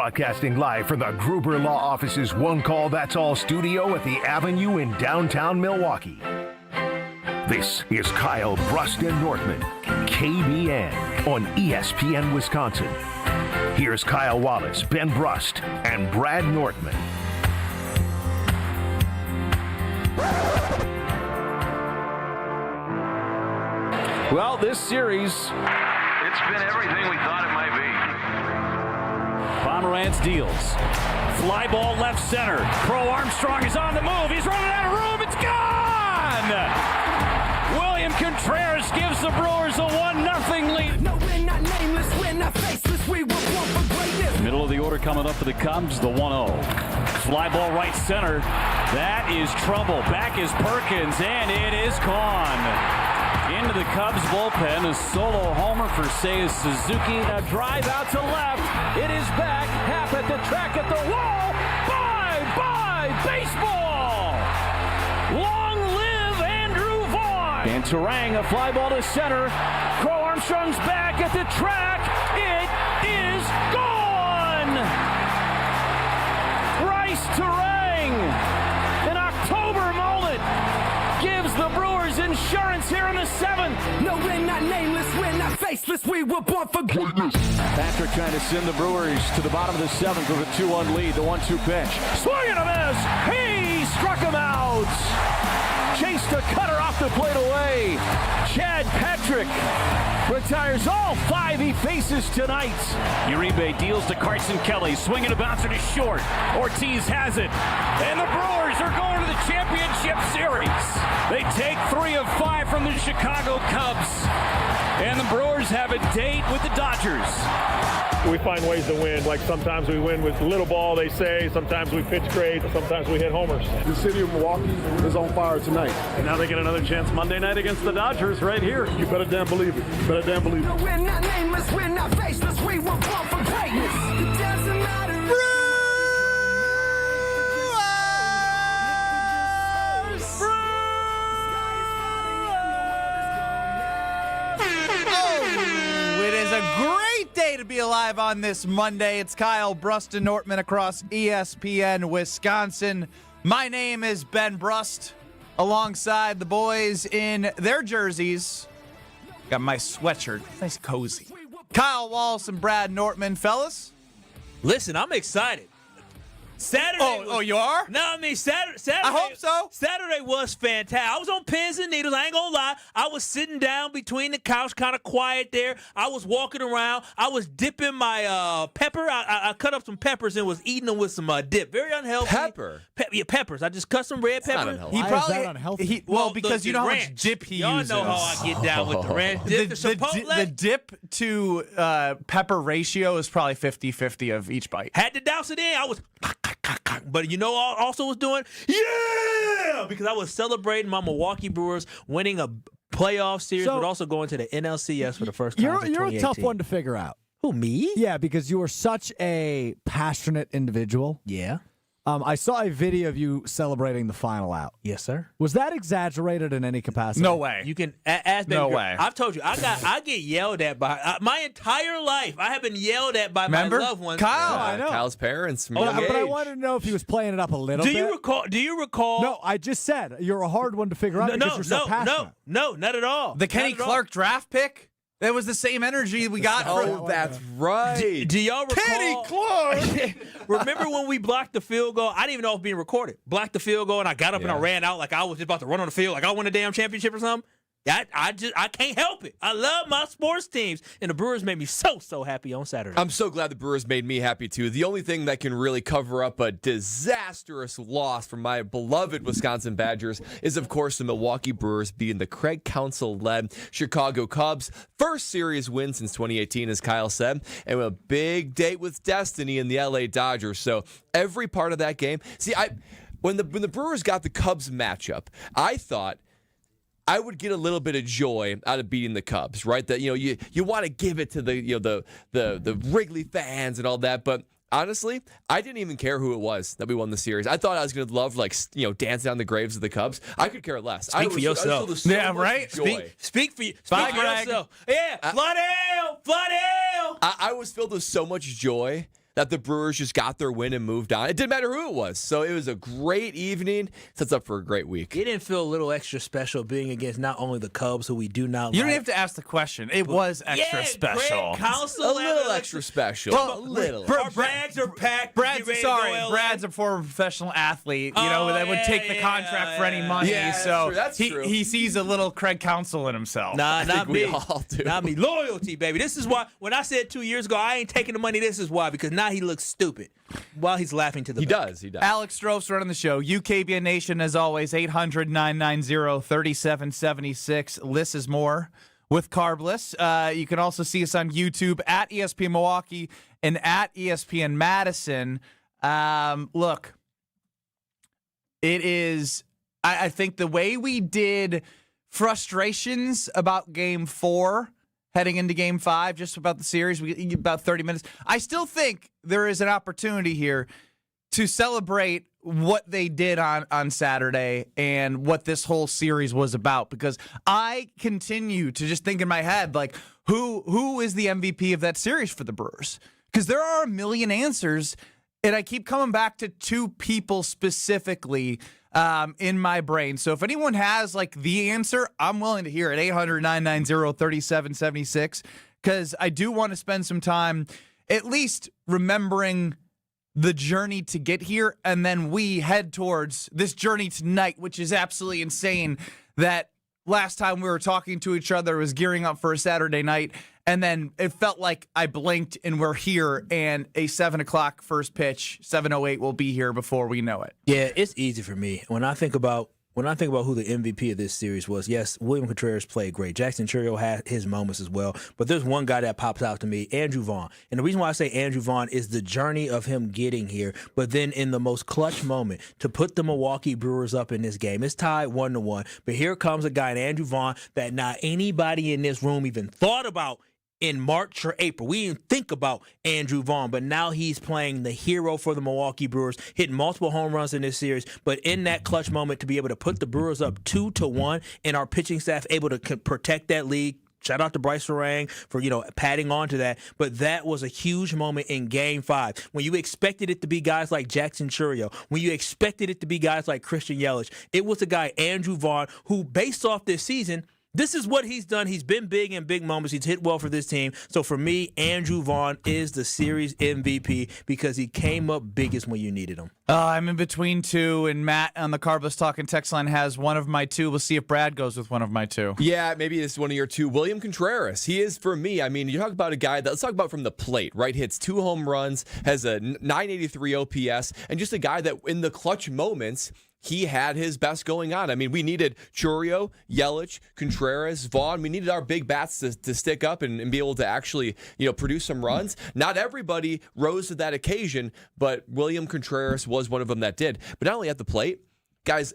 Broadcasting live from the Gruber Law Office's One Call That's All studio at the Avenue in downtown Milwaukee. This is Kyle, Brust, and Nortman, KBN on ESPN Wisconsin. Here's Kyle Wallace, Ben Brust, and Brad Nortman. Well, this series, it's been everything we thought it might be. Pomerantz deals. Fly ball left center. Crow Armstrong is on the move. He's running out of room. It's gone! William Contreras gives the Brewers a 1-0 lead. No, we're not nameless, we're not faceless, we were born for greatness. Middle of the order coming up for the Cubs, the 1-0. Fly ball right center. That is trouble. Back is Perkins, and it is gone. Into the Cubs bullpen, a solo homer for Seiya Suzuki. A drive out to left. It is back, half at the track at the wall. Bye, baseball! Long live Andrew Vaughn! And Terang, a fly ball to center. Crow Armstrong's back at the track. It is gone! Bryce Terang, an October moment, gives the Brewers insurance here in the 7th. No, we're not nameless, we're not faceless, we were born for greatness. Patrick trying to send the Brewers to the bottom of the 7th with a 2-1 lead, the 1-2 pitch. Swing and a miss! He struck him out! Chased a cutter off the plate away. Chad Patrick retires all 5 he faces tonight. Uribe deals to Carson Kelly. Swinging a bouncer to short. Ortiz has it. And the Brewers are going to the championship series. They take 3 of 5 from the Chicago Cubs. And the Brewers have a date with the Dodgers. We find ways to win. Like sometimes we win with little ball, they say. Sometimes we pitch great. Sometimes we hit homers. The city of Milwaukee is on fire tonight. And now they get another chance Monday night against the Dodgers right here. You better damn believe it. You better damn believe it. No, we're not nameless, we're not faceless, we were born for greatness. It doesn't matter. It is a great day to be alive on this Monday. It's Kyle, Brust, and Nortman across ESPN Wisconsin. My name is Ben Brust, alongside the boys in their jerseys. Got my sweatshirt, nice cozy. Kyle Wallace and Brad Nortman, fellas. Listen, I'm excited. Saturday. Oh, you are? No, I mean Saturday. I hope so. Saturday was fantastic. I was on pins and needles. I ain't gonna lie. I was sitting down between the couch, kind of quiet there. I was walking around. I was dipping my pepper. I cut up some peppers and was eating them with some dip. Very unhealthy. Pepper? Yeah, peppers. I just cut some red pepper. unhealthy. He Why probably, is that unhealthy? because you know how much dip he Y'all uses. know how I get down with the ranch dip. The Chipotle. The dip to pepper ratio is probably 50-50 of each bite. Had to douse it in. I was, but you know what I also was doing? Yeah! Because I was celebrating my Milwaukee Brewers winning a playoff series, but also going to the NLCS for the first time since You're a 2018. tough one to figure out. Who, me? Yeah, because you are such a passionate individual. Yeah. I saw a video of you celebrating the final out. Yes, sir. Was that exaggerated in any capacity? No way. You can ask No baby girl. way. I've told you, I get yelled at by my entire life. I have been yelled at by Remember? my loved ones. Kyle, I know. Kyle's parents. But I wanted to know if he was playing it up a little Do bit. you recall? No, I just said you're a hard one to figure out because you're so passionate. No, not at all. The Kenny Not at all. Clark draft pick? That was the same energy we got Oh, that's right. Do y'all recall? Kenny Clark! Remember when we blocked the field goal? I didn't even know it was being recorded. Blocked the field goal, and I got up and I ran out like I was just about to run on the field, like I won a damn championship or something. I can't help it. I love my sports teams, and the Brewers made me so happy on Saturday. I'm so glad the Brewers made me happy, too. The only thing that can really cover up a disastrous loss from my beloved Wisconsin Badgers is, of course, the Milwaukee Brewers beating the Craig Counsell-led Chicago Cubs. First series win since 2018, as Kyle said, and a big date with destiny in the LA Dodgers. So every part of that game. See, when the Brewers got the Cubs matchup, I thought I would get a little bit of joy out of beating the Cubs, right? That you want to give it to the Wrigley fans and all that, but honestly, I didn't even care who it was that we won the series. I thought I was going to love dance down the graves of the Cubs. I could care less. Speak for yourself. Right? Speak for yourself. Yeah, Floodale. I was filled with so much joy that the Brewers just got their win and moved on. It didn't matter who it was. So it was a great evening. Sets up for a great week. It didn't feel a little extra special being against not only the Cubs, who we do not You like. don't have to ask the question. It was extra special. A little extra special. Well, a little. Our bags are packed. Brad's Get ready to go LA. Brad's a former professional athlete, that would take the contract for any money. Yeah, so that's true. he sees a little Craig Counsell in himself. Nah, not we me. all do. Not me. Loyalty, baby. This is why when I said 2 years ago I ain't taking the money, this is why, because now he looks stupid while he's laughing to the bank. He does. Alex Stroh's running the show. UKBN Nation, as always, 800-990-3776. Liss is more with Carbless. You can also see us on YouTube at ESPN Milwaukee and at ESPN Madison. Look, it is, I think the way we did frustrations about Game 4 heading into Game 5, just about the series, we get about 30 minutes. I still think there is an opportunity here to celebrate what they did on Saturday and what this whole series was about, because I continue to just think in my head, like, who is the MVP of that series for the Brewers? Because there are a million answers, and I keep coming back to two people specifically in my brain. So if anyone has like the answer, I'm willing to hear it. 800-990-3776, because I do want to spend some time at least remembering the journey to get here, and then we head towards this journey tonight, which is absolutely insane. That last time we were talking to each other was gearing up for a Saturday night, and then it felt like I blinked and we're here, and a 7 o'clock first pitch, 7:08 will be here before we know it. Yeah, it's easy for me. When I think about who the MVP of this series was, yes, William Contreras played great. Jackson Chourio had his moments as well. But there's one guy that pops out to me, Andrew Vaughn. And the reason why I say Andrew Vaughn is the journey of him getting here. But then in the most clutch moment, to put the Milwaukee Brewers up in this game. It's tied 1-1. But here comes a guy, Andrew Vaughn, that not anybody in this room even thought about in March or April. We didn't think about Andrew Vaughn, but now he's playing the hero for the Milwaukee Brewers, hitting multiple home runs in this series. But in that clutch moment, to be able to put the Brewers up 2-1, and our pitching staff able to protect that lead. Shout out to Bryce Farang for, padding on to that. But that was a huge moment in Game 5. When you expected it to be guys like Jackson Chourio, when you expected it to be guys like Christian Yelich, it was a guy, Andrew Vaughn, who, based off this season, this is what he's done. He's been big in big moments. He's hit well for this team. So for me, Andrew Vaughn is the series MVP because he came up biggest when you needed him. I'm in between two, and Matt on the Carbless Talking text line has one of my two. We'll see if Brad goes with one of my two. Yeah, maybe it's one of your two. William Contreras. He is, for me, I mean, you talk about a guy that, let's talk about from the plate, right? Hits 2 home runs, has a 983 OPS, and just a guy that in the clutch moments, he had his best going on. I mean, we needed Chourio, Yelich, Contreras, Vaughn. We needed our big bats to stick up and be able to actually, produce some runs. Not everybody rose to that occasion, but William Contreras was one of them that did. But not only at the plate, guys,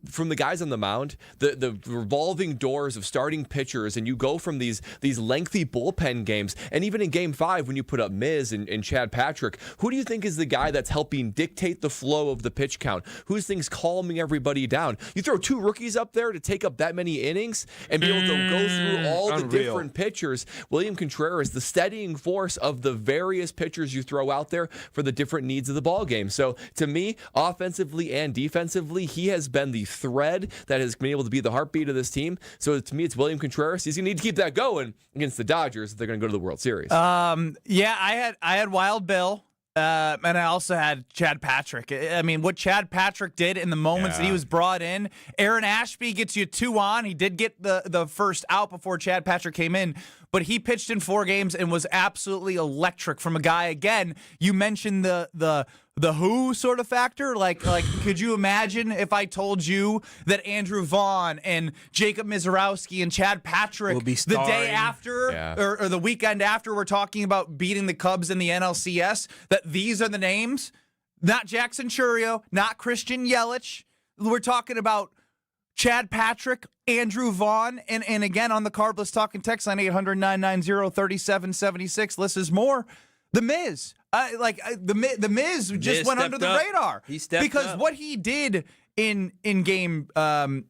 from the guys on the mound, the revolving doors of starting pitchers, and you go from these lengthy bullpen games, and even in Game 5 when you put up Miz and Chad Patrick, who do you think is the guy that's helping dictate the flow of the pitch count? Who's things calming everybody down? You throw 2 rookies up there to take up that many innings and be able to go through all the different pitchers. William Contreras, the steadying force of the various pitchers you throw out there for the different needs of the ball game. So to me, offensively and defensively, he has been the thread that has been able to be the heartbeat of this team. So to me, it's William Contreras. He's going to need to keep that going against the Dodgers if they're going to go to the World Series. Yeah, I had Wild Bill, and I also had Chad Patrick. I mean, what Chad Patrick did in the moments that he was brought in. Aaron Ashby gets you 2 on. He did get the first out before Chad Patrick came in, but he pitched in 4 games and was absolutely electric from a guy. Again, you mentioned the who sort of factor. Like, could you imagine if I told you that Andrew Vaughn and Jacob Mizorowski and Chad Patrick be the day after or the weekend after we're talking about beating the Cubs in the NLCS, that these are the names? Not Jackson Chourio, not Christian Yelich. We're talking about Chad Patrick, Andrew Vaughn, and again on the Carbless Talking text line 800-990-3776. This is more. The Miz. The Miz just went under the radar. He stepped because up. what he did in game 2,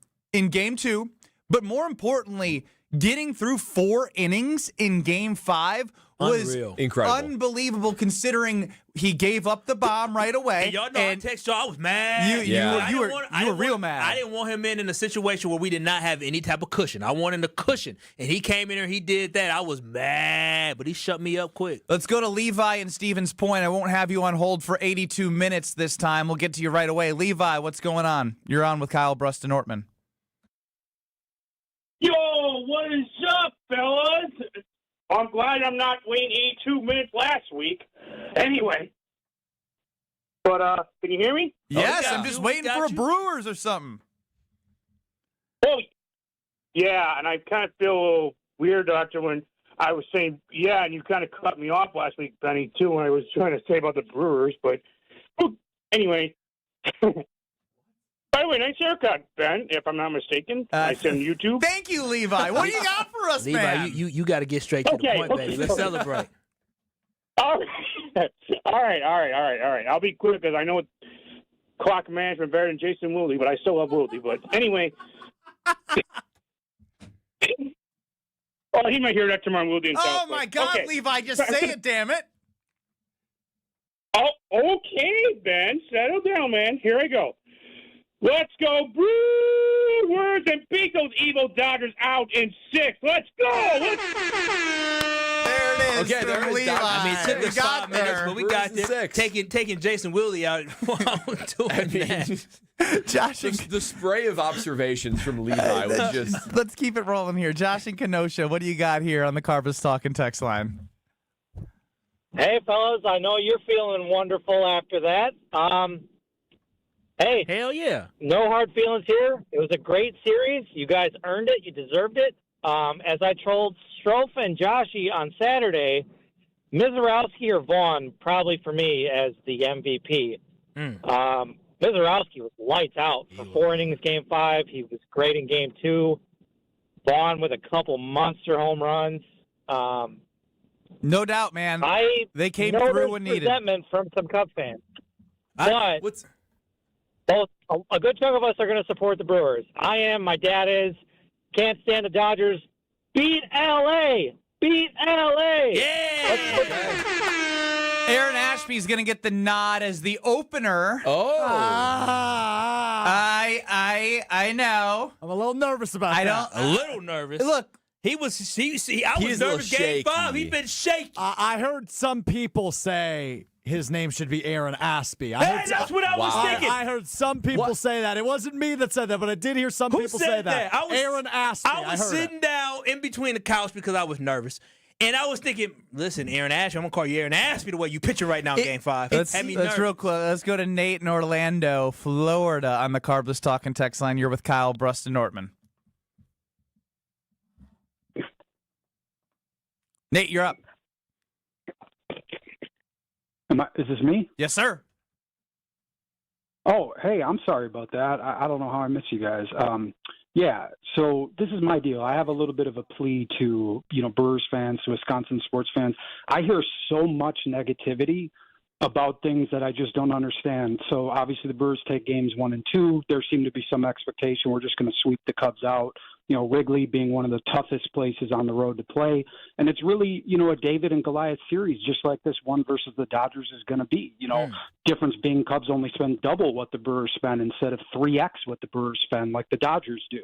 but more importantly, getting through 4 innings in Game 5 was incredible, unbelievable, considering he gave up the bomb right away. And y'all know I text y'all, I was mad. You were real mad. I didn't want him in a situation where we did not have any type of cushion. I wanted a cushion, and he came in there, he did that. I was mad, but he shut me up quick. Let's go to Levi and Stevens Point. I won't have you on hold for 82 minutes this time. We'll get to you right away. Levi, what's going on? You're on with Kyle, Brust, and Nortman. Yo, what is up, fellas? I'm glad I'm not waiting 82 minutes last week. Anyway. But, can you hear me? Yes, I'm just waiting for a Brewers or something. Oh, yeah, and I kind of feel a little weird, Doctor, when I was saying, yeah, and you kind of cut me off last week, Benny, too, when I was trying to say about the Brewers. But, anyway. By the way, nice haircut, Ben, if I'm not mistaken. I send YouTube. Thank you, Levi. What do you got for us, Levi, man? you got to get straight to the point, baby. Let's celebrate. All right. I'll be quick because I know clock management better than Jason Wilde, but I still love Wilde. But anyway. He might hear that tomorrow, Wilde himself. Oh, my God, okay. Levi, just say it, damn it. Oh, okay, Ben. Settle down, man. Here I go. Let's go, Brewers, and beat those evil Dodgers out in 6. Let's go. There it is. Okay, there Levi. I mean, it took us 5 minutes, but we got there. Taking Jason Wilde out while doing that. Josh and the spray of observations from Levi was just... Let's keep it rolling here. Josh and Kenosha, what do you got here on the Carbus Talk and Text line? Hey, fellas, I know you're feeling wonderful after that. Hey. Hell yeah. No hard feelings here. It was a great series. You guys earned it. You deserved it. As I trolled Strofe and Joshy on Saturday, Mizorowski or Vaughn, probably for me, as the MVP. Mizorowski was lights out for 4 innings, Game 5. He was great in Game 2. Vaughn with a couple monster home runs. No doubt, man. They came through when needed. Resentment from some Cubs fans. Both a good chunk of us are going to support the Brewers. I am. My dad is. Can't stand the Dodgers. Beat L.A. Beat L.A. Yeah. Aaron Ashby's going to get the nod as the opener. Oh. I know. I'm a little nervous about that. A little nervous. Look. I was nervous Game 5. He's been shaky. I heard some people say his name should be Aaron Ashby. That's what I was thinking. I heard some people say that. It wasn't me that said that, but I did hear some people say that. Aaron Ashby. I was sitting down in between the couch because I was nervous. And I was thinking, listen, Aaron Ashby, I'm going to call you Aaron Ashby the way you pitching right now in Game 5. That's real close. Let's go to Nate in Orlando, Florida on the Carbus Talk and Text line. You're with Kyle, Brust, and Nortman. Nate, you're up. Is this me? Yes, sir. Oh, hey, I'm sorry about that. I don't know how I missed you guys. Yeah, so this is my deal. I have a little bit of a plea to, Brewers fans, to Wisconsin sports fans. I hear so much negativity about things that I just don't understand. So obviously the Brewers take games 1 and 2. There seemed to be some expectation we're just going to sweep the Cubs out. Wrigley being one of the toughest places on the road to play. And it's really, a David and Goliath series, just like this one versus the Dodgers is going to be. Difference being Cubs only spend double what the Brewers spend instead of 3x what the Brewers spend like the Dodgers do.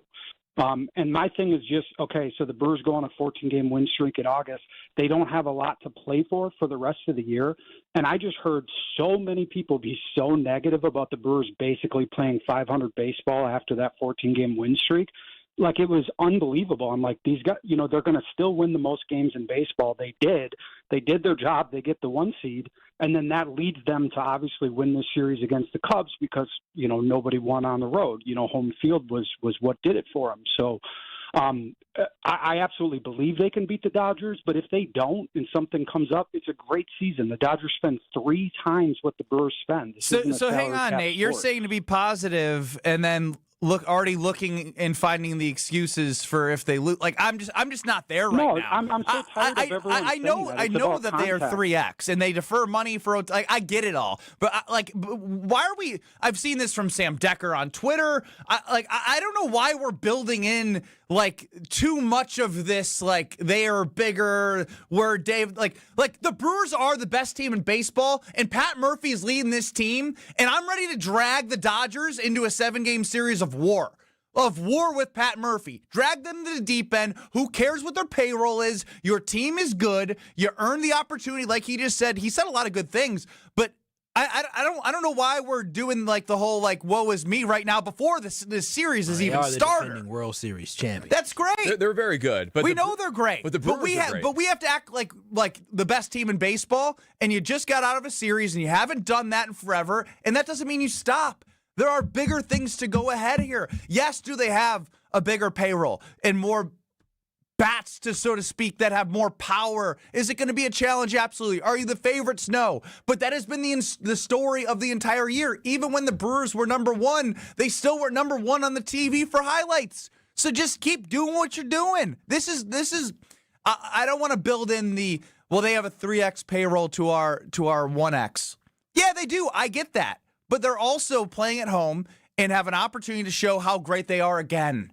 And my thing is just, okay, so the Brewers go on a 14-game win streak in August. They don't have a lot to play for the rest of the year. And I just heard so many people be so negative about the Brewers basically playing 500 baseball after that 14-game win streak. Like, it was unbelievable. I'm like, these guys, they're going to still win the most games in baseball. They did their job. They get the 1 seed. And then that leads them to obviously win this series against the Cubs because, nobody won on the road. Home field was what did it for them. So I absolutely believe they can beat the Dodgers. But if they don't and something comes up, it's a great season. The Dodgers spend 3 times what the Brewers spend. So hang on, Nate. You're saying to be positive, and then already looking and finding the excuses for if they lose. Like I'm just not there right now. I'm so tired of everyone I know saying that. I It's know about that they are contact. 3X and they defer money for. Like, I get it all, but why are we? I've seen this from Sam Decker on Twitter. I don't know why we're building in like too much of this. Like they are bigger. Where Dave like the Brewers are the best team in baseball, and Pat Murphy is leading this team, and I'm ready to drag the Dodgers into a 7-game series of war with Pat Murphy. Drag them to the deep end. Who cares what their payroll is? Your team is good. You earned the opportunity, like he just said. He said a lot of good things, but I don't know why we're doing like the whole like woe is me right now before this series is even started. Defending World Series champion. That's great. They're very good, but we know they're great. But the Brewers are great. But we have to act like the best team in baseball. And you just got out of a series, and you haven't done that in forever. And that doesn't mean you stop. There are bigger things to go ahead here. Yes, do they have a bigger payroll and more bats, to so to speak, that have more power? Is it going to be a challenge? Absolutely. Are you the favorites? No. But that has been the story of the entire year. Even when the Brewers were number one, they still were number one on the TV for highlights. So just keep doing what you're doing. This is. I don't want to build in the they have a 3X payroll to our 1X. Yeah, they do. I get that. But they're also playing at home and have an opportunity to show how great they are again.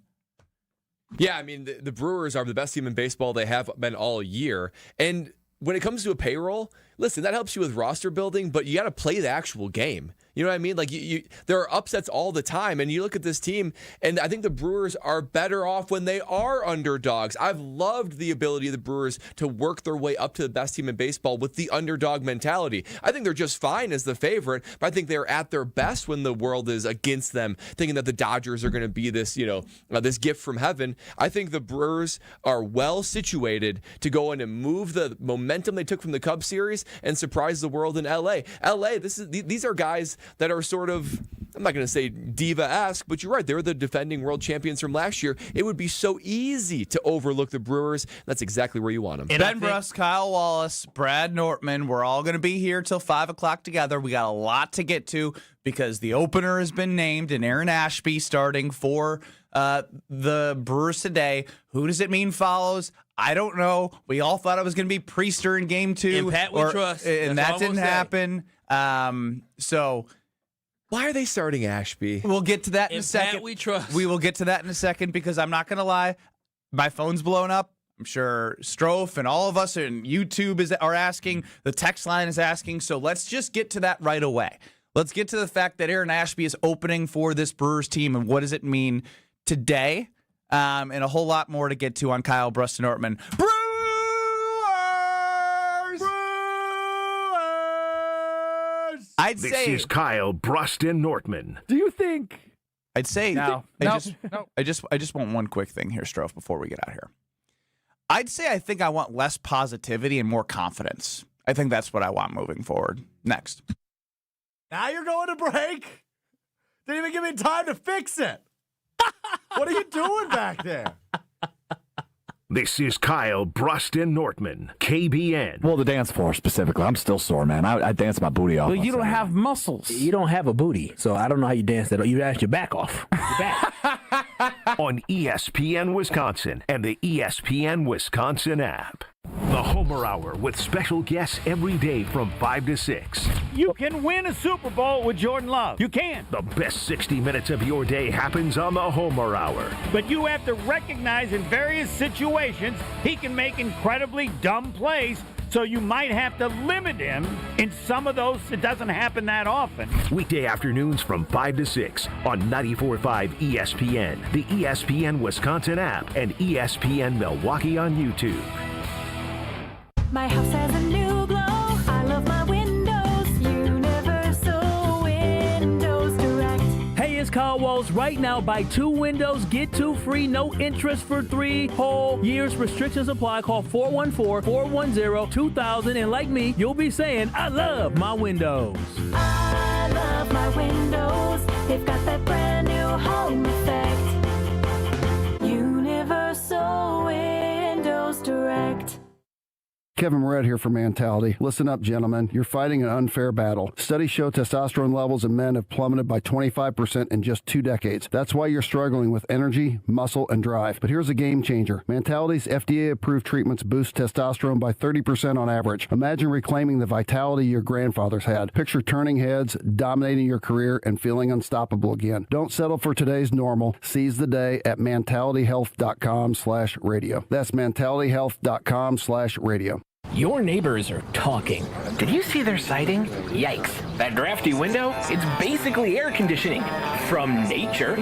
Yeah, I mean, the Brewers are the best team in baseball they have been all year. And when it comes to a payroll, listen, that helps you with roster building, but you got to play the actual game. You know what I mean? Like, there are upsets all the time, and you look at this team, and I think the Brewers are better off when they are underdogs. I've loved the ability of the Brewers to work their way up to the best team in baseball with the underdog mentality. I think they're just fine as the favorite, but I think they're at their best when the world is against them, thinking that the Dodgers are going to be this, this gift from heaven. I think the Brewers are well situated to go in and move the momentum they took from the Cubs series and surprise the world in LA. These are guys that are sort of, I'm not going to say diva-esque, but you're right. They're the defending world champions from last year. It would be so easy to overlook the Brewers. That's exactly where you want them. Ben Brust, Kyle Wallace, Brad Nortman, we're all going to be here till 5 o'clock together. We got a lot to get to because the opener has been named and Aaron Ashby starting for the Brewers today. Who does it mean follows? I don't know. We all thought it was going to be Priester in game 2. And Pat we trust. And that didn't happen. So why are they starting Ashby? We'll get to that in a second. Pat we trust. We will get to that in a second because I'm not going to lie. My phone's blown up. I'm sure Strofe and all of us and YouTube are asking. The text line is asking. So let's just get to that right away. Let's get to the fact that Aaron Ashby is opening for this Brewers team and what does it mean today, and a whole lot more to get to on Kyle Brust and Nortman. Brewers! This is Kyle Brust and Nortman. Do you think? I'd say no. I just want one quick thing here, Strofe, before we get out of here. I'd say I think I want less positivity and more confidence. I think that's what I want moving forward. Next. Now you're going to break. Didn't even give me time to fix it. What are you doing back there? This is Kyle Brust and Nortman, KBN. Well, the dance floor specifically. I'm still sore, man. I dance my booty off. Well, you don't have muscles. You don't have a booty, so I don't know how you dance that. You ask your back off. Your back. On ESPN Wisconsin and the ESPN Wisconsin app. The Homer Hour with special guests every day from 5 to 6. You can win a Super Bowl with Jordan Love. You can. The best 60 minutes of your day happens on the Homer Hour. But you have to recognize in various situations he can make incredibly dumb plays, so you might have to limit him in some of those. It doesn't happen that often. Weekday afternoons from 5 to 6 on 94.5 ESPN, the ESPN Wisconsin app, and ESPN Milwaukee on YouTube. My house has a new glow. I love my windows. Universal Windows Direct. Hey, it's Kyle Walls. Right now, buy 2 windows, get 2 free, no interest for 3 whole years. Restrictions apply. Call 414-410-2000. And like me, you'll be saying, I love my windows. I love my windows. They've got that brand new home effect. Universal Windows Direct. Kevin Moret here for Mentality. Listen up, gentlemen. You're fighting an unfair battle. Studies show testosterone levels in men have plummeted by 25% in just 2 decades. That's why you're struggling with energy, muscle, and drive. But here's a game changer. Mentality's FDA-approved treatments boost testosterone by 30% on average. Imagine reclaiming the vitality your grandfathers had. Picture turning heads, dominating your career, and feeling unstoppable again. Don't settle for today's normal. Seize the day at mentalityhealth.com/radio. That's mentalityhealth.com/radio. Your neighbors are talking. Did you see their siding? Yikes. That drafty window? It's basically air conditioning. From nature.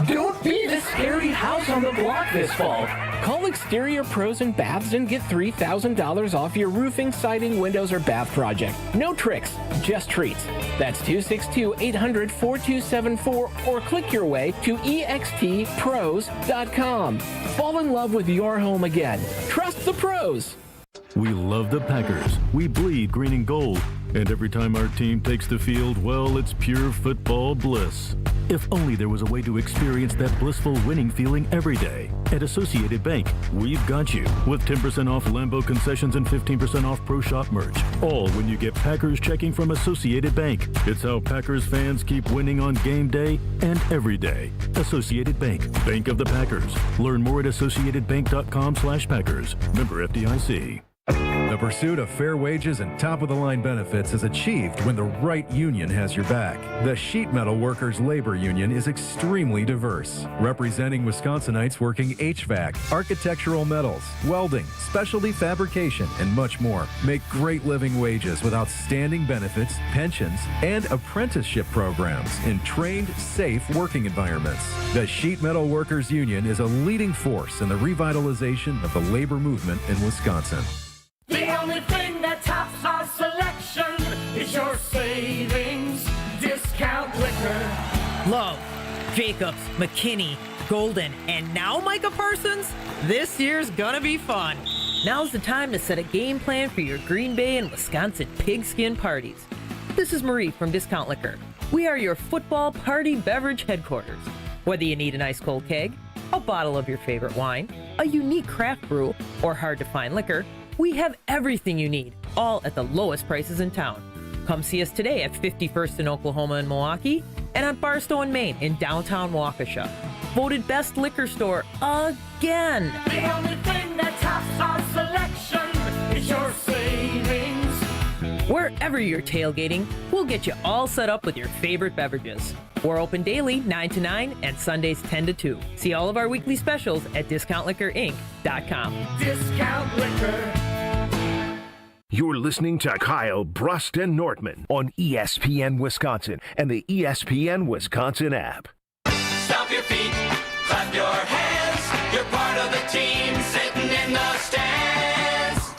Don't be the scary house on the block this fall. Call Exterior Pros and Baths and get $3,000 off your roofing, siding, windows, or bath project. No tricks, just treats. That's 262-800-4274 or click your way to extpros.com. Fall in love with your home again. Trust the pros. We love the Packers. We bleed green and gold. And every time our team takes the field, well, it's pure football bliss. If only there was a way to experience that blissful winning feeling every day. At Associated Bank, we've got you. With 10% off Lambeau concessions and 15% off Pro Shop merch. All when you get Packers checking from Associated Bank. It's how Packers fans keep winning on game day and every day. Associated Bank. Bank of the Packers. Learn more at associatedbank.com/Packers. Member FDIC. The pursuit of fair wages and top-of-the-line benefits is achieved when the right union has your back. The Sheet Metal Workers Labor Union is extremely diverse, representing Wisconsinites working HVAC, architectural metals, welding, specialty fabrication, and much more. Make great living wages with outstanding benefits, pensions, and apprenticeship programs in trained, safe working environments. The Sheet Metal Workers Union is a leading force in the revitalization of the labor movement in Wisconsin. The only thing that tops our selection is your savings discount liquor. Lowe, Jacobs, McKinney, Golden, and now Micah Parsons? This year's gonna be fun. Now's the time to set a game plan for your Green Bay and Wisconsin pigskin parties. This is Marie from Discount Liquor. We are your football party beverage headquarters. Whether you need an ice cold keg, a bottle of your favorite wine, a unique craft brew, or hard to find liquor, we have everything you need, all at the lowest prices in town. Come see us today at 51st in Oklahoma and Milwaukee, and on Barstow and Main in downtown Waukesha. Voted best liquor store again. The only thing that tops our selection is your savings. Wherever you're tailgating, we'll get you all set up with your favorite beverages. We're open daily 9 to 9 and Sundays 10 to 2. See all of our weekly specials at discountliquorinc.com. Discount Liquor. You're listening to Kyle, Brust, and Nortman on ESPN Wisconsin and the ESPN Wisconsin app. Stomp your feet, clap your hands. You're part of the team sitting in the stands.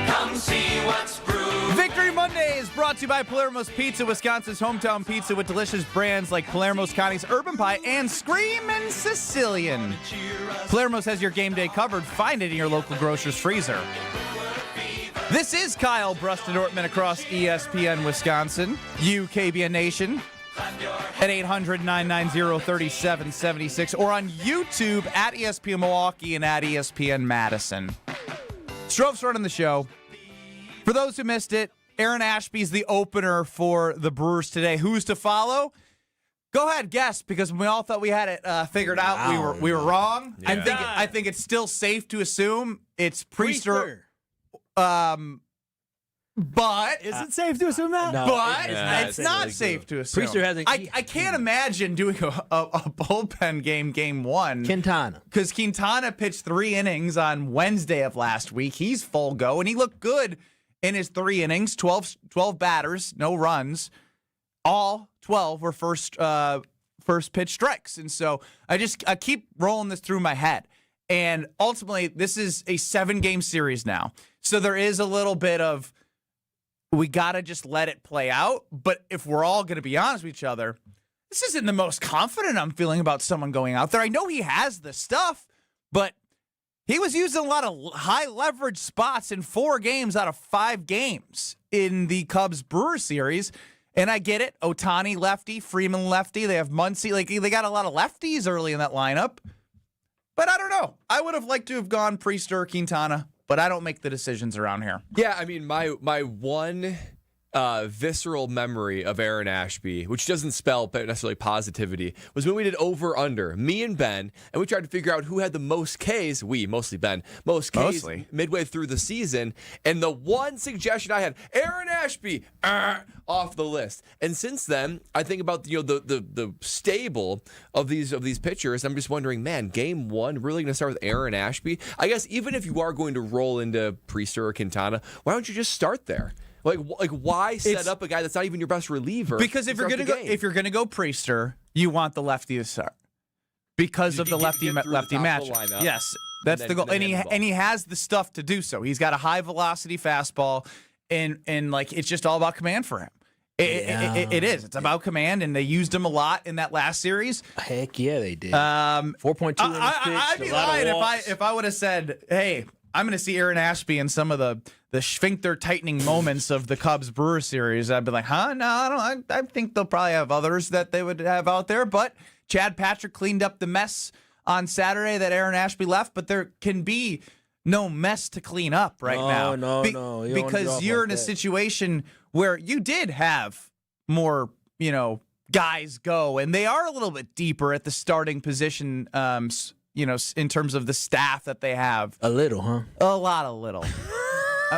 Come see what's brewed. Victory Monday is brought to you by Palermo's Pizza, Wisconsin's hometown pizza with delicious brands like Palermo's Connie's Urban Pie and Screamin' Sicilian. Palermo's has your game day covered. Find it in your local grocer's freezer. This is Kyle, Brust, and Nortman across ESPN Wisconsin, KBN Nation, at 800-990-3776, or on YouTube at ESPN Milwaukee and at ESPN Madison. Strove's running the show. For those who missed it, Aaron Ashby's the opener for the Brewers today. Who's to follow? Go ahead, guess, because we all thought we had it figured out. We were wrong. Yeah. I think it's still safe to assume it's Priester. But is it safe to assume that? No, but it's not safe to assume. Priester hasn't. I can't imagine doing a bullpen game one. Quintana, because Quintana pitched 3 innings on Wednesday of last week. He's full go, and he looked good in his 3 innings. 12 batters, no runs. All 12 were first pitch strikes, and so I keep rolling this through my head. And ultimately, this is a 7-game series now, so there is a little bit of we gotta just let it play out. But if we're all gonna be honest with each other, this isn't the most confident I'm feeling about someone going out there. I know he has the stuff, but he was using a lot of high leverage spots in 4 games out of 5 games in the Cubs-Brewers series. And I get it. Ohtani lefty, Freeman lefty. They have Muncy. They got a lot of lefties early in that lineup. But I don't know. I would have liked to have gone Priester or Quintana, but I don't make the decisions around here. Yeah, I mean, my one visceral memory of Aaron Ashby, which doesn't spell necessarily positivity, was when we did over-under, me and Ben, and we tried to figure out who had the most Ks, mostly Ben, most Ks midway through the season, and the one suggestion I had, Aaron Ashby, off the list. And since then, I think about the stable of these pitchers. I'm just wondering, man, game one, really going to start with Aaron Ashby? I guess even if you are going to roll into Priester or Quintana, why don't you just start there? Like why set up a guy that's not even your best reliever? Because if you're gonna go Priester, you want the lefty to start because of the lefty matchup. Yes, that's the goal, and he has the stuff to do so. He's got a high velocity fastball, and like it's just all about command for him. It is. It's about command, and they used him a lot in that last series. Heck yeah, they did. 4.2. I'd be lying if I would have said, "Hey, I'm going to see Aaron Ashby in some of the sphincter tightening moments of the Cubs Brewers series." I'd be like, huh? No, I don't. I think they'll probably have others that they would have out there. But Chad Patrick cleaned up the mess on Saturday that Aaron Ashby left. But there can be no mess to clean up now. No. Because you're in a situation where you did have more, guys go, and they are a little bit deeper at the starting position. In terms of the staff that they have. A little, huh? A lot of little.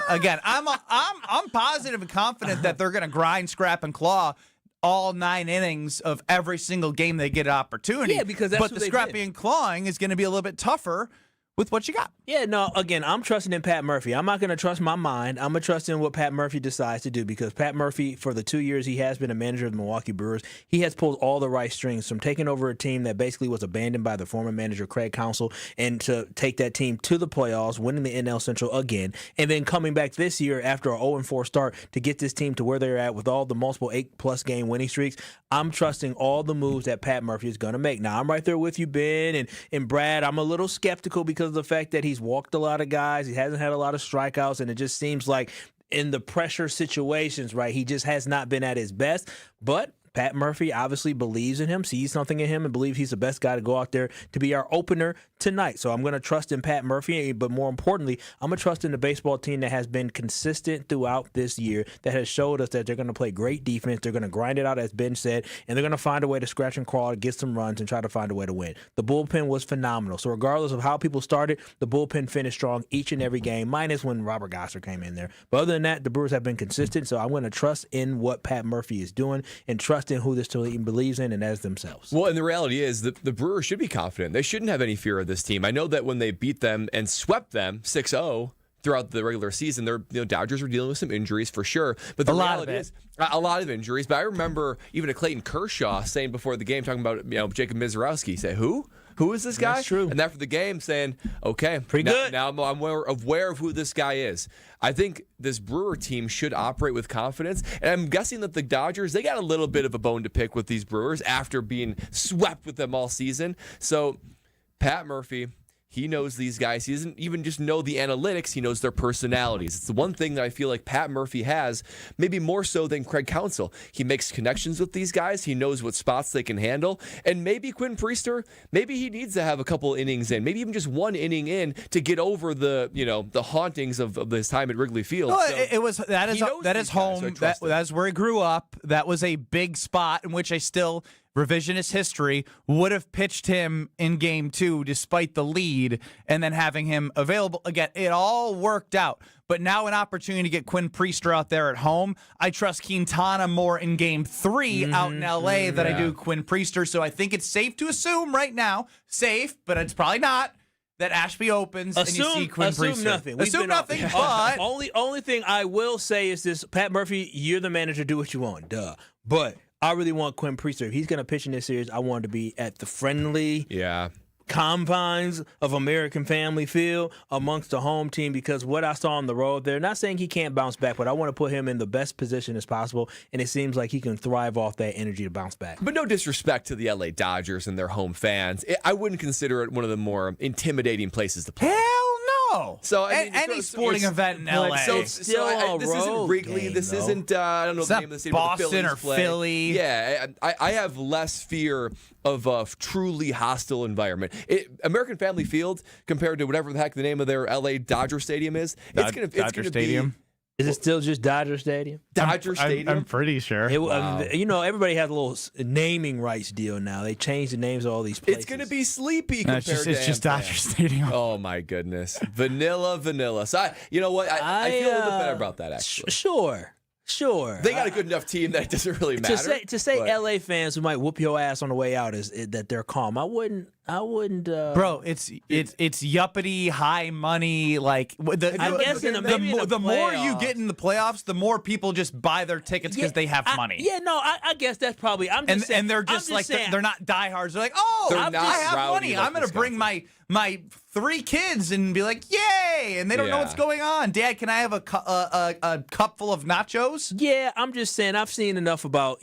Again, I'm positive and confident that they're going to grind, scrap, and claw all 9 innings of every single game they get an opportunity. Yeah, because that's but the scrapping and clawing is going to be a little bit tougher with what you got. Yeah, no, again, I'm trusting in Pat Murphy. I'm not going to trust my mind. I'm going to trust in what Pat Murphy decides to do, because Pat Murphy, for the 2 years he has been a manager of the Milwaukee Brewers, he has pulled all the right strings from taking over a team that basically was abandoned by the former manager Craig Counsell, and to take that team to the playoffs, winning the NL Central again, and then coming back this year after a 0-4 start to get this team to where they're at with all the multiple 8+ game winning streaks. I'm trusting all the moves that Pat Murphy is going to make. Now, I'm right there with you, Ben, and Brad. I'm a little skeptical because of the fact that he's walked a lot of guys. He hasn't had a lot of strikeouts, and it just seems like in the pressure situations, right, he just has not been at his best. But Pat Murphy obviously believes in him, sees something in him, and believes he's the best guy to go out there to be our opener tonight. So I'm going to trust in Pat Murphy, but more importantly, I'm going to trust in the baseball team that has been consistent throughout this year, that has showed us that they're going to play great defense, they're going to grind it out, as Ben said, and they're going to find a way to scratch and crawl, get some runs, and try to find a way to win. The bullpen was phenomenal. So regardless of how people started, the bullpen finished strong each and every game, minus when Robert Gosser came in there. But other than that, the Brewers have been consistent, so I'm going to trust in what Pat Murphy is doing and trust in who this team believes in and as themselves. Well, and the reality is that the Brewers should be confident. They shouldn't have any fear of this team. I know that when they beat them and swept them 6-0 throughout the regular season, Dodgers were dealing with some injuries for sure. But the reality is a lot of injuries. But I remember even a Clayton Kershaw saying before the game, talking about Jacob Mizorowski, say, who is this guy? That's true. And after the game saying, okay, pretty good. Now I'm aware of who this guy is. I think this Brewer team should operate with confidence. And I'm guessing that the Dodgers, they got a little bit of a bone to pick with these Brewers after being swept with them all season. So Pat Murphy, he knows these guys. He doesn't even just know the analytics. He knows their personalities. It's the one thing that I feel like Pat Murphy has, maybe more so than Craig Counsell. He makes connections with these guys. He knows what spots they can handle. And maybe Quinn Priester, maybe he needs to have a couple innings in, maybe even just one inning in to get over the hauntings of his time at Wrigley Field. No, that is home. That's where he grew up. That was a big spot in which revisionist history would have pitched him in game 2 despite the lead, and then having him available again. It all worked out. But now an opportunity to get Quinn Priester out there at home. I trust Quintana more in game 3 out in L.A. than I do Quinn Priester. So I think it's safe to assume right now, but it's probably not, that Ashby opens and you see Quinn Priester. Assume nothing. But only thing I will say is this: Pat Murphy, you're the manager. Do what you want. Duh. But I really want Quinn Priester. If he's going to pitch in this series, I want him to be at the friendly confines of American Family Field amongst the home team, because what I saw on the road there, not saying he can't bounce back, but I want to put him in the best position as possible, and it seems like he can thrive off that energy to bounce back. But no disrespect to the LA Dodgers and their home fans. I wouldn't consider it one of the more intimidating places to play. Hell no. No. So any sporting event in LA. This isn't Wrigley. This isn't I don't know the name of the stadium. Boston or Philly. Yeah, I have less fear of a truly hostile environment. American Family Field compared to whatever the heck the name of their LA Dodger Stadium is. It's gonna Stadium. Is it still just Dodger Stadium? Dodger Stadium? I'm pretty sure. Everybody has a little naming rights deal now. They changed the names of all these places. It's going to be sleepy No, compared to it's just Dodger Stadium. Oh, my goodness. Vanilla. So, you know what? I feel a little bit better about that, actually. Sure. They got a good enough team that it doesn't really matter. To say LA fans who might whoop your ass on the way out is that they're calm. I wouldn't. Bro, it's yuppity high money. Like the more you get in the playoffs, the more people just buy their tickets because they have money. I guess that's probably. And they're just like they're not diehards. They're like, I have money. I'm going to bring my 3 kids and be like, yay! And they don't know what's going on. Dad, can I have a cup full of nachos? Yeah, I'm just saying. I've seen enough about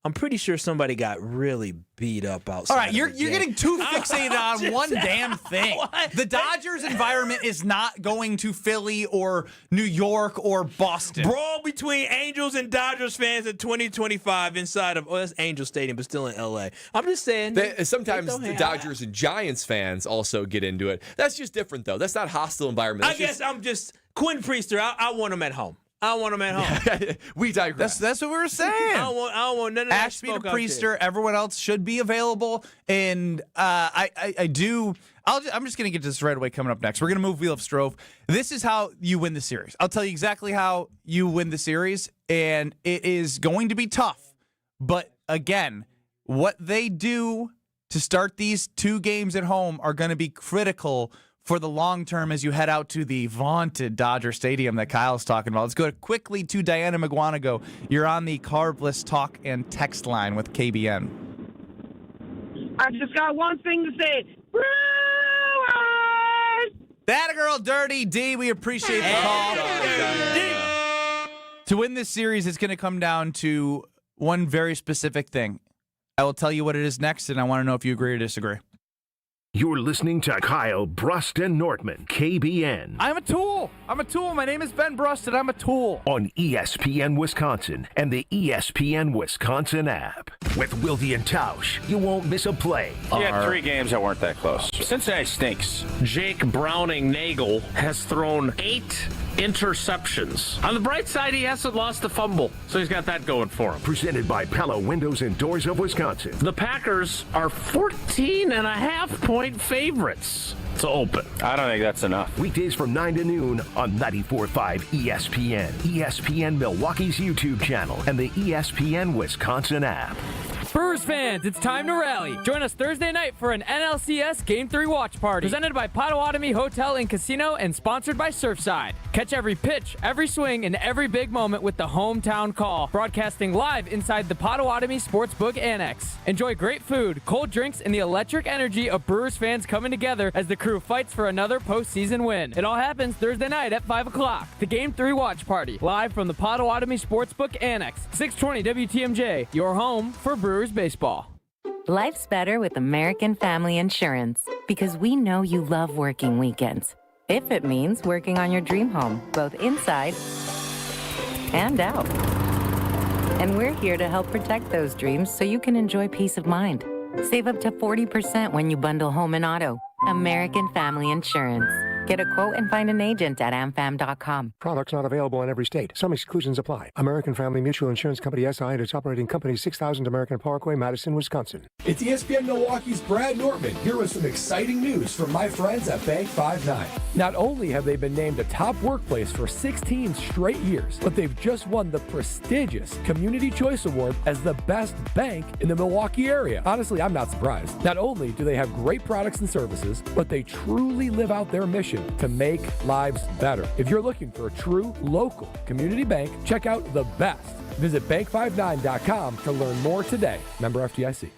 I'm pretty sure somebody got really beat up outside. All right, you're getting too fixated on one damn thing. The Dodgers environment is not going to Philly or New York or Boston. Brawl between Angels and Dodgers fans in 2025 inside of that's Angel Stadium, but still in LA. I'm just saying. Sometimes the Dodgers and Giants fans also get into it. That's just different, though. That's not hostile environment. I guess I'm just Quinn Priester. I want him at home. I want him at home. We digress. That's what we were saying. I don't want none of that Ashby to smoke out Priester. Everyone else should be available, and I do. I'm just going to get to this right away. Coming up next, we're going to move Wheel of Strove. This is how you win the series. I'll tell you exactly how you win the series, and it is going to be tough. But again, what they do to start these 2 games at home are going to be critical for the long term as you head out to the vaunted Dodger Stadium that Kyle's talking about. Let's go quickly to Diana McGuanago. You're on the Carbless talk and text line with KBN. I just got one thing to say. Brewers! That girl, Dirty D. We appreciate the call. To win this series, it's going to come down to one very specific thing. I will tell you what it is next, and I want to know if you agree or disagree. You're listening to Kyle, Brust, and Nortman, KBN. I'm a tool. My name is Ben Brust, and I'm a tool. On ESPN Wisconsin and the ESPN Wisconsin app. With Wilde and Tausch, you won't miss a play. You had 3 games that weren't that close. Cincinnati stinks. Jake Browning-Nagel has thrown 8 interceptions. On the bright side, he hasn't lost a fumble, so he's got that going for him. Presented by Pella Windows and Doors of Wisconsin. The Packers are 14.5-point favorites to open. I don't think that's enough. Weekdays from 9 to noon on 94.5 ESPN, ESPN Milwaukee's YouTube channel, and the ESPN Wisconsin app. Brewers fans, it's time to rally. Join us Thursday night for an NLCS Game 3 watch party. Presented by Potawatomi Hotel and Casino and sponsored by Surfside. Catch every pitch, every swing, and every big moment with the hometown call. Broadcasting live inside the Potawatomi Sportsbook Annex. Enjoy great food, cold drinks, and the electric energy of Brewers fans coming together as the crew fights for another postseason win. It all happens Thursday night at 5 o'clock. The Game 3 watch party. Live from the Potawatomi Sportsbook Annex. 620 WTMJ. Your home for Brewers baseball. Life's better with American Family Insurance because we know you love working weekends. If it means working on your dream home, both inside and out. And we're here to help protect those dreams so you can enjoy peace of mind. Save up to 40% when you bundle home and auto. American Family Insurance. Get a quote and find an agent at amfam.com. Products not available in every state. Some exclusions apply. American Family Mutual Insurance Company SI and its operating company 6000 American Parkway, Madison, Wisconsin. It's ESPN Milwaukee's Brad Nortman here with some exciting news from my friends at Bank 5-9. Not only have they been named a top workplace for 16 straight years, but they've just won the prestigious Community Choice Award as the best bank in the Milwaukee area. Honestly, I'm not surprised. Not only do they have great products and services, but they truly live out their mission to make lives better. If you're looking for a true local community bank, check out The Best. Visit bank59.com to learn more today. Member FDIC.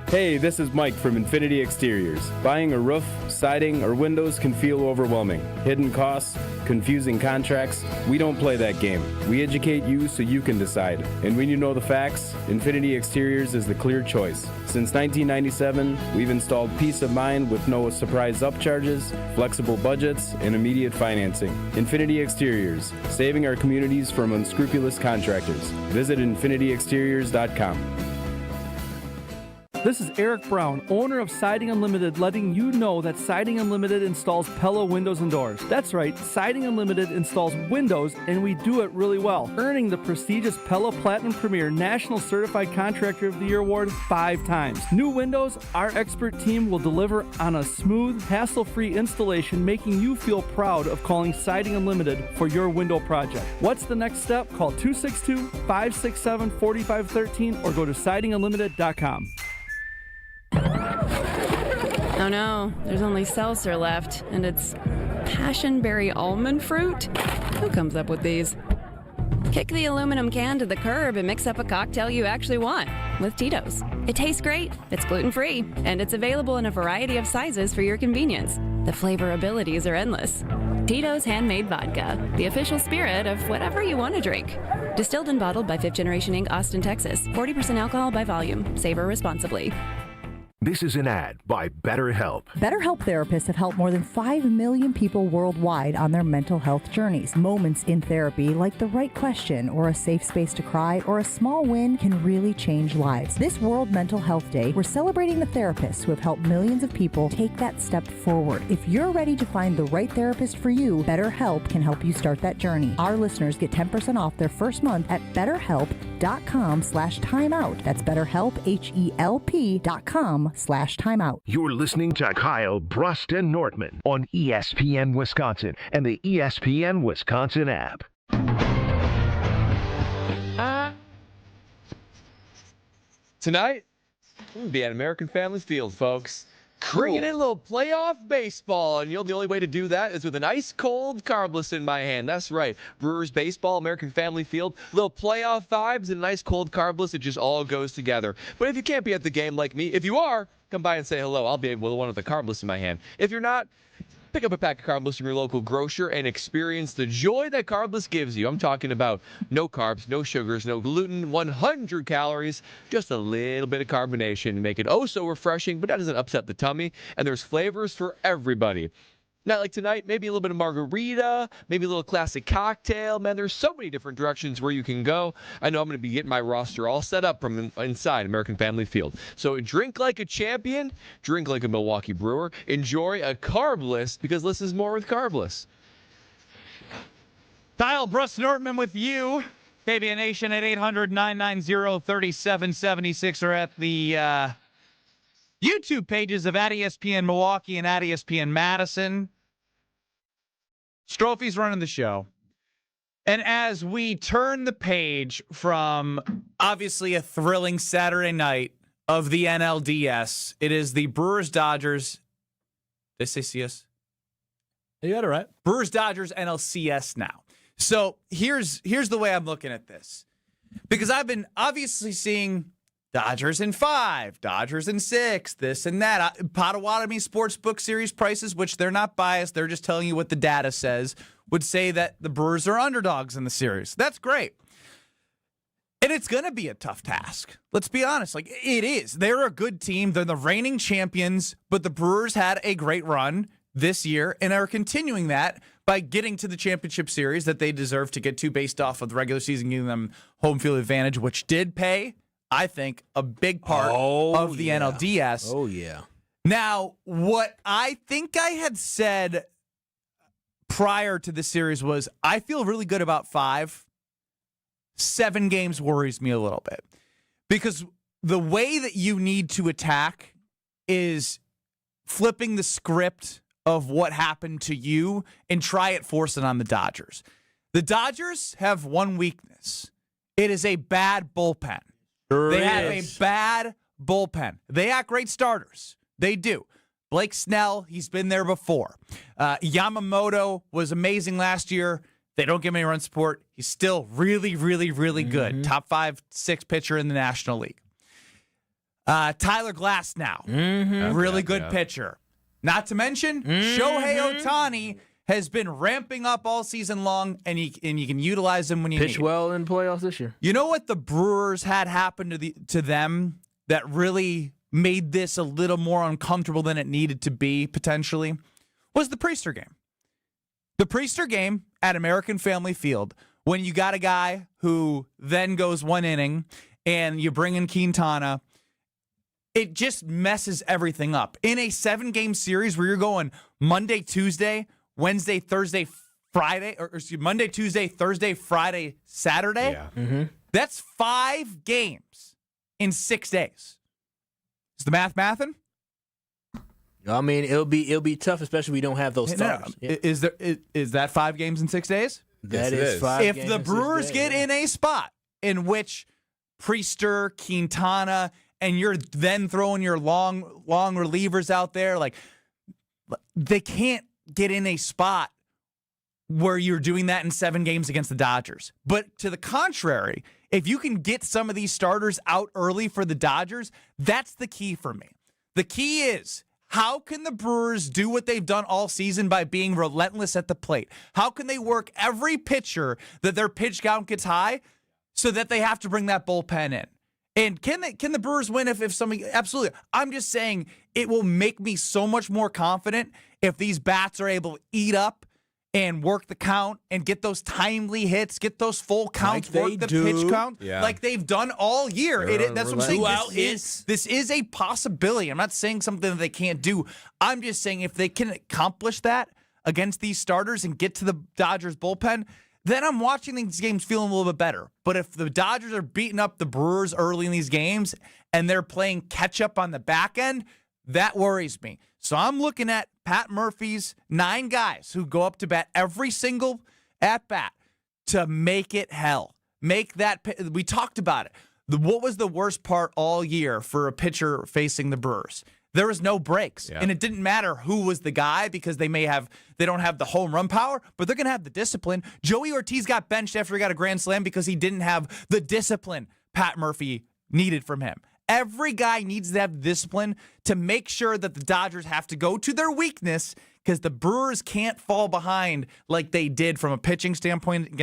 Hey, this is Mike from Infinity Exteriors. Buying a roof, Siding or windows can feel overwhelming. Hidden costs, confusing contracts. We don't play that game. We educate you so you can decide. And when you know the facts, Infinity Exteriors is the clear choice. Since 1997, we've installed peace of mind with no surprise upcharges, flexible budgets, and immediate financing. Infinity Exteriors, saving our communities from unscrupulous contractors. Visit infinityexteriors.com. This is Eric Brown, owner of Siding Unlimited, letting you know that Siding Unlimited installs Pella windows and doors. That's right, Siding Unlimited installs windows, and we do it really well, earning the prestigious Pella Platinum Premier National Certified Contractor of the Year award 5 times. New windows, our expert team will deliver on a smooth, hassle-free installation, making you feel proud of calling Siding Unlimited for your window project. What's the next step? Call 262-567-4513 or go to sidingunlimited.com. Oh no, there's only seltzer left, and it's passionberry almond fruit? Who comes up with these? Kick the aluminum can to the curb and mix up a cocktail you actually want with Tito's. It tastes great, it's gluten-free, and it's available in a variety of sizes for your convenience. The flavor abilities are endless. Tito's Handmade Vodka, the official spirit of whatever you want to drink. Distilled and bottled by 5th Generation Inc., Austin, Texas. 40% alcohol by volume. Savor responsibly. This is an ad by BetterHelp. BetterHelp therapists have helped more than 5 million people worldwide on their mental health journeys. Moments in therapy, like the right question or a safe space to cry or a small win, can really change lives. This World Mental Health Day, we're celebrating the therapists who have helped millions of people take that step forward. If you're ready to find the right therapist for you, BetterHelp can help you start that journey. Our listeners get 10% off their first month at BetterHelp.com/timeout. That's BetterHelp, HELP.com/timeout. You're listening to Kyle, Brust, and Nortman on ESPN Wisconsin and the ESPN Wisconsin app. Tonight, we'll be at American Family Field, folks. Bringing in a little playoff baseball, and the only way to do that is with an ice-cold carbless in my hand. That's right. Brewers baseball, American Family Field, little playoff vibes and an ice-cold carbless. It just all goes together. But if you can't be at the game like me, if you are, come by and say hello. I'll be with one of the carbless in my hand. If you're not, pick up a pack of carbless from your local grocer and experience the joy that carbless gives you. I'm talking about no carbs, no sugars, no gluten, 100 calories, just a little bit of carbonation to make it oh so refreshing, but that doesn't upset the tummy, and there's flavors for everybody. Now, like tonight, maybe a little bit of margarita, maybe a little classic cocktail. Man, there's so many different directions where you can go. I know I'm going to be getting my roster all set up from inside American Family Field. So drink like a champion, drink like a Milwaukee Brewer, enjoy a carbless, because less is more with carbless. Kyle, Brust, Nortman with you. KBN Nation at 800-990-3776 or at the YouTube pages of @ESPN Milwaukee and @ESPN Madison. Strophy's running the show. And as we turn the page from obviously a thrilling Saturday night of the NLDS, it is the Brewers-Dodgers. Did I say CS? You got it right. Brewers-Dodgers NLCS now. So here's the way I'm looking at this. Because I've been obviously seeing Dodgers in 5, Dodgers in 6, this and that. Potawatomi Sportsbook Series prices, which they're not biased, they're just telling you what the data says, would say that the Brewers are underdogs in the series. That's great. And it's going to be a tough task. Let's be honest. Like, it is. They're a good team. They're the reigning champions, but the Brewers had a great run this year and are continuing that by getting to the championship series that they deserve to get to based off of the regular season, giving them home field advantage, which did pay, I think, a big part of the NLDS. Oh, yeah. Now, what I think I had said prior to the series was I feel really good about 5. 7 games worries me a little bit because the way that you need to attack is flipping the script of what happened to you and try it forcing on the Dodgers. The Dodgers have one weakness. It is a bad bullpen. They have a bad bullpen. They have great starters. They do. Blake Snell, he's been there before. Yamamoto was amazing last year. They don't give him any run support. He's still really, really, really good. Top 5, 6 pitcher in the National League. Tyler Glass now. Really good pitcher. Not to mention, Shohei Ohtani has been ramping up all season long, and you can utilize him when you pitch need. well in playoffs this year. You know what the Brewers had happen to them that really made this a little more uncomfortable than it needed to be, potentially, was the Priester game. The Priester game at American Family Field, when you got a guy who then goes one inning and you bring in Quintana, it just messes everything up. In a 7-game series where you're going Monday, Tuesday, Wednesday, Thursday, Friday, or excuse me, Monday, Tuesday, Thursday, Friday, Saturday, that's 5 games in 6 days. Is the math mathing? I mean, it'll be tough, especially if we don't have those stars. No. Is that 5 games in 6 days? That is 5 games. If the Brewers get in a spot in which Priester, Quintana, and you're then throwing your long relievers out there, like, they can't get in a spot where you're doing that in 7 games against the Dodgers. But to the contrary, if you can get some of these starters out early for the Dodgers, that's the key for me. The key is, how can the Brewers do what they've done all season by being relentless at the plate? How can they work every pitcher that their pitch count gets high so that they have to bring that bullpen in? And can the Brewers win if somebody? Absolutely. I'm just saying it will make me so much more confident if these bats are able to eat up and work the count and get those timely hits, get those full counts, work the pitch count like they've done all year. That's what I'm saying. This is a possibility. I'm not saying something that they can't do. I'm just saying if they can accomplish that against these starters and get to the Dodgers bullpen, then I'm watching these games feeling a little bit better. But if the Dodgers are beating up the Brewers early in these games and they're playing catch up on the back end, that worries me. So I'm looking at Pat Murphy's 9 guys who go up to bat every single at-bat to make it hell. Make that – we talked about it. What was the worst part all year for a pitcher facing the Brewers? There was no breaks. And it didn't matter who was the guy because they don't have the home run power, but they're going to have the discipline. Joey Ortiz got benched after he got a grand slam because he didn't have the discipline Pat Murphy needed from him. Every guy needs to have the discipline to make sure that the Dodgers have to go to their weakness because the Brewers can't fall behind like they did from a pitching standpoint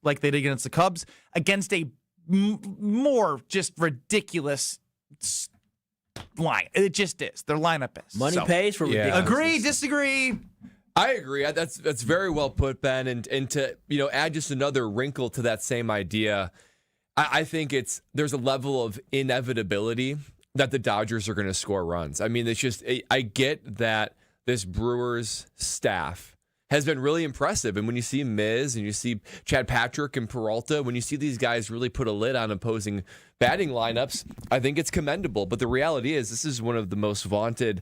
like they did against the Cubs, against a more just ridiculous line. It just is. Their lineup is. Money pays for ridiculous. Agree, disagree. I agree. That's very well put, Ben. And to add just another wrinkle to that same idea, I think there's a level of inevitability that the Dodgers are going to score runs. I mean, it's just I get that this Brewers staff has been really impressive. And when you see Miz and you see Chad Patrick and Peralta, when you see these guys really put a lid on opposing batting lineups, I think it's commendable. But the reality is this is one of the most vaunted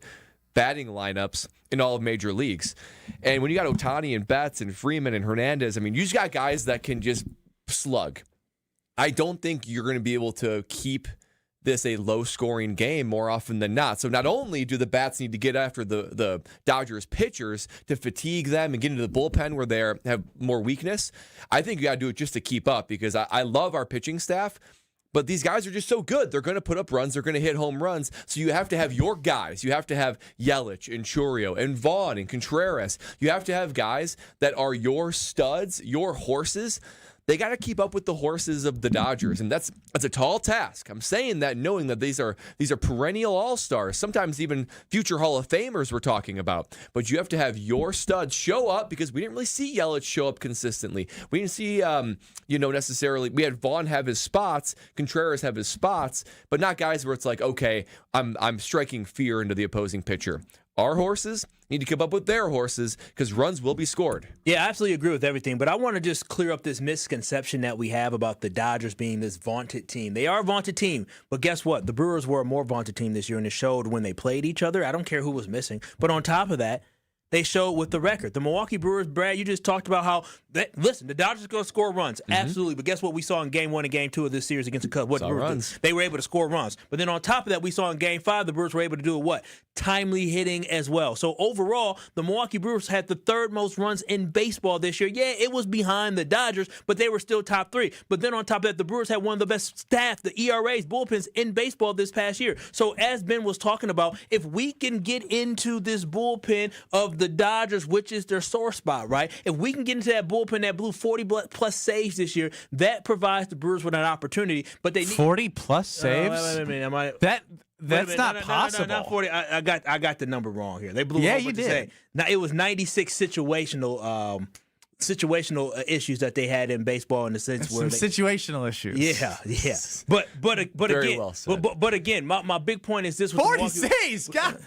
batting lineups in all of major leagues. And when you got Ohtani and Betts and Freeman and Hernandez, I mean, you just got guys that can just slug. I don't think you're going to be able to keep this a low-scoring game more often than not. So not only do the bats need to get after the Dodgers pitchers to fatigue them and get into the bullpen where they have more weakness, I think you got to do it just to keep up because I love our pitching staff, but these guys are just so good. They're going to put up runs. They're going to hit home runs. So you have to have your guys. You have to have Yelich and Churio and Vaughn and Contreras. You have to have guys that are your studs, your horses. They got to keep up with the horses of the Dodgers, and that's a tall task. I'm saying that knowing that these are perennial all-stars, sometimes even future Hall of Famers we're talking about. But you have to have your studs show up because we didn't really see Yelich show up consistently. We didn't see, necessarily. We had Vaughn have his spots, Contreras have his spots, but not guys where it's like, okay, I'm striking fear into the opposing pitcher. Our horses need to keep up with their horses because runs will be scored. Yeah, I absolutely agree with everything, but I want to just clear up this misconception that we have about the Dodgers being this vaunted team. They are a vaunted team, but guess what? The Brewers were a more vaunted team this year, and it showed when they played each other. I don't care who was missing, but on top of that, they showed with the record. The Milwaukee Brewers, Brad, you just talked about how listen, the Dodgers are going to score runs, absolutely. But guess what we saw in Game 1 and Game 2 of this series against the Cubs? What the Brewers did? They were able to score runs. But then on top of that, we saw in Game 5 the Brewers were able to do what? Timely hitting as well. So overall, the Milwaukee Brewers had the third most runs in baseball this year. Yeah, it was behind the Dodgers, but they were still top 3. But then on top of that, the Brewers had one of the best staff, the ERAs, bullpens in baseball this past year. So as Ben was talking about, if we can get into this bullpen of the Dodgers, which is their sore spot, right? If we can get into that bullpen that blew 40-plus saves this year, that provides the Brewers with an opportunity. But they need 40-plus saves? Wait a minute, That's not possible. No, not 40. I got the number wrong here. They blew. Yeah, you did. Now it was 96 situational issues that they had in baseball in the sense where situational issues. Yeah. But Very again, well said. but again, my big point is this: 40 saves, God.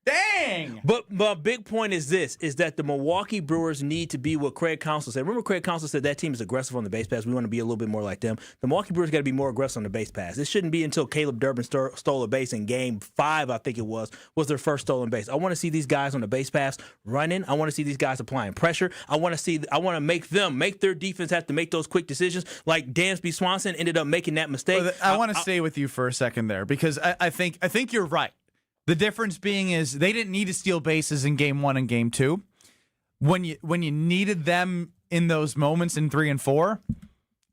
Dang! But my big point is this, is that the Milwaukee Brewers need to be what Craig Counsell said. Remember Craig Counsell said that team is aggressive on the base pass. We want to be a little bit more like them. The Milwaukee Brewers got to be more aggressive on the base pass. It shouldn't be until Caleb Durbin stole a base in Game 5, I think it was their first stolen base. I want to see these guys on the base pass running. I want to see these guys applying pressure. I want to make their defense have to make those quick decisions like Dansby Swanson ended up making that mistake. Well, I want to stay with you for a second there because I think you're right. The difference being is they didn't need to steal bases in Game 1 and Game 2. When you needed them in those moments in 3 and 4,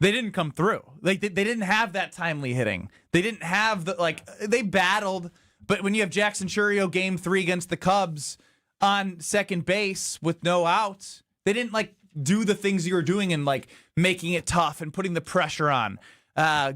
they didn't come through. Like they didn't have that timely hitting. They didn't have they battled, but when you have Jackson Chourio Game 3 against the Cubs on second base with no outs, they didn't do the things you were doing and making it tough and putting the pressure on.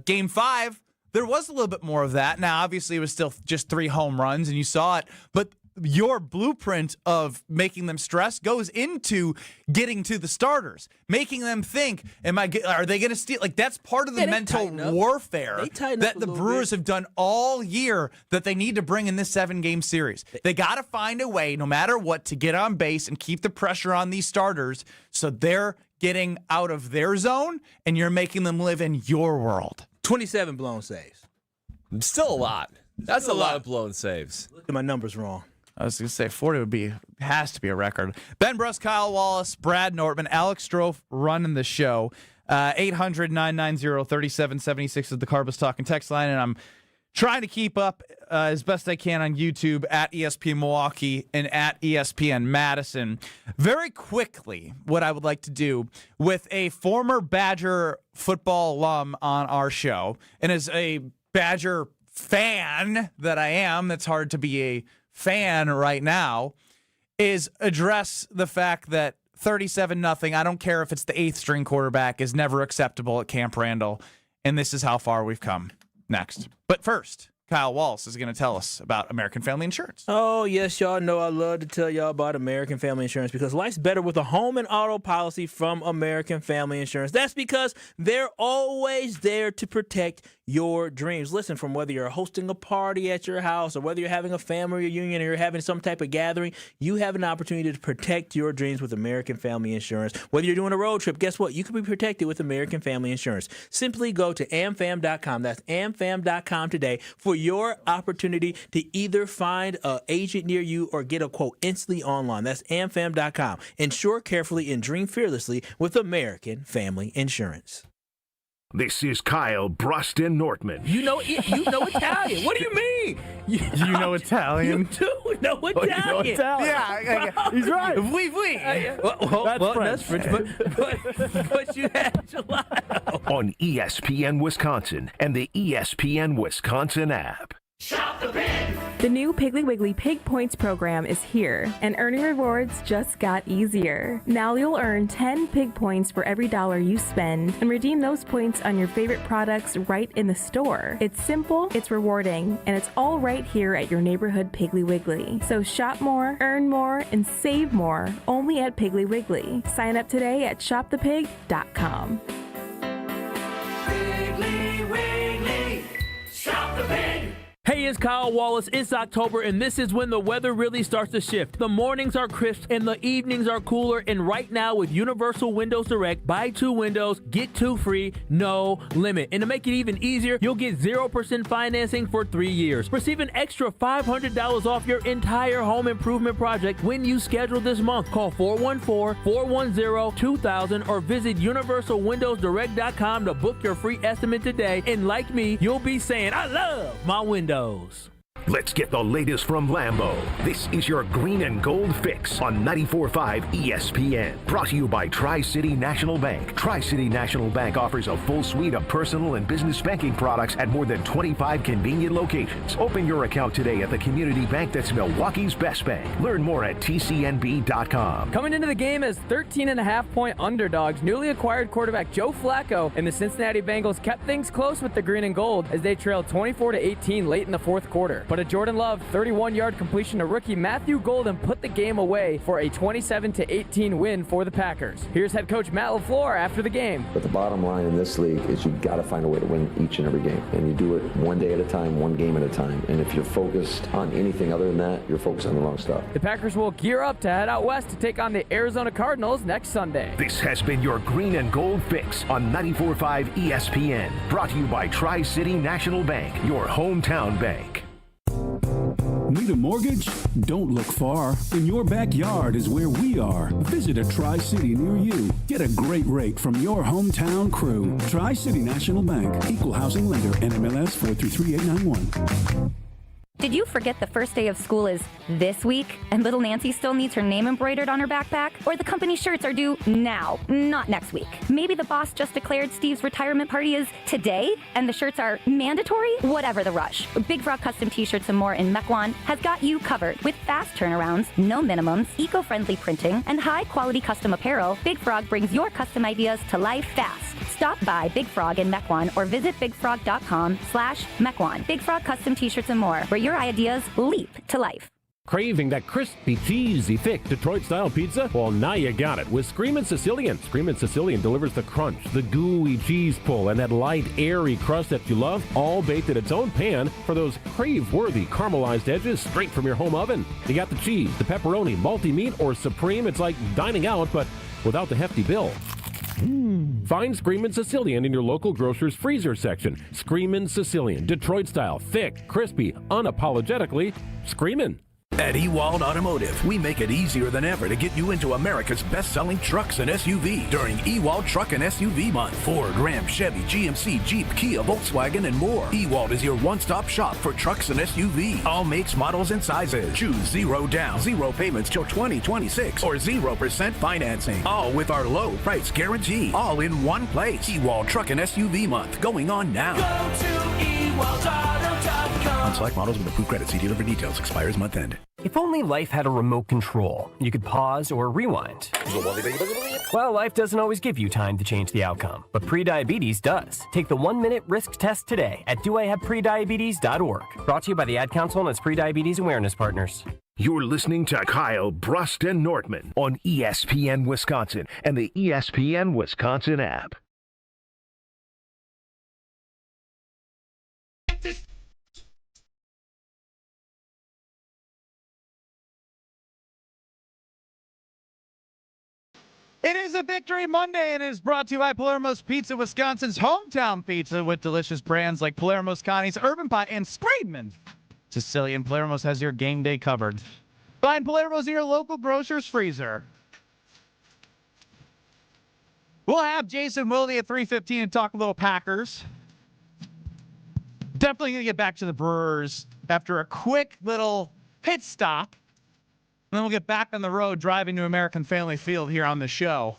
Game 5. There was a little bit more of that. Now, obviously, it was still just 3 home runs, and you saw it. But your blueprint of making them stress goes into getting to the starters, making them think, are they going to steal? That's part of the mental warfare that the Brewers have done all year that they need to bring in this 7-game series. They got to find a way, no matter what, to get on base and keep the pressure on these starters so they're getting out of their zone and you're making them live in your world. 27 blown saves. Still a lot. That's a lot of blown saves. Look at my numbers wrong. I was going to say 40 has to be a record. Ben Brust, Kyle Wallace, Brad Nortman, Alex Strofe running the show. 800-990-3776 is the Carbus Talk and text line, and I'm trying to keep up as best I can on YouTube at ESPN Milwaukee and at ESPN Madison. Very quickly, what I would like to do with a former Badger football alum on our show, and as a Badger fan that I am, that's hard to be a fan right now, is address the fact that 37-0, I don't care if it's the 8th string quarterback, is never acceptable at Camp Randall, and this is how far we've come. Next. But first, Kyle Wallace is going to tell us about American Family Insurance. Oh, yes, y'all know I love to tell y'all about American Family Insurance because life's better with a home and auto policy from American Family Insurance. That's because they're always there to protect your dreams. Listen, from whether you're hosting a party at your house or whether you're having a family reunion or you're having some type of gathering, you have an opportunity to protect your dreams with American Family Insurance. Whether you're doing a road trip, guess what? You can be protected with American Family Insurance. Simply go to amfam.com. That's amfam.com today for your opportunity to either find an agent near you or get a quote instantly online. That's amfam.com. Insure carefully and dream fearlessly with American Family Insurance. This is Kyle Brust and Nortman. You know Italian. What do you mean? You know Italian? You do know Italian. Yeah, he's right. Oui. That's French, but you had gelato. On ESPN Wisconsin and the ESPN Wisconsin app. Shop the Pig! The new Piggly Wiggly Pig Points program is here, and earning rewards just got easier. Now you'll earn 10 Pig Points for every $1 you spend, and redeem those points on your favorite products right in the store. It's simple, it's rewarding, and it's all right here at your neighborhood Piggly Wiggly. So shop more, earn more, and save more, only at Piggly Wiggly. Sign up today at shopthepig.com. Piggly Wiggly, shop the pig! Hey, it's Kyle Wallace. It's October, and this is when the weather really starts to shift. The mornings are crisp, and the evenings are cooler. And right now, with Universal Windows Direct, buy 2 windows, get 2 free, no limit. And to make it even easier, you'll get 0% financing for 3 years. Receive an extra $500 off your entire home improvement project when you schedule this month. Call 414-410-2000 or visit universalwindowsdirect.com to book your free estimate today. And like me, you'll be saying, I love my windows. Let's get the latest from Lambeau. This is your green and gold fix on 94.5 ESPN. Brought to you by Tri-City National Bank. Tri-City National Bank offers a full suite of personal and business banking products at more than 25 convenient locations. Open your account today at the community bank that's Milwaukee's best bank. Learn more at tcnb.com. Coming into the game as 13.5-point underdogs, newly acquired quarterback Joe Flacco and the Cincinnati Bengals kept things close with the green and gold as they trailed 24-18 late in the fourth quarter. But a Jordan Love 31-yard completion to rookie Matthew Golden put the game away for a 27-18 win for the Packers. Here's head coach Matt LaFleur after the game. But the bottom line in this league is you've got to find a way to win each and every game. And you do it one day at a time, one game at a time. And if you're focused on anything other than that, you're focused on the wrong stuff. The Packers will gear up to head out west to take on the Arizona Cardinals next Sunday. This has been your green and gold fix on 94.5 ESPN. Brought to you by Tri-City National Bank, your hometown bank. Need a mortgage? Don't look far. In your backyard is where we are. Visit a Tri-City near you. Get a great rate from your hometown crew. Tri-City National Bank. Equal housing lender. NMLS 4333891. Did you forget the first day of school is this week and little Nancy still needs her name embroidered on her backpack? Or the company shirts are due now, not next week? Maybe the boss just declared Steve's retirement party is today and the shirts are mandatory? Whatever the rush, Big Frog Custom T-shirts and more in Mequon has got you covered with fast turnarounds, no minimums, eco-friendly printing, and high-quality custom apparel. Big Frog brings your custom ideas to life fast. Stop by Big Frog in Mequon or visit bigfrog.com/Mequon. Big Frog Custom T-shirts and more, where your ideas leap to life. Craving that crispy, cheesy, thick Detroit-style pizza? Well, now you got it with Screamin' Sicilian. Screamin' Sicilian delivers the crunch, the gooey cheese pull, and that light, airy crust that you love, all baked in its own pan for those crave-worthy caramelized edges straight from your home oven. You got the cheese, the pepperoni, multi-meat, or supreme. It's like dining out, but without the hefty bill. Find Screamin' Sicilian in your local grocer's freezer section. Screamin' Sicilian, Detroit-style, thick, crispy, unapologetically screamin'. At Ewald Automotive, we make it easier than ever to get you into America's best-selling trucks and SUV during Ewald Truck and SUV Month. Ford, Ram, Chevy, GMC, Jeep, Kia, Volkswagen, and more. Ewald is your one-stop shop for trucks and SUV. All makes, models, and sizes. Choose 0 down, 0 payments till 2026, or 0% financing. All with our low price guarantee. All in one place. Ewald Truck and SUV Month going on now. Go to ewaldauto.com. On select models with approved credit. See dealer for details. Expires month end. If only life had a remote control, you could pause or rewind. Well, life doesn't always give you time to change the outcome, but prediabetes does. Take the 1-minute risk test today at doihaveprediabetes.org. Brought to you by the Ad Council and its prediabetes awareness partners. You're listening to Kyle, Brust, and Nortman on ESPN Wisconsin and the ESPN Wisconsin app. It is a Victory Monday and is brought to you by Palermo's Pizza, Wisconsin's hometown pizza with delicious brands like Palermo's, Connie's, Urban Pie, and Screamin' Sicilian. Palermo's has your game day covered. Find Palermo's in your local grocer's freezer. We'll have Jason Wilde at 3:15 and talk a little Packers. Definitely going to get back to the Brewers after a quick little pit stop. And then we'll get back on the road driving to American Family Field here on the show.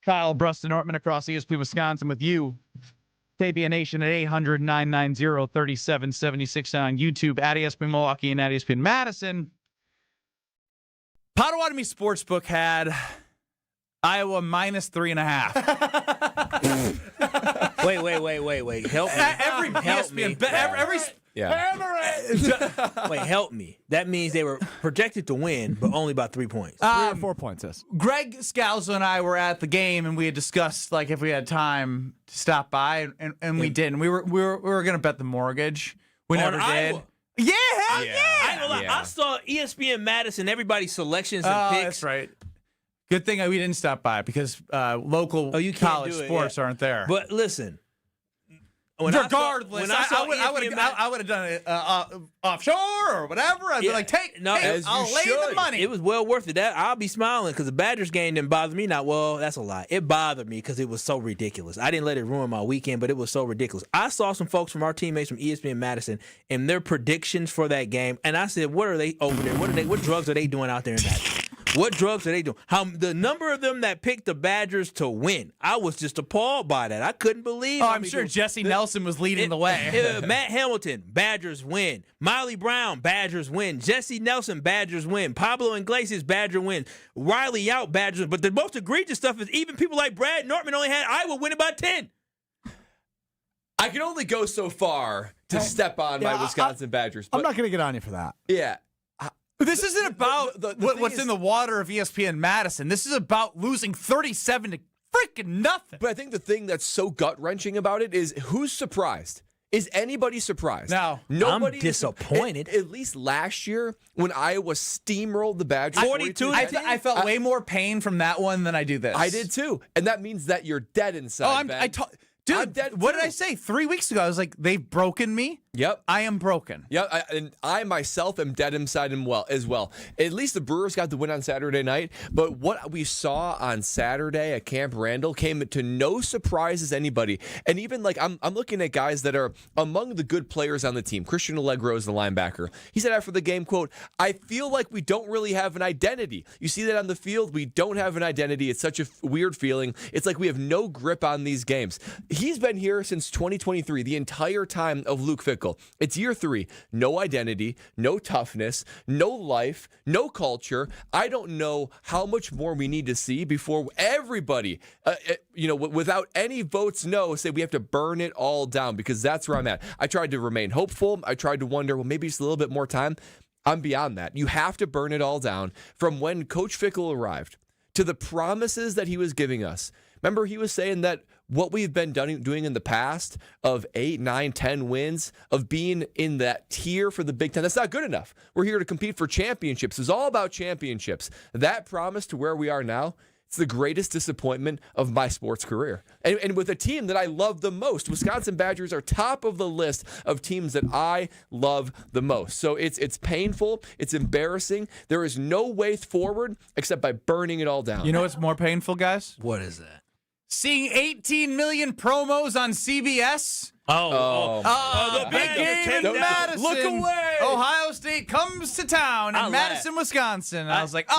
Kyle, Brust, and Nortman across ESPN Wisconsin with you. KBN Nation at 800-990-3776 on YouTube, at ESPN Milwaukee and at ESPN Madison. Potawatomi Sportsbook had Iowa minus 3.5. Wait. Help me. Every ESPN bet, every Wait, help me. That means they were projected to win, but only by 3 points. 3 or 4 points, yes. Greg Scalzo and I were at the game, and we had discussed like if we had time to stop by, and we didn't. We were going to bet the mortgage. We never did. Yeah, hell yeah. I ain't gonna lie. I saw ESPN Madison, everybody's selections and picks. That's right. Good thing we didn't stop by because local college sports aren't there. But listen. Regardless, I would have done it offshore or whatever. I'd be like, I'll lay the money. It was well worth it. I'll be smiling because the Badgers game didn't bother me. That's a lie. It bothered me because it was so ridiculous. I didn't let it ruin my weekend, but it was so ridiculous. I saw some folks from our teammates from ESPN Madison and their predictions for that game, and I said, what are they over there? What drugs are they doing out there in that? What drugs are they doing? The number of them that picked the Badgers to win, I was just appalled by that. I couldn't believe. I'm sure Jesse Nelson was leading the way. Matt Hamilton, Badgers win. Miley Brown, Badgers win. Jesse Nelson, Badgers win. Pablo Iglesias, Badger win. Riley out, Badgers win. But the most egregious stuff is even people like Brad Nortman only had Iowa winning by 10. I can only go so far to step on my Wisconsin Badgers. But I'm not going to get on you for that. Yeah. This isn't about what's in the water of ESPN Madison. This is about losing 37 to freaking nothing. But I think the thing that's so gut-wrenching about it is who's surprised? Is anybody surprised? No. Nobody. I'm disappointed. At least last year when Iowa steamrolled the Badgers 42. I felt way more pain from that one than I do this. I did too. And that means that you're dead inside. Dude, what did I say 3 weeks ago? I was like, they've broken me. Yep. I am broken. Yep. And I myself am dead inside as well. At least the Brewers got the win on Saturday night. But what we saw on Saturday at Camp Randall came to no surprise as anybody. And even I'm looking at guys that are among the good players on the team. Christian Allegro is the linebacker. He said after the game, quote, I feel like we don't really have an identity. You see that on the field? We don't have an identity. It's such a weird feeling. It's like we have no grip on these games. He's been here since 2023, the entire time of Luke Fickell. It's year 3. No identity, no toughness, no life, no culture. I don't know how much more we need to see before everybody, without any votes no, say we have to burn it all down, because that's where I'm at. I tried to remain hopeful. I tried to wonder, well, maybe just a little bit more time. I'm beyond that. You have to burn it all down from when Coach Fickell arrived to the promises that he was giving us. Remember, he was saying that what we've been doing in the past of 8, 9, 10 wins, of being in that tier for the Big Ten, that's not good enough. We're here to compete for championships. It's all about championships. That promise to where we are now, it's the greatest disappointment of my sports career. And with a team that I love the most, Wisconsin Badgers are top of the list of teams that I love the most. So it's painful. It's embarrassing. There is no way forward except by burning it all down. You know what's more painful, guys? What is that? Seeing 18 million promos on CBS. The big game in Madison. Look away. Ohio State comes to town in Madison, Wisconsin. I was like,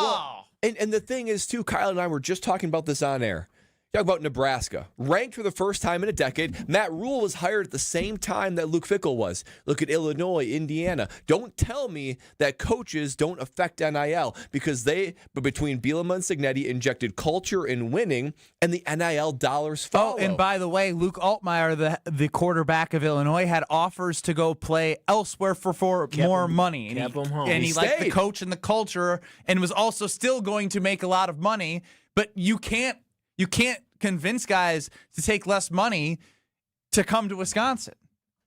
And the thing is, too, Kyle and I were just talking about this on air. Talk about Nebraska. Ranked for the first time in a decade. Matt Rule was hired at the same time that Luke Fickell was. Look at Illinois, Indiana. Don't tell me that coaches don't affect NIL, because between Bielema and Cignetti, injected culture in winning, and the NIL dollars follow. Oh, and by the way, Luke Altmaier, the quarterback of Illinois, had offers to go play elsewhere for more money. Kept him home. And he liked the coach and the culture, and was also still going to make a lot of money. But you can't convince guys to take less money to come to Wisconsin.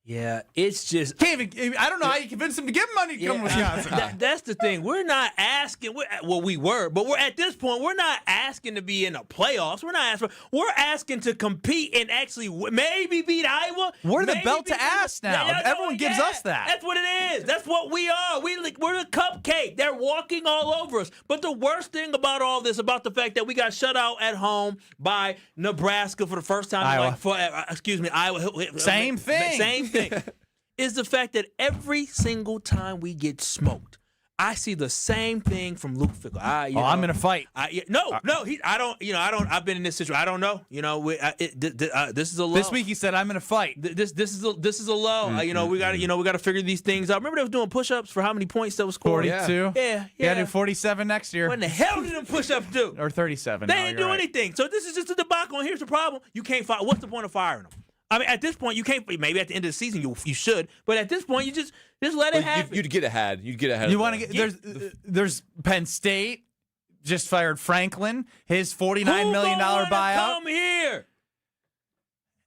Yeah, it's just... I don't know how you convince them to give money to come to Wisconsin. That's the thing. We're not asking... we were, but we're at this point, we're not asking to be in the playoffs. We're asking to compete and actually maybe beat Iowa. We're the belt to ass now. Everyone gives us that. That's what it is. That's what we are. We're the cupcake. They're walking all over us. But the worst thing about all this, about the fact that we got shut out at home by Nebraska for the first time. Iowa. Iowa. Same thing. Is the fact that every single time we get smoked, I see the same thing from Luke Fickell. I'm gonna fight. I don't. I've been in this situation. I don't know. This is a low. This week he said I'm gonna fight. This is a low. We got to figure these things out. Remember they was doing push-ups for how many points that was scored? 42. Yeah. You gotta do 47 next year. What in the hell did them push-ups do? Or 37. They didn't do anything. So this is just a debacle. And here's the problem: you can't fire. What's the point of firing them? I mean, at this point, you can't. Maybe at the end of the season, you should. But at this point, you just let it happen. You'd get ahead. You want to get there's Penn State just fired Franklin, his $49 million buyout. Come here.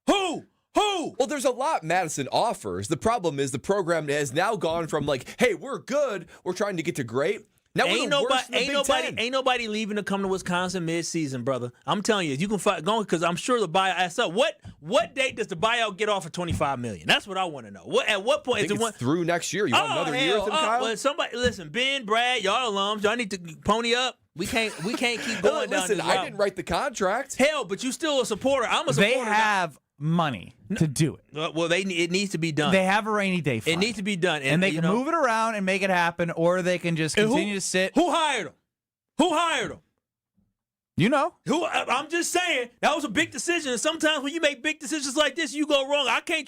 Who Who? Well, there's a lot Madison offers. The problem is the program has now gone from like, hey, we're good, we're trying to get to great. Now Ain't nobody leaving to come to Wisconsin mid-season, brother. I'm telling you, you can go because I'm sure the buyout. What date does the buyout get off for $25 million? That's what I want to know. At what point I think it's through next year? You want another year with him, Kyle? Well, somebody listen, Ben, Brad, y'all alums, y'all need to pony up. We can't keep going down this route. I didn't write the contract. Hell, but you still a supporter. I'm a supporter. They have money to do it. Well, it needs to be done. They have a rainy day fund. It needs to be done. And they can move it around and make it happen, or they can just continue to sit. Who hired them? You know. I'm just saying, that was a big decision. And sometimes when you make big decisions like this, you go wrong. I can't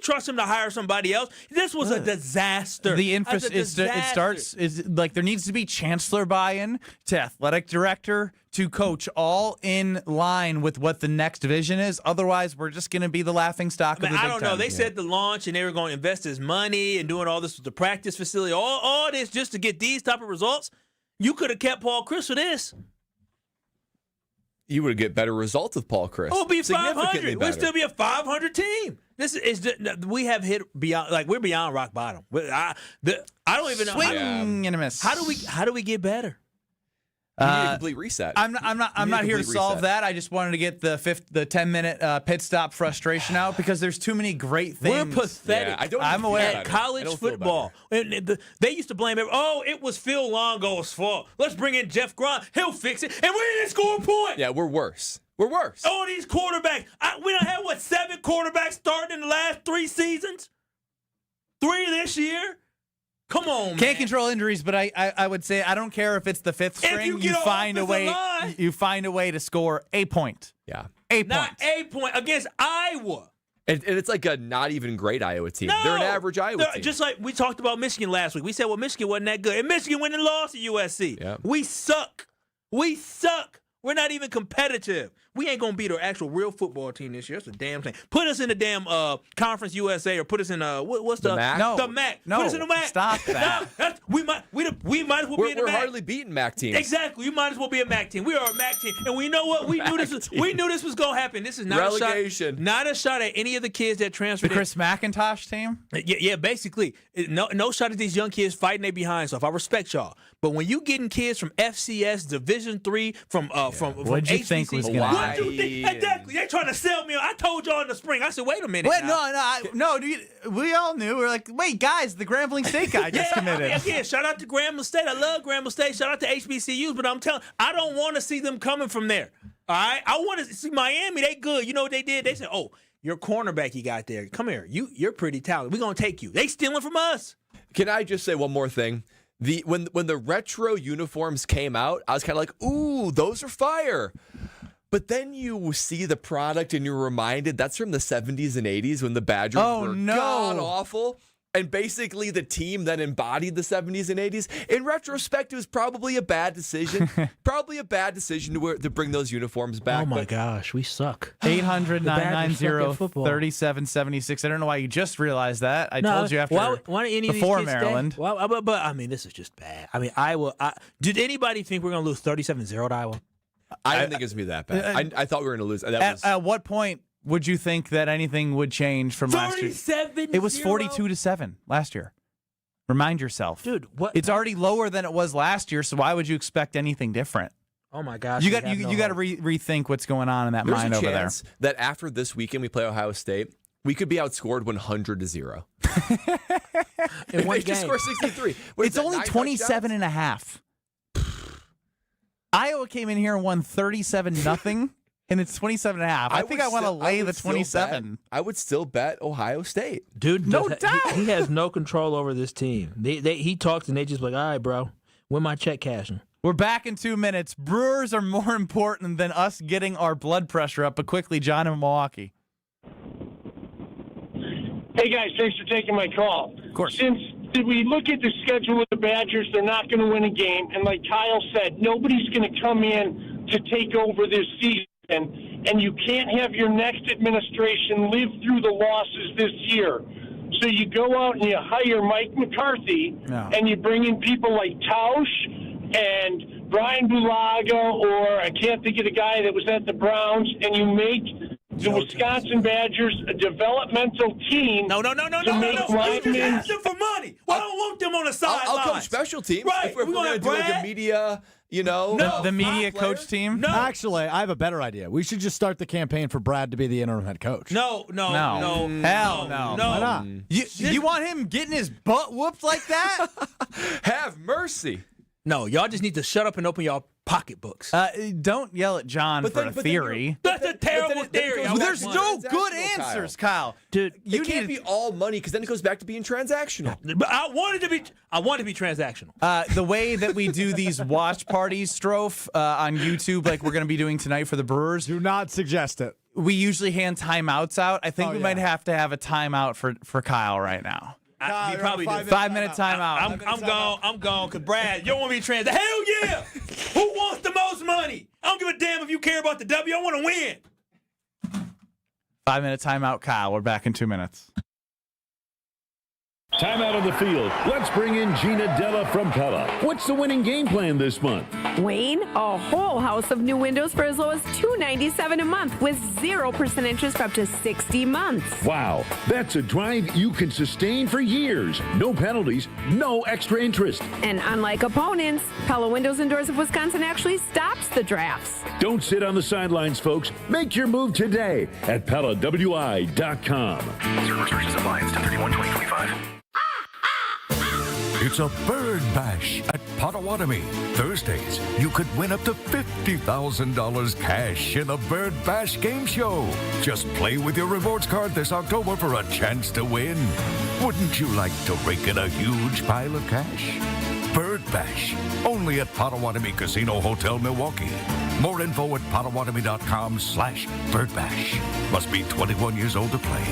trust him to hire somebody else. This was a disaster. It starts like there needs to be chancellor buy-in to athletic director to coach, all in line with what the next vision is. Otherwise, we're just going to be the laughing stock of the Big Ten. I don't know. They said the launch and they were going to invest his money and doing all this with the practice facility, all this just to get these type of results. You could have kept Paul Chryst for this. You would get better results with Paul Chryst. Oh, it'll be 500. We'll still be a 500 team. This is we have hit beyond, like we're beyond rock bottom. I don't even know. Swing and a miss. How do we get better? You need a complete reset. I'm not here to solve that. I just wanted to get the 10-minute pit stop frustration out because there's too many great things. We're pathetic. Yeah, I'm aware. At college football, they used to blame it was Phil Longo's fault. Let's bring in Jeff Grunt. He'll fix it, and we didn't score a point. Yeah, we're worse. All these quarterbacks. We don't have 7 quarterbacks starting in the last 3 seasons. 3 this year. Come on, man. Can't control injuries, but I would say I don't care if it's the 5th string. You find a way. You find a way to score a point. Yeah, not a point against Iowa. And it's like a not even great Iowa team. No, they're an average Iowa team. Just like we talked about Michigan last week. We said, well, Michigan wasn't that good, and Michigan went and lost to USC. Yeah. We suck. We're not even competitive. We ain't gonna beat our actual real football team this year. That's a damn thing. Put us in the damn Conference USA or put us in what's the MAC? No. The MAC. No. Put us in the MAC. Stop that. No, we might as well be in the MAC. We're hardly beating MAC teams. Exactly. You might as well be a MAC team. We are a MAC team, and we know what we knew this was gonna happen. This is not relegation. Not a shot at any of the kids that transferred. The Chris McIntosh team. Yeah. Basically, no shot at these young kids fighting their behind stuff. I respect y'all, but when you getting kids from FCS Division III from what'd you HBCs, think was going to happen? Exactly. They trying to sell me. I told y'all in the spring. I said, wait a minute. No. We all knew. We were like, wait, guys, the Grambling State guy just committed. Yeah. Shout out to Grambling State. I love Grambling State. Shout out to HBCUs. But I'm telling, I don't want to see them coming from there. All right. I want to see Miami. They good. You know what they did? They said, oh, your cornerback you got there. Come here. You're pretty talented. We're gonna take you. They stealing from us. Can I just say one more thing? When the retro uniforms came out, I was kind of like, ooh, those are fire. But then you see the product and you're reminded that's from the 70s and 80s when the Badgers were god awful. And basically the team that embodied the 70s and 80s. In retrospect, it was probably a bad decision. To bring those uniforms back. Oh, my gosh. We suck. 800-990-3776. I don't know why you just realized that. I told you after before Maryland. But I mean, this is just bad. I mean, Iowa. Did anybody think we're going to lose 37-0 to Iowa? I didn't think it was going to be that bad. I thought we were going to lose. At what point would you think that anything would change from last year? 37-0? It was 42-7 last year. Remind yourself. Dude, what? It's already lower than it was last year, so why would you expect anything different? Oh, my gosh. You got to rethink what's going on in that mind over there. There's a chance that after this weekend we play Ohio State, we could be outscored 100-0. In one game. Just score 63. It's only 27.5. Iowa came in here and won 37-0, and it's 27.5. I think I want to lay the 27. I would still bet Ohio State. Dude, no doubt. He has no control over this team. He talks, and they just like, all right, bro, when my check cashing? We're back in 2 minutes. Brewers are more important than us getting our blood pressure up, but quickly, John in Milwaukee. Hey, guys, thanks for taking my call. Of course. Since we look at the schedule with the Badgers, they're not going to win a game. And like Kyle said, nobody's going to come in to take over this season. And you can't have your next administration live through the losses this year. So you go out and you hire Mike McCarthy, and you bring in people like Tausch and Brian Bulaga, or I can't think of the guy that was at the Browns, and you make the Wisconsin Badgers a developmental team. No. make You ask them for money. Well, I don't want them on the sidelines. I'll coach special teams. Right. If we're going to do like a media, the media coach team. No. Actually, I have a better idea. We should just start the campaign for Brad to be the interim head coach. No. Hell no. Why not? You want him getting his butt whooped like that? Have mercy. No, y'all just need to shut up and open y'all pocketbooks. Don't yell at John for a theory. That's a terrible theory. There's no good answers, Kyle. Dude, it can't be all money because then it goes back to being transactional. But I want it to be transactional. The way that we do these watch parties, Strofe, on YouTube, like we're going to be doing tonight for the Brewers. Do not suggest it. We usually hand timeouts out. I think we might have to have a timeout for Kyle right now. You probably do. 5-minute timeout. I'm gone, because Brad, you don't want me to transact. Hell yeah! Who wants the most money? I don't give a damn if you care about the W. I want to win. 5-minute timeout, Kyle. We're back in 2 minutes. Timeout on the field. Let's bring in Gina Della from Pella. What's the winning game plan this month? Wayne, a whole house of new windows for as low as $297 a month with 0% interest for up to 60 months. Wow, that's a drive you can sustain for years. No penalties, no extra interest. And unlike opponents, Pella Windows and Doors of Wisconsin actually stops the drafts. Don't sit on the sidelines, folks. Make your move today at PellaWI.com. Certain restrictions apply. It's 10/31/2025. It's a bird bash at Potawatomi. Thursdays, you could win up to $50,000 cash in the Bird Bash game show. Just play with your rewards card this October for a chance to win. Wouldn't you like to rake in a huge pile of cash? Bird Bash, only at Potawatomi Casino Hotel, Milwaukee. More info at Potawatomi.com/birdbash. Must be 21 years old to play.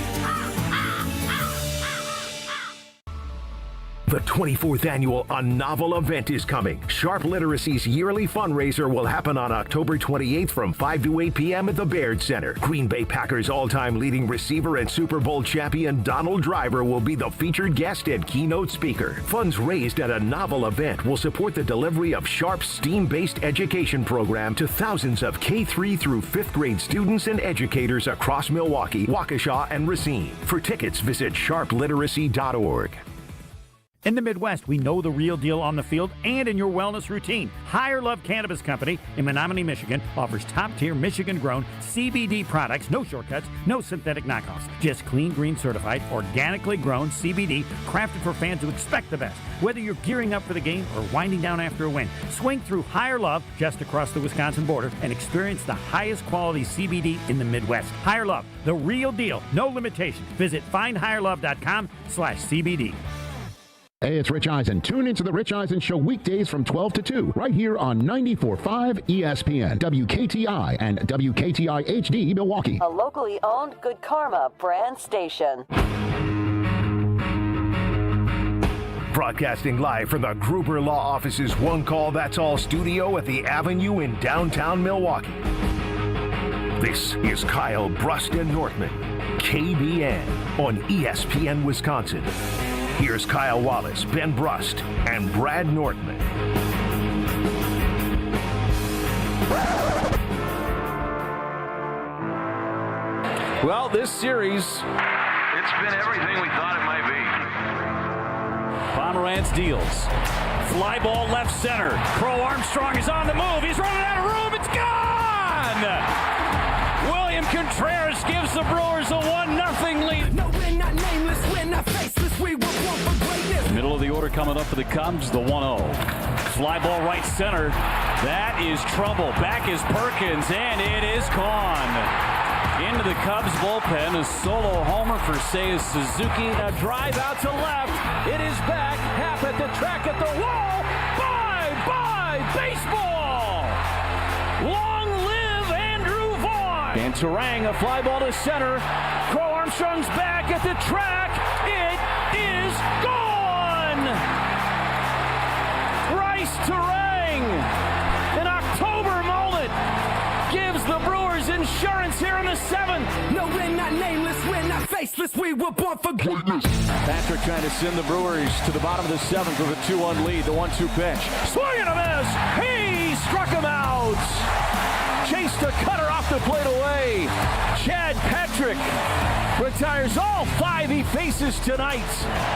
The 24th annual A Novel event is coming. Sharp Literacy's yearly fundraiser will happen on October 28th from 5 to 8 p.m. at the Baird Center. Green Bay Packers all-time leading receiver and Super Bowl champion Donald Driver will be the featured guest and keynote speaker. Funds raised at A Novel event will support the delivery of Sharp's STEAM-based education program to thousands of K-3 through 5th grade students and educators across Milwaukee, Waukesha, and Racine. For tickets, visit sharpliteracy.org. In the Midwest, we know the real deal on the field and in your wellness routine. Higher Love Cannabis Company in Menominee, Michigan offers top-tier Michigan-grown CBD products, no shortcuts, no synthetic knockoffs, just clean, green certified, organically grown CBD crafted for fans who expect the best. Whether you're gearing up for the game or winding down after a win, swing through Higher Love just across the Wisconsin border and experience the highest quality CBD in the Midwest. Higher Love, the real deal, no limitations. Visit findhigherlove.com/CBD. Hey, it's Rich Eisen. Tune into the Rich Eisen Show weekdays from 12 to 2, right here on 94.5 ESPN, WKTI, and WKTI HD Milwaukee. A locally owned Good Karma brand station. Broadcasting live from the Gruber Law Office's One Call That's All studio at the Avenue in downtown Milwaukee. This is Kyle Brust and Nortman, KBN on ESPN Wisconsin. Here's Kyle Wallace, Ben Brust, and Brad Nortman. Well, this series, it's been everything we thought it might be. Pomerantz deals. Fly ball left center. Crow Armstrong is on the move. He's running out of room. It's gone! William Contreras gives the Brewers a 1-0 lead. No, we're not nameless, we're not faceless, we were born for greatness. Middle of the order coming up for the Cubs, the 1-0. Fly ball right center. That is trouble. Back is Perkins, and it is gone. Into the Cubs bullpen, a solo homer for Seiya Suzuki. A drive out to left. It is back, half at the track at the wall. Bye-bye, baseball! Long live Andrew Vaughn! And Terang, a fly ball to center. Crow Armstrong's back at the track. It is gone! Bryce Terang, an October moment, gives the Brewers insurance here in the 7th. No, we're not nameless, we're not faceless, we were born for greatness. Patrick trying to send the Brewers to the bottom of the 7th with a 2-1 lead, the 1-2 pitch. Swing and a miss! He struck him out! Chased a cutter off the the plate away. Chad Patrick retires all 5 he faces tonight.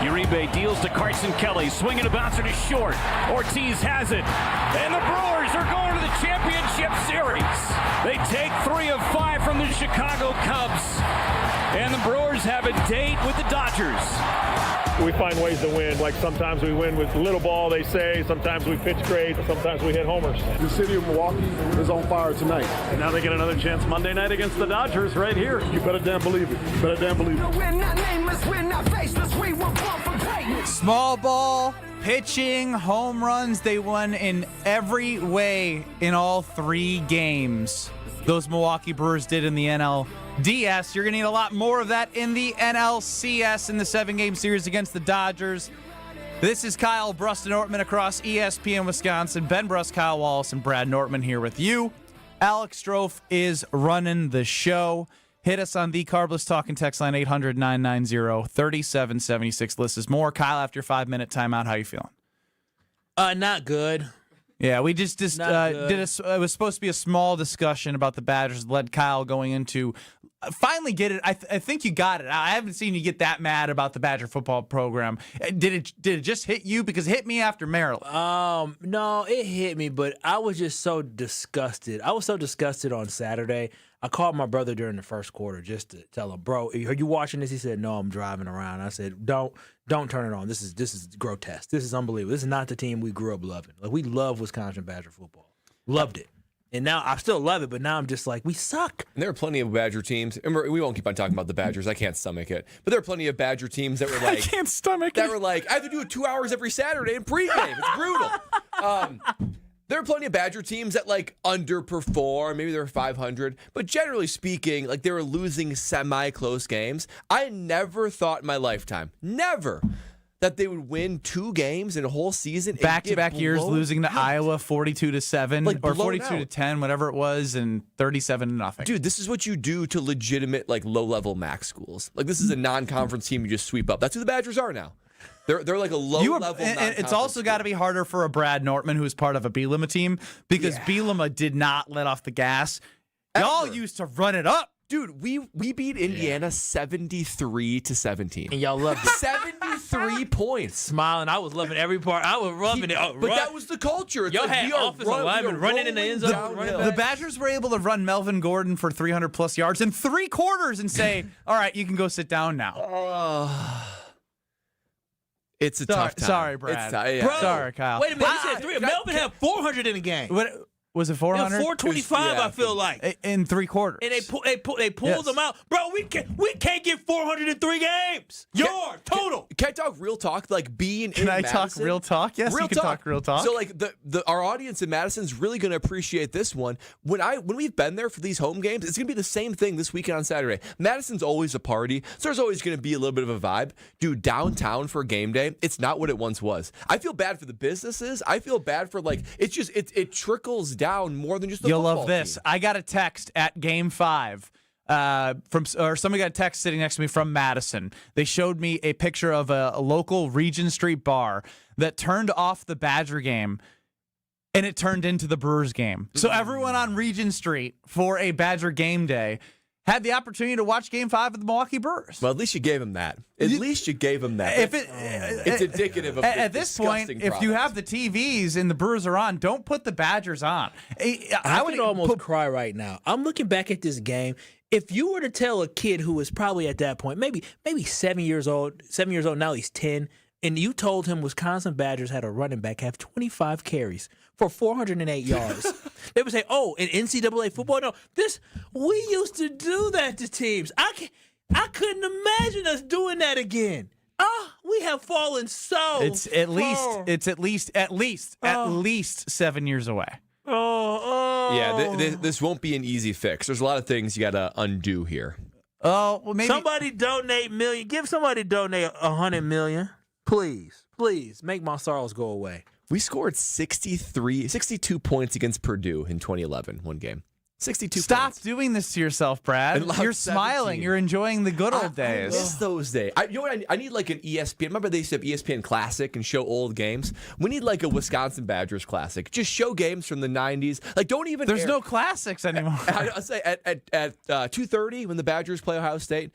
Uribe deals to Carson Kelly. Swinging a bouncer to short. Ortiz has it. And the Brewers are going to the championship series. They take 3 of 5 from the Chicago Cubs. And the Brewers have a date with the Dodgers. We find ways to win. Like sometimes we win with little ball, they say. Sometimes we pitch great. Sometimes we hit homers. The city of Milwaukee is on fire tonight. And now they get another chance Monday night against the Dodgers right here. You better damn believe it. You better damn believe it. We're not nameless, we're not faceless, we were born for greatness. Small ball, pitching, home runs. They won in every way in all 3 games. Those Milwaukee Brewers did in the NLDS. You're going to need a lot more of that in the NLCS in the 7-game series against the Dodgers. This is Kyle Brust and Nortman across ESPN Wisconsin. Ben Brust, Kyle Wallace, and Brad Nortman here with you. Alex Strofe is running the show. Hit us on the Carbless Talk and text line 800-990-3776. List is more. Kyle, after your 5-minute timeout, how you feeling? Not good. Yeah, we just did it was supposed to be a small discussion about the Badgers, led Kyle going into finally get it. I think you got it. I haven't seen you get that mad about the Badger football program. Did it just hit you? Because it hit me after Maryland. No, it hit me, but I was just so disgusted. I was so disgusted on Saturday. I called my brother during the first quarter just to tell him, bro, are you watching this? He said, no, I'm driving around. I said, don't turn it on. This is grotesque. This is unbelievable. This is not the team we grew up loving. Like, we love Wisconsin Badger football. Loved it. And now I still love it, but now I'm just like, we suck. And there are plenty of Badger teams. And we won't keep on talking about the Badgers. I can't stomach it. But there are plenty of Badger teams that were like, I can't stomach it. That were like, I have to do it 2 hours every Saturday in pregame. It's brutal. There are plenty of Badger teams that like underperform. Maybe they're 500, but generally speaking, like they were losing semi-close games. I never thought in my lifetime, that they would win 2 games in a whole season. Back-to-back years losing to Iowa 42-7 Like or blown 42-10, whatever it was, and 37-0. Dude, this is what you do to legitimate like low-level MAC schools. Like this is a non-conference team you just sweep up. That's who the Badgers are now. They're like a low-level and it's also got to be harder for a Brad Nortman who's part of a Bielema team because Bielema did not let off the gas. Y'all used to run it up. Dude, we beat Indiana 73-17. And y'all loved it. 73 points. Smiling. I was loving every part. I was loving it. But that was the culture. It's y'all like had offensive linemen running in the end zone. The Badgers were able to run Melvin Gordon for 300-plus yards in 3 quarters and say, all right, you can go sit down now. It's a tough time. Sorry, Brad. Bro, sorry, Kyle. Wait a minute. You said 3. Melvin had 400 in the game. What was it? 400? 425. I feel like in 3 quarters. And they pulled them out, bro. We can't get 400 in 3 games. Total. Can I talk real talk? Like being Can I Madison? talk real talk? Yes, you can talk real talk. So like our audience in Madison's really going to appreciate this one. When we've been there for these home games, it's going to be the same thing this weekend on Saturday. Madison's always a party, so there's always going to be a little bit of a vibe. Dude, downtown for game day, it's not what it once was. I feel bad for the businesses. I feel bad for like it's just it trickles down more than just the You'll football love this. team. I got a text at Game 5 somebody got a text sitting next to me from Madison. They showed me a picture of a local Regent Street bar that turned off the Badger game and it turned into the Brewers game. So everyone on Regent Street for a Badger game day had the opportunity to watch Game 5 of the Milwaukee Brewers. Well, at least you gave him that. At least you gave him that. It's indicative of at this point, if you have the TVs and the Brewers are on, don't put the Badgers on. I would almost cry right now. I'm looking back at this game. If you were to tell a kid who was probably at that point, maybe 7 years old, now he's 10, and you told him Wisconsin Badgers had a running back have 25 carries for 408 yards, they would say, "Oh, in NCAA football, no, we used to do that to teams. I couldn't imagine us doing that again. We have fallen so. It's at least 7 years away. Yeah, this won't be an easy fix. There's a lot of things you got to undo here. Oh, well, maybe somebody donate million. Give somebody donate 100 million, please. Make my sorrows go away. We scored 62 points against Purdue in 2011, one game. 62 Stop points. doing this to yourself, Brad. You're smiling. You're enjoying the good old days. I miss those days. You know what? I need like an ESPN. Remember they used to have ESPN Classic and show old games? We need like a Wisconsin Badgers Classic. Just show games from the 90s. Like, don't even There's no classics anymore. I'll say at 2:30 when the Badgers play Ohio State,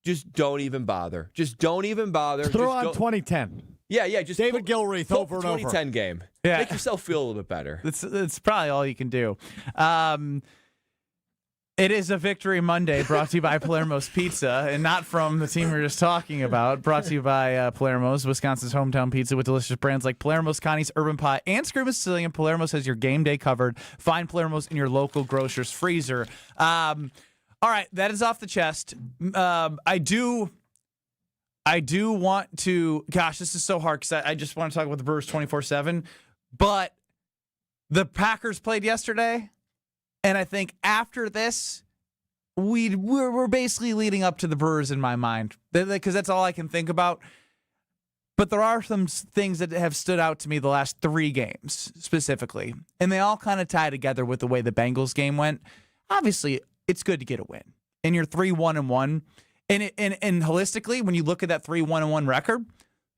just don't even bother. Just don't even bother. Throw just on 2010. Yeah, just David Gilreath over and over. 2010 game. Yeah. Make yourself feel a little bit better. That's probably all you can do. It is a Victory Monday brought to you by Palermo's Pizza, and not from the team we were just talking about. Brought to you by Palermo's, Wisconsin's hometown pizza with delicious brands like Palermo's, Connie's Urban Pie, and Screamin' Sicilian. Palermo's has your game day covered. Find Palermo's in your local grocer's freezer. All right, that is off the chest. I do want to. Gosh, this is so hard because I just want to talk about the Brewers 24/7. But the Packers played yesterday. And I think after this, we're basically leading up to the Brewers in my mind, because that's all I can think about. But there are some things that have stood out to me the last 3 games specifically, and they all kind of tie together with the way the Bengals game went. Obviously, it's good to get a win, and you're 3-1-1, and holistically, when you look at that 3-1-1 record,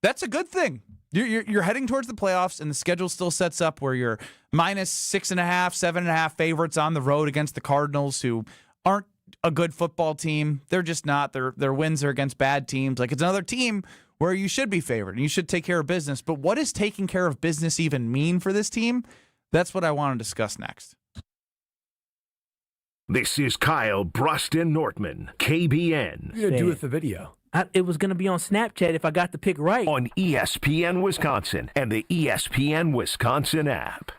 that's a good thing. You're heading towards the playoffs, and the schedule still sets up where you're minus 6.5, 7.5 favorites on the road against the Cardinals, who aren't a good football team. They're just not. Their wins are against bad teams. Like, it's another team where you should be favored, and you should take care of business. But what does taking care of business even mean for this team? That's what I want to discuss next. This is Kyle, Brust, and Nortman, KBN. What are you going to do with the video? It was going to be on Snapchat if I got the pick right. On ESPN Wisconsin and the ESPN Wisconsin app.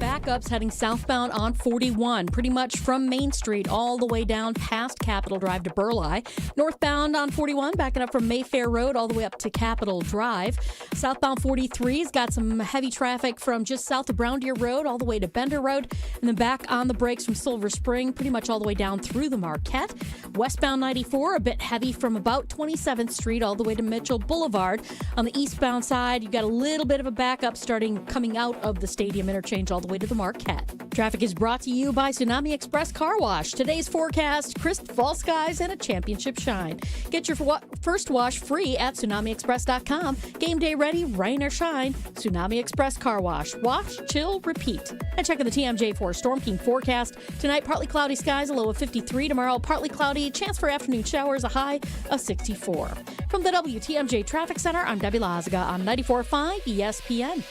Backups heading southbound on 41, pretty much from Main Street all the way down past Capitol Drive to Burleigh. Northbound on 41, backing up from Mayfair Road all the way up to Capitol Drive. Southbound 43's got some heavy traffic from just south of Brown Deer Road all the way to Bender Road, and then back on the brakes from Silver Spring, pretty much all the way down through the Marquette. Westbound 94, a bit heavy from about 27th Street all the way to Mitchell Boulevard. On the eastbound side, you got a little bit of a backup coming out of the stadium interchange all the way to the Marquette. Traffic is brought to you by Tsunami Express Car Wash. Today's forecast, crisp fall skies and a championship shine. Get your first wash free at TsunamiExpress.com. Game day ready, rain or shine. Tsunami Express Car Wash. Wash, chill, repeat. And checking the TMJ4 Storm King forecast. Tonight, partly cloudy skies, a low of 53. Tomorrow, partly cloudy, chance for afternoon showers, a high of 64. From the WTMJ Traffic Center, I'm Debbie Lazaga on 94.5 ESPN.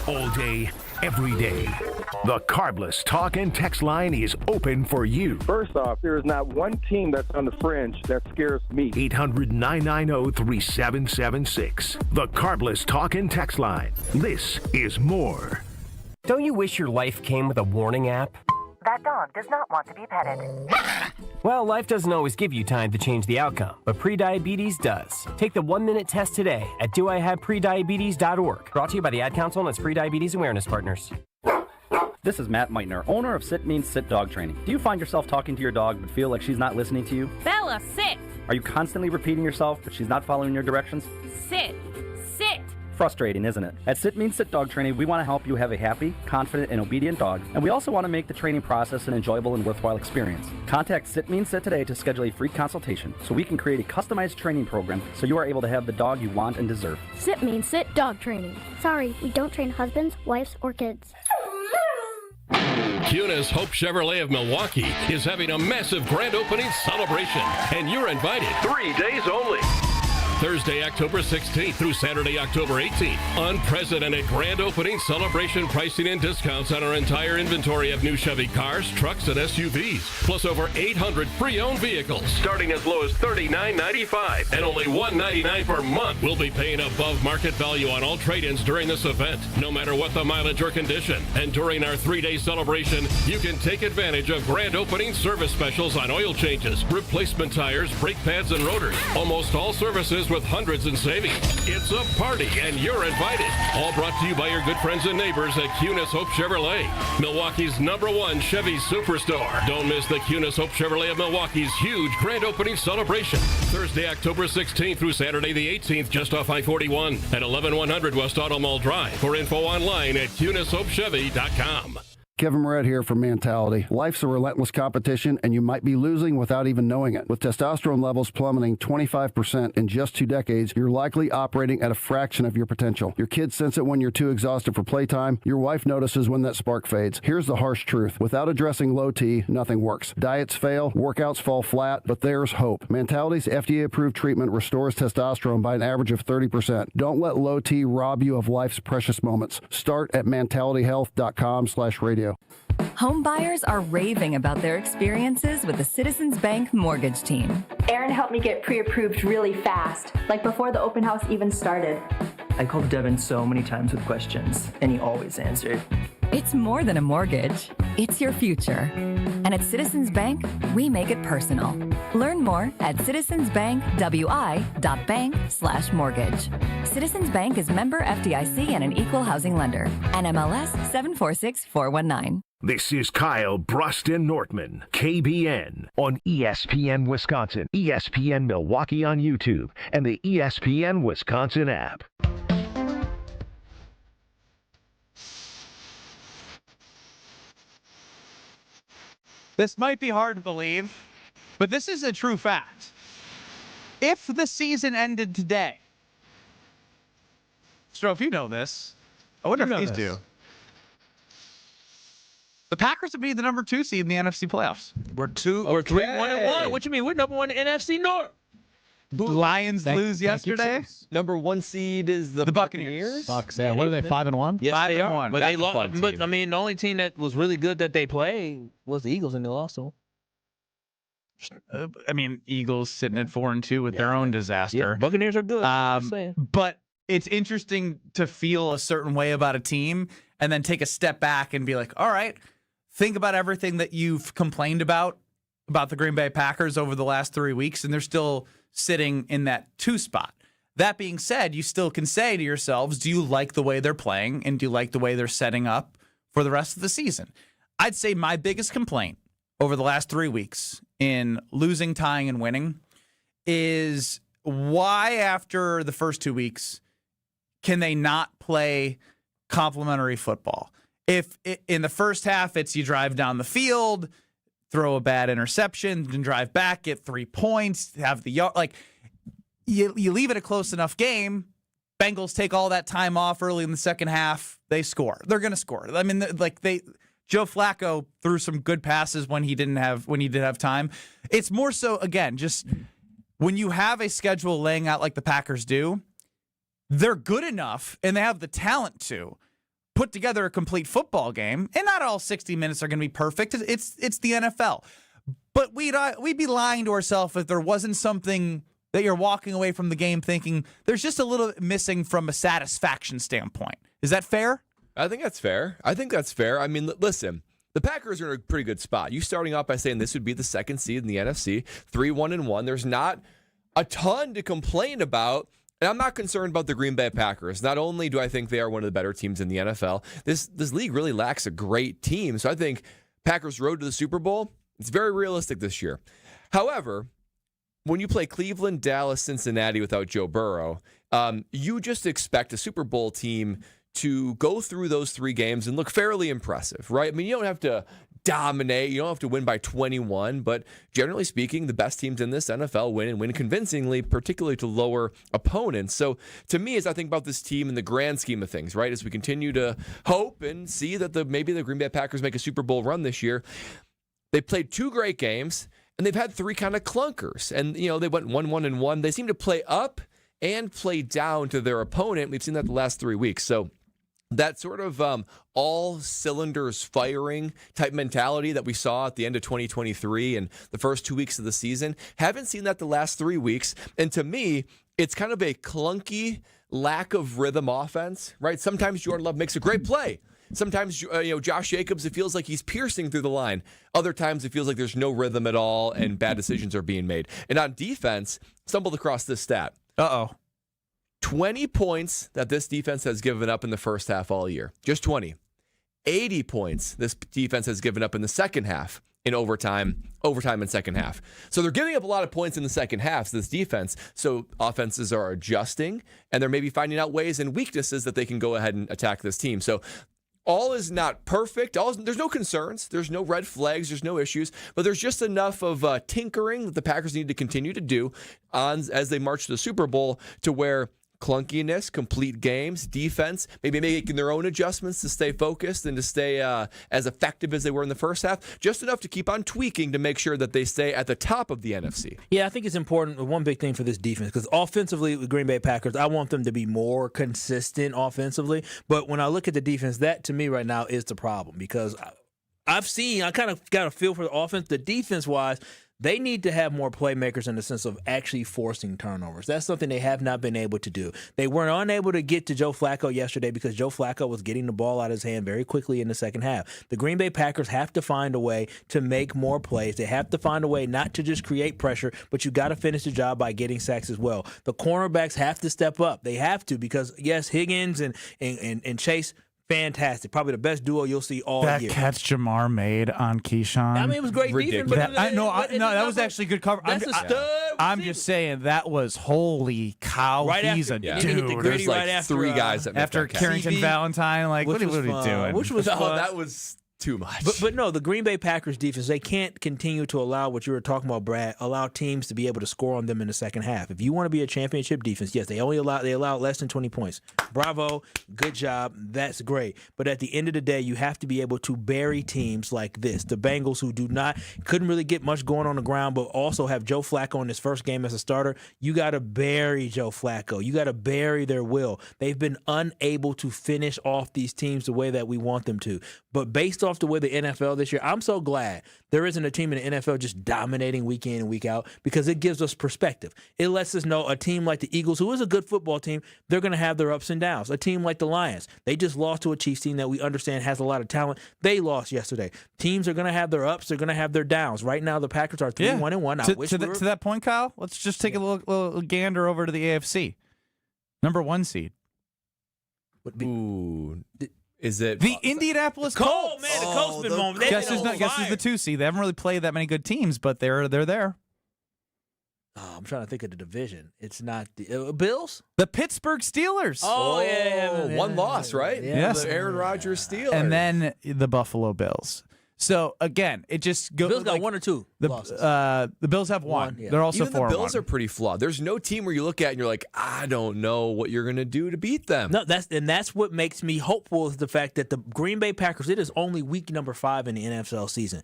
All day, every day. The Carbless Talk and Text line is open for you. First off, there is not one team that's on the fringe that scares me. 800-990-3776. The Carbless Talk and Text line. This is more. Don't you wish your life came with a warning app? That dog does not want to be petted. Well, life doesn't always give you time to change the outcome, but prediabetes does. Take the 1-minute test today at doihaveprediabetes.org. Brought to you by the Ad Council and its Prediabetes Awareness Partners. This is Matt Meitner, owner of Sit Means Sit Dog Training. Do you find yourself talking to your dog but feel like she's not listening to you? Bella, sit! Are you constantly repeating yourself but she's not following your directions? Sit! Sit! Frustrating, isn't it? At Sit Means Sit Dog Training, we want to help you have a happy, confident, and obedient dog, and we also want to make the training process an enjoyable and worthwhile experience. Contact Sit Means Sit today to schedule a free consultation so we can create a customized training program so you are able to have the dog you want and deserve. Sit Means Sit Dog Training. Sorry, we don't train husbands, wives, or kids. Kuna's Hope Chevrolet of Milwaukee is having a massive grand opening celebration, and you're invited. 3 days only. Thursday, October 16th through Saturday, October 18th. Unprecedented grand opening celebration pricing and discounts on our entire inventory of new Chevy cars, trucks, and SUVs. Plus over 800 pre-owned vehicles. Starting as low as $39.95 and only $199 per month. We'll be paying above market value on all trade-ins during this event, no matter what the mileage or condition. And during our 3-day celebration, you can take advantage of grand opening service specials on oil changes, replacement tires, brake pads, and rotors. Almost all services with hundreds in savings. It's a party, and you're invited. All brought to you by your good friends and neighbors at Cunis Hope Chevrolet, Milwaukee's #1 Chevy superstore. Don't miss the Cunis Hope Chevrolet of Milwaukee's huge grand opening celebration. Thursday, October 16th through Saturday the 18th, just off I-41 at 11100 West Auto Mall Drive. For info online at CunisHopeChevy.com. Kevin Moret here for Mentality. Life's a relentless competition, and you might be losing without even knowing it. With testosterone levels plummeting 25% in just 2 decades, you're likely operating at a fraction of your potential. Your kids sense it when you're too exhausted for playtime. Your wife notices when that spark fades. Here's the harsh truth. Without addressing low T, nothing works. Diets fail, workouts fall flat, but there's hope. Mentality's FDA-approved treatment restores testosterone by an average of 30%. Don't let low T rob you of life's precious moments. Start at mentalityhealth.com/radio. Home buyers are raving about their experiences with the Citizens Bank mortgage team. Aaron helped me get pre-approved really fast, like before the open house even started. I called Devin so many times with questions, and he always answered. It's more than a mortgage. It's your future. And at Citizens Bank, we make it personal. Learn more at citizensbankwi.bank/mortgage. Citizens Bank is member FDIC and an equal housing lender. NMLS 746419. This is Kyle, Brust, and Nortman, KBN, on ESPN Wisconsin, ESPN Milwaukee on YouTube, and the ESPN Wisconsin app. This might be hard to believe, but this is a true fact. If the season ended today, Stro, if you know this, I wonder if these do. The Packers would be the number 2 seed in the NFC playoffs. We're 3-1-1. What you mean? We're number 1 in NFC North. The Lions lose yesterday. Number 1 seed is the Buccaneers. Bucks, yeah. What are they, 5-1? Yes, 5-1. But they lost. But I mean, the only team that was really good that they played was the Eagles, and they lost. So. I mean, Eagles sitting at 4-2 with their own disaster. Yeah, Buccaneers are good. But it's interesting to feel a certain way about a team and then take a step back and be like, all right, think about everything that you've complained about the Green Bay Packers over the last 3 weeks, and they're still sitting in that 2 spot. That being said, you still can say to yourselves, do you like the way they're playing, and do you like the way they're setting up for the rest of the season? I'd say my biggest complaint over the last 3 weeks in losing, tying, and winning is why after the first 2 weeks can they not play complementary football? If in the first half it's you drive down the field, throw a bad interception, then drive back, get 3 points, have the yard, like you leave it a close enough game. Bengals take all that time off early in the second half. They score. They're going to score. I mean, Joe Flacco threw some good passes when he did have time. It's more so, again, just when you have a schedule laying out like the Packers do, they're good enough and they have the talent to put together a complete football game. And not all 60 minutes are going to be perfect. It's the NFL. But we'd be lying to ourselves if there wasn't something that you're walking away from the game thinking there's just a little missing from a satisfaction standpoint. Is that fair? I think that's fair. I mean, listen, the Packers are in a pretty good spot. You starting off by saying this would be the 2nd seed in the NFC, 3-1-1. There's not a ton to complain about. And I'm not concerned about the Green Bay Packers. Not only do I think they are one of the better teams in the NFL, this league really lacks a great team. So I think Packers' road to the Super Bowl, it's very realistic this year. However, when you play Cleveland, Dallas, Cincinnati without Joe Burrow, you just expect a Super Bowl team to go through those 3 games and look fairly impressive, right? I mean, you don't have to dominate. You don't have to win by 21, but generally speaking, the best teams in this NFL win and win convincingly, particularly to lower opponents. So to me, as I think about this team in the grand scheme of things, right, as we continue to hope and see that maybe the Green Bay Packers make a Super Bowl run this year, they played 2 great games, and they've had 3 kind of clunkers. And, they went 1-1-1. They seem to play up and play down to their opponent. We've seen that the last 3 weeks. So that sort of all cylinders firing type mentality that we saw at the end of 2023 and the first 2 weeks of the season, haven't seen that the last 3 weeks. And to me, it's kind of a clunky lack of rhythm offense, right? Sometimes Jordan Love makes a great play. Sometimes, Josh Jacobs, it feels like he's piercing through the line. Other times it feels like there's no rhythm at all and bad decisions are being made. And on defense, stumbled across this stat. Uh-oh. 20 points that this defense has given up in the first half all year. Just 20. 80 points this defense has given up in the second half in overtime and second half. So they're giving up a lot of points in the second half, this defense. So offenses are adjusting, and they're maybe finding out ways and weaknesses that they can go ahead and attack this team. So all is not perfect. There's no concerns. There's no red flags. There's no issues. But there's just enough of tinkering that the Packers need to continue to do as they march to the Super Bowl to where clunkiness, complete games, defense, maybe making their own adjustments to stay focused and to stay as effective as they were in the first half, just enough to keep on tweaking to make sure that they stay at the top of the NFC. Yeah, I think it's important. One big thing for this defense, because offensively with Green Bay Packers, I want them to be more consistent offensively. But when I look at the defense, that to me right now is the problem, because I kind of got a feel for the offense. The defense-wise, they need to have more playmakers in the sense of actually forcing turnovers. That's something they have not been able to do. They were unable to get to Joe Flacco yesterday because Joe Flacco was getting the ball out of his hand very quickly in the second half. The Green Bay Packers have to find a way to make more plays. They have to find a way not to just create pressure, but you got to finish the job by getting sacks as well. The cornerbacks have to step up. They have to, because, yes, Higgins and Chase, fantastic. Probably the best duo you'll see all year. That catch Jamar made on Keyshawn. I mean, it was great defense. But that was actually good cover. That's a stud. I'm just saying, that was holy cow. He's a dude. There's like three guys that after Carrington Valentine. Like, what are we doing? Which was fun. That was too much. But no, the Green Bay Packers defense, they can't continue to allow what you were talking about, Brad, allow teams to be able to score on them in the second half. If you want to be a championship defense, yes, they allow less than 20 points. Bravo, good job, that's great. But at the end of the day, you have to be able to bury teams like this. The Bengals, who couldn't really get much going on the ground, but also have Joe Flacco in his first game as a starter. You got to bury Joe Flacco. You got to bury their will. They've been unable to finish off these teams the way that we want them to. But based off the way the NFL this year, I'm so glad there isn't a team in the NFL just dominating week in and week out, because it gives us perspective. It lets us know a team like the Eagles, who is a good football team, they're going to have their ups and downs. A team like the Lions, they just lost to a Chiefs team that we understand has a lot of talent. They lost yesterday. Teams are going to have their ups, they're going to have their downs. Right now, the Packers are 3-1-1. To that point, Kyle, let's just take a little gander over to the AFC. Number 1 seed. Ooh. Is it the Indianapolis Colts? Man, the Colts been moving. Guess who's the 2 seed? They haven't really played that many good teams, but they're there. Oh, I'm trying to think of the division. It's not the Bills? The Pittsburgh Steelers. Oh, yeah. One loss, right? Yeah. Yes. Aaron Rodgers Steelers. And then the Buffalo Bills. So, again, it just goes. Bills got 1 or 2 losses. The Bills have 1. Yeah. They're also Even 4-1. the Bills are pretty flawed. There's no team where you look at and you're like, I don't know what you're going to do to beat them. No, that's what makes me hopeful, is the fact that the Green Bay Packers, it is only week number 5 in the NFL season.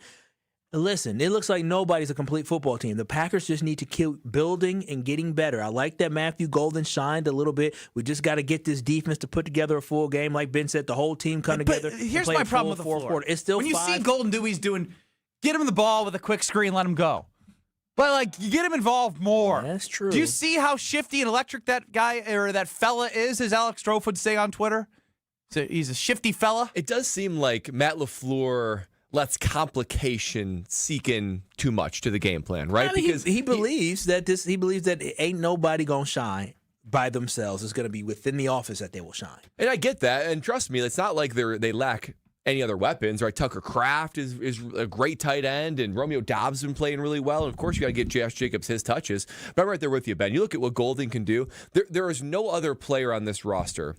Listen, it looks like nobody's a complete football team. The Packers just need to keep building and getting better. I like that Matthew Golden shined a little bit. We just got to get this defense to put together a full game. Like Ben said, the whole team come together. Here's my problem with the fourth quarter. It's still when you see Golden do what he's doing, get him the ball with a quick screen, let him go. But, you get him involved more. That's true. Do you see how shifty and electric that guy or that fella is, as Alex Strofe would say on Twitter? So he's a shifty fella. It does seem like Matt LaFleur lets complication seek in too much to the game plan, right? I mean, because he believes that ain't nobody gonna shine by themselves. It's gonna be within the office that they will shine. And I get that, and trust me, it's not like they lack any other weapons, right? Tucker Kraft is a great tight end, and Romeo Dobbs has been playing really well. And of course, you got to get Josh Jacobs his touches. But I'm right there with you, Ben. You look at what Golden can do. There is no other player on this roster,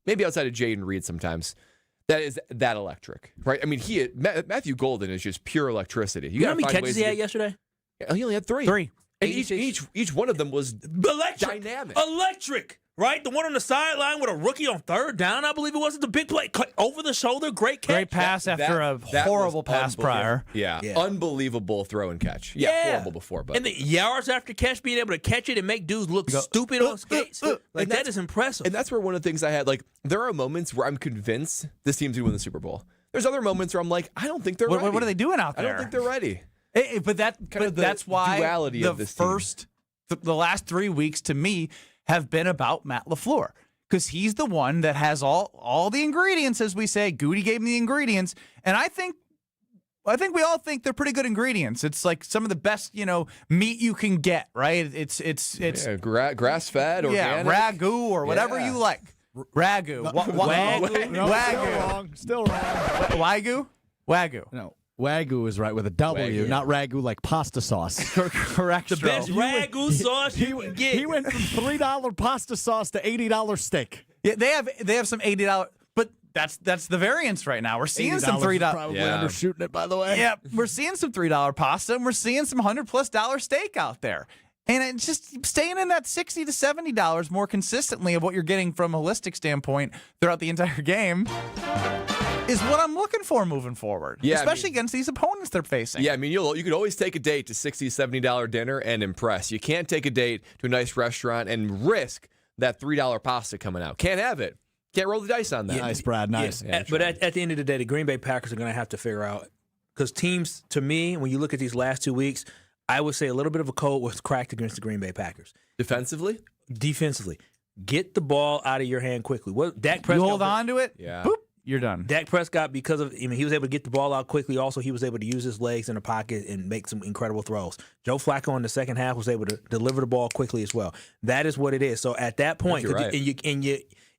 maybe outside of Jaden Reed sometimes, that is that electric, right? I mean, Matthew Golden is just pure electricity. You know how many catches he had yesterday? He only had 3. And each one of them was dynamic. Electric, right? The one on the sideline with a rookie on 3rd down, I believe it was. The big play, over the shoulder, great catch. Great pass after a horrible pass prior. Yeah, unbelievable throw and catch. Yeah, horrible before. But and the yards after catch, being able to catch it and make dudes look stupid on skates. That is impressive. And that's where one of the things I had, there are moments where I'm convinced this team's going to win the Super Bowl. There's other moments where I'm like, I don't think they're ready. What are they doing out there? I don't think they're ready. But that's why duality the of this the last 3 weeks to me have been about Matt LaFleur, because he's the one that has all the ingredients, as we say. Goody gave him the ingredients, and I think I think we all think they're pretty good ingredients. It's like some of the best, meat you can get, right? It's grass-fed, organic. Ragu or whatever you like. Ragu. Wagyu. Still wrong. Wagyu? Wagyu. No. Wagyu is right with a W, not ragu like pasta sauce. Correct. The best ragu sauce you can get. He went from $3 pasta sauce to $80 steak. Yeah, they have some $80, but that's the variance right now. We're seeing some $3. Probably undershooting it, by the way. Yeah, we're seeing some $3 pasta, and we're seeing some $100+ steak out there. And it's just staying in that $60 to $70 more consistently of what you're getting from a holistic standpoint throughout the entire game is what I'm looking for moving forward, especially against these opponents they're facing. Yeah, you could always take a date to $60, $70 dinner and impress. You can't take a date to a nice restaurant and risk that $3 pasta coming out. Can't have it. Can't roll the dice on that. Nice, Brad. Nice. Yeah, but at the end of the day, the Green Bay Packers are going to have to figure out, because teams, to me, when you look at these last 2 weeks, I would say a little bit of a code was cracked against the Green Bay Packers. Defensively, get the ball out of your hand quickly. Dak Prescott, you hold on to it, boop, you're done. Dak Prescott, he was able to get the ball out quickly. Also, he was able to use his legs in the pocket and make some incredible throws. Joe Flacco in the second half was able to deliver the ball quickly as well. That is what it is. So at that point,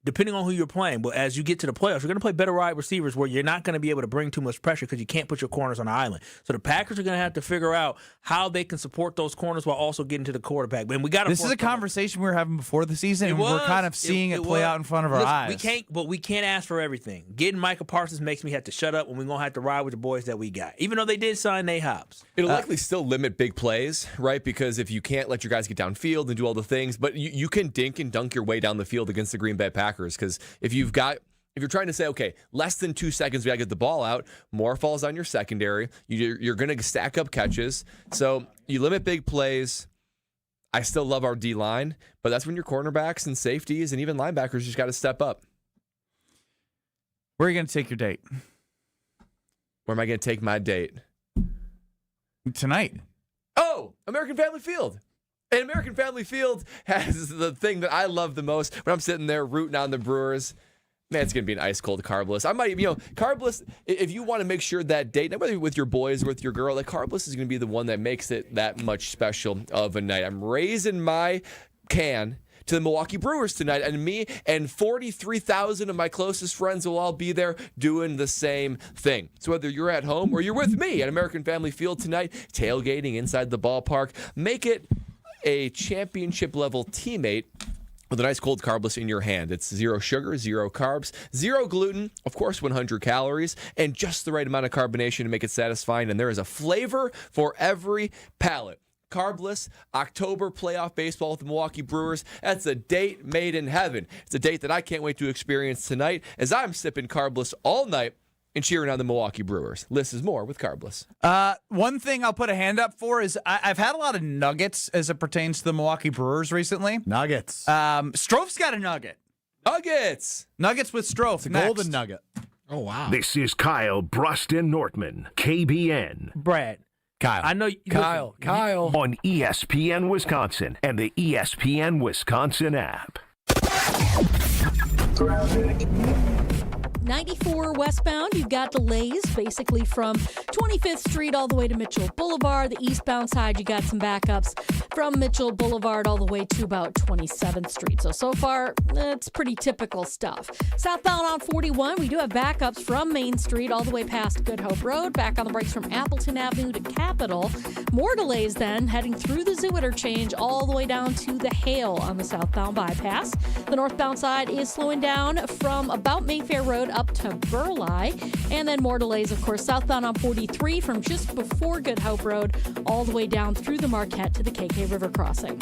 depending on who you're playing, but as you get to the playoffs, you're going to play better wide receivers where you're not going to be able to bring too much pressure because you can't put your corners on the island. So the Packers are going to have to figure out how they can support those corners while also getting to the quarterback. And we got this is a conversation we were having before the season, and we're kind of seeing it play out in front of our eyes. We can't ask for everything. Getting Micah Parsons makes me have to shut up, and we're going to have to ride with the boys that we got, even though they did sign Nate Hobbs. It'll likely still limit big plays, right? Because if you can't let your guys get downfield and do all the things, but you can dink and dunk your way down the field against the Green Bay Packers, because if you're trying to say, okay, less than 2 seconds, we got to get the ball out, more falls on your secondary. You're going to stack up catches. So you limit big plays. I still love our D-line, but that's when your cornerbacks and safeties and even linebackers just got to step up. Where are you going to take your date? Where am I going to take my date? Tonight. Oh, American Family Field. And American Family Field has the thing that I love the most when I'm sitting there rooting on the Brewers. Man, it's going to be an ice-cold carbless. I might, carbless, if you want to make sure that date, whether with your boys or with your girl, that carbless is going to be the one that makes it that much special of a night. I'm raising my can to the Milwaukee Brewers tonight, and me and 43,000 of my closest friends will all be there doing the same thing. So whether you're at home or you're with me at American Family Field tonight, tailgating inside the ballpark, make it a championship-level teammate with a nice cold carbless in your hand. It's 0 sugar, 0 carbs, 0 gluten, of course 100 calories, and just the right amount of carbonation to make it satisfying. And there is a flavor for every palate. Carbless, October playoff baseball with the Milwaukee Brewers. That's a date made in heaven. It's a date that I can't wait to experience tonight as I'm sipping carbless all night and cheering on the Milwaukee Brewers. Less is more with carbless. One thing I'll put a hand up for is I've had a lot of nuggets as it pertains to the Milwaukee Brewers recently. Nuggets. Stroph's got a nugget. Nuggets with Stroph. It's a golden nugget. Oh, wow. This is Kyle, Brust, and Nortman, KBN. Brad. Kyle. I know Kyle. On ESPN Wisconsin and the ESPN Wisconsin app. 94 westbound, you've got delays basically from 25th Street all the way to Mitchell Boulevard. The eastbound side, you got some backups from Mitchell Boulevard all the way to about 27th Street. So far, it's pretty typical stuff. Southbound on 41, we do have backups from Main Street all the way past Good Hope Road, back on the brakes from Appleton Avenue to Capitol. More delays then, heading through the Zoo Interchange all the way down to the Hale on the southbound bypass. The northbound side is slowing down from about Mayfair Road up to Burleigh. And then more delays, of course, southbound on 43 from just before Good Hope Road all the way down through the Marquette to the KK River crossing.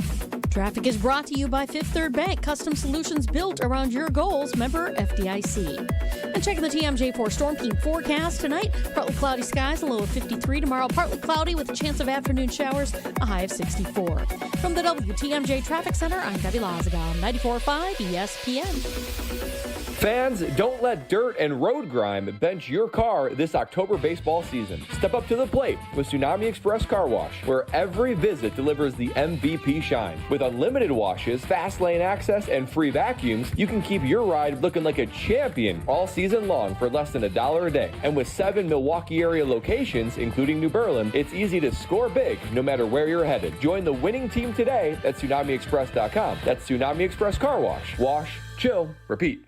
Traffic is brought to you by Fifth Third Bank, custom solutions built around your goals, member FDIC. And checking the TMJ4 Storm Team forecast tonight, partly cloudy skies, a low of 53. Tomorrow, partly cloudy with a chance of afternoon showers, a high of 64. From the WTMJ Traffic Center, I'm Debbie Lazagal, 94.5 ESPN. Fans, don't let dirt and road grime bench your car this October baseball season. Step up to the plate with Tsunami Express Car Wash, where every visit delivers the MVP shine. With unlimited washes, fast lane access, and free vacuums, you can keep your ride looking like a champion all season long for less than $1 a day. And with 7 Milwaukee area locations, including New Berlin, it's easy to score big no matter where you're headed. Join the winning team today at TsunamiExpress.com. That's Tsunami Express Car Wash. Wash, chill, repeat.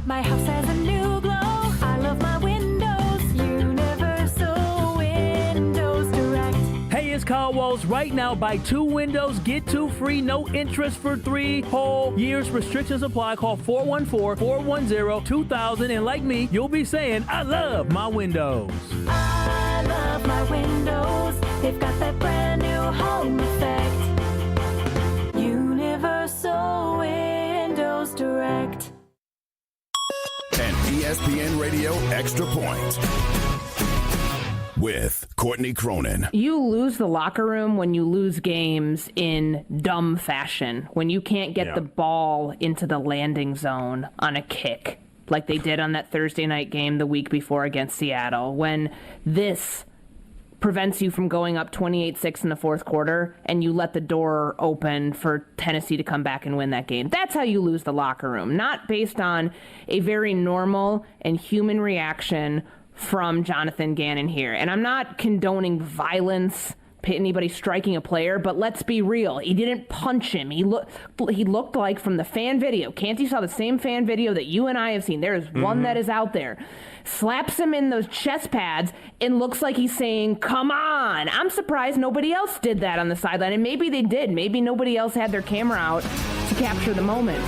My house has a new glow. I love my windows. Universal Windows Direct. Hey, it's Kyle Walls. Right now, buy 2 windows, get 2 free, no interest for 3 whole years. Restrictions apply. Call 414-410-2000. And like me, you'll be saying, I love my windows. I love my windows. They've got that brand new home effect. Universal Windows Direct. An ESPN Radio Extra Point with Courtney Cronin. You lose the locker room when you lose games in dumb fashion, when you can't get the ball into the landing zone on a kick, like they did on that Thursday night game the week before against Seattle, when this prevents you from going up 28-6 in the fourth quarter and you let the door open for Tennessee to come back and win that game. That's how you lose the locker room, not based on a very normal and human reaction from Jonathan Gannon here. And I'm not condoning violence, anybody striking a player, but let's be real. He didn't punch him. He looked like, from the fan video, Canty saw the same fan video that you and I have seen. There is one that is out there. Slaps him in those chest pads and looks like he's saying, come on. I'm surprised nobody else did that on the sideline. And maybe they did. Maybe nobody else had their camera out to capture the moment.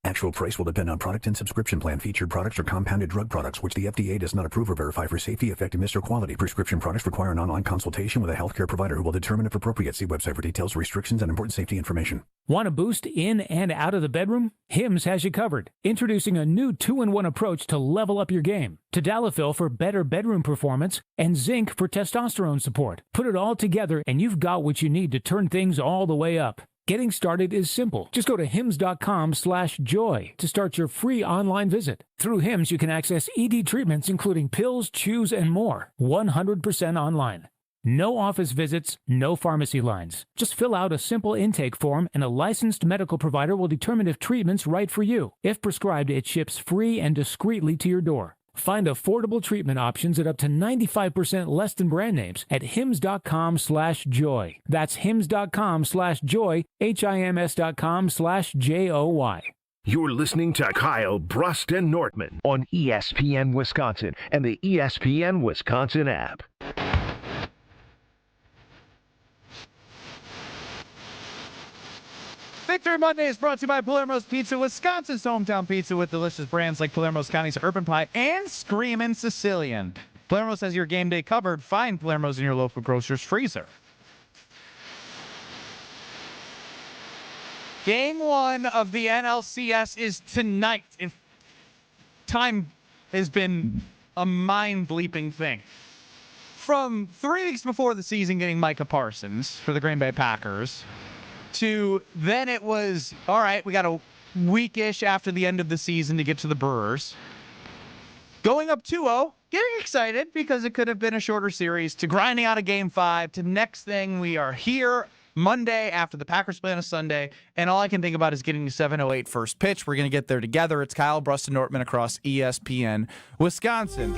Actual price will depend on product and subscription plan. Featured products are compounded drug products, which the FDA does not approve or verify for safety, effectiveness, or quality. Prescription products require an online consultation with a healthcare provider who will determine if appropriate. See website for details, restrictions, and important safety information. Want to boost in and out of the bedroom? Hims has you covered. Introducing a new 2-in-1 approach to level up your game. Tadalafil for better bedroom performance and zinc for testosterone support. Put it all together and you've got what you need to turn things all the way up. Getting started is simple. Just go to hims.com/joy to start your free online visit. Through Hims, you can access ED treatments, including pills, chews, and more. 100% online. No office visits, no pharmacy lines. Just fill out a simple intake form and a licensed medical provider will determine if treatment's right for you. If prescribed, it ships free and discreetly to your door. Find affordable treatment options at up to 95% less than brand names at hims.com/joy. That's hims.com/joy, HIMS.com/JOY. You're listening to Kyle, Brust, and Nortman on ESPN Wisconsin and the ESPN Wisconsin app. Victory Monday is brought to you by Palermo's Pizza, Wisconsin's hometown pizza with delicious brands like Palermo's County's Urban Pie and Screamin' Sicilian. Palermo's has your game day covered. Find Palermo's in your local grocer's freezer. Game 1 of the NLCS is tonight. Time has been a mind-bleeping thing. From 3 weeks before the season getting Micah Parsons for the Green Bay Packers, to then it was, all right, we got a week-ish after the end of the season to get to the Brewers. Going up 2-0, getting excited because it could have been a shorter series, to grinding out a Game 5, to next thing we are here Monday after the Packers play on a Sunday, and all I can think about is getting to 7:08 first pitch. We're going to get there together. It's Kyle, Brust, and Nortman across ESPN Wisconsin.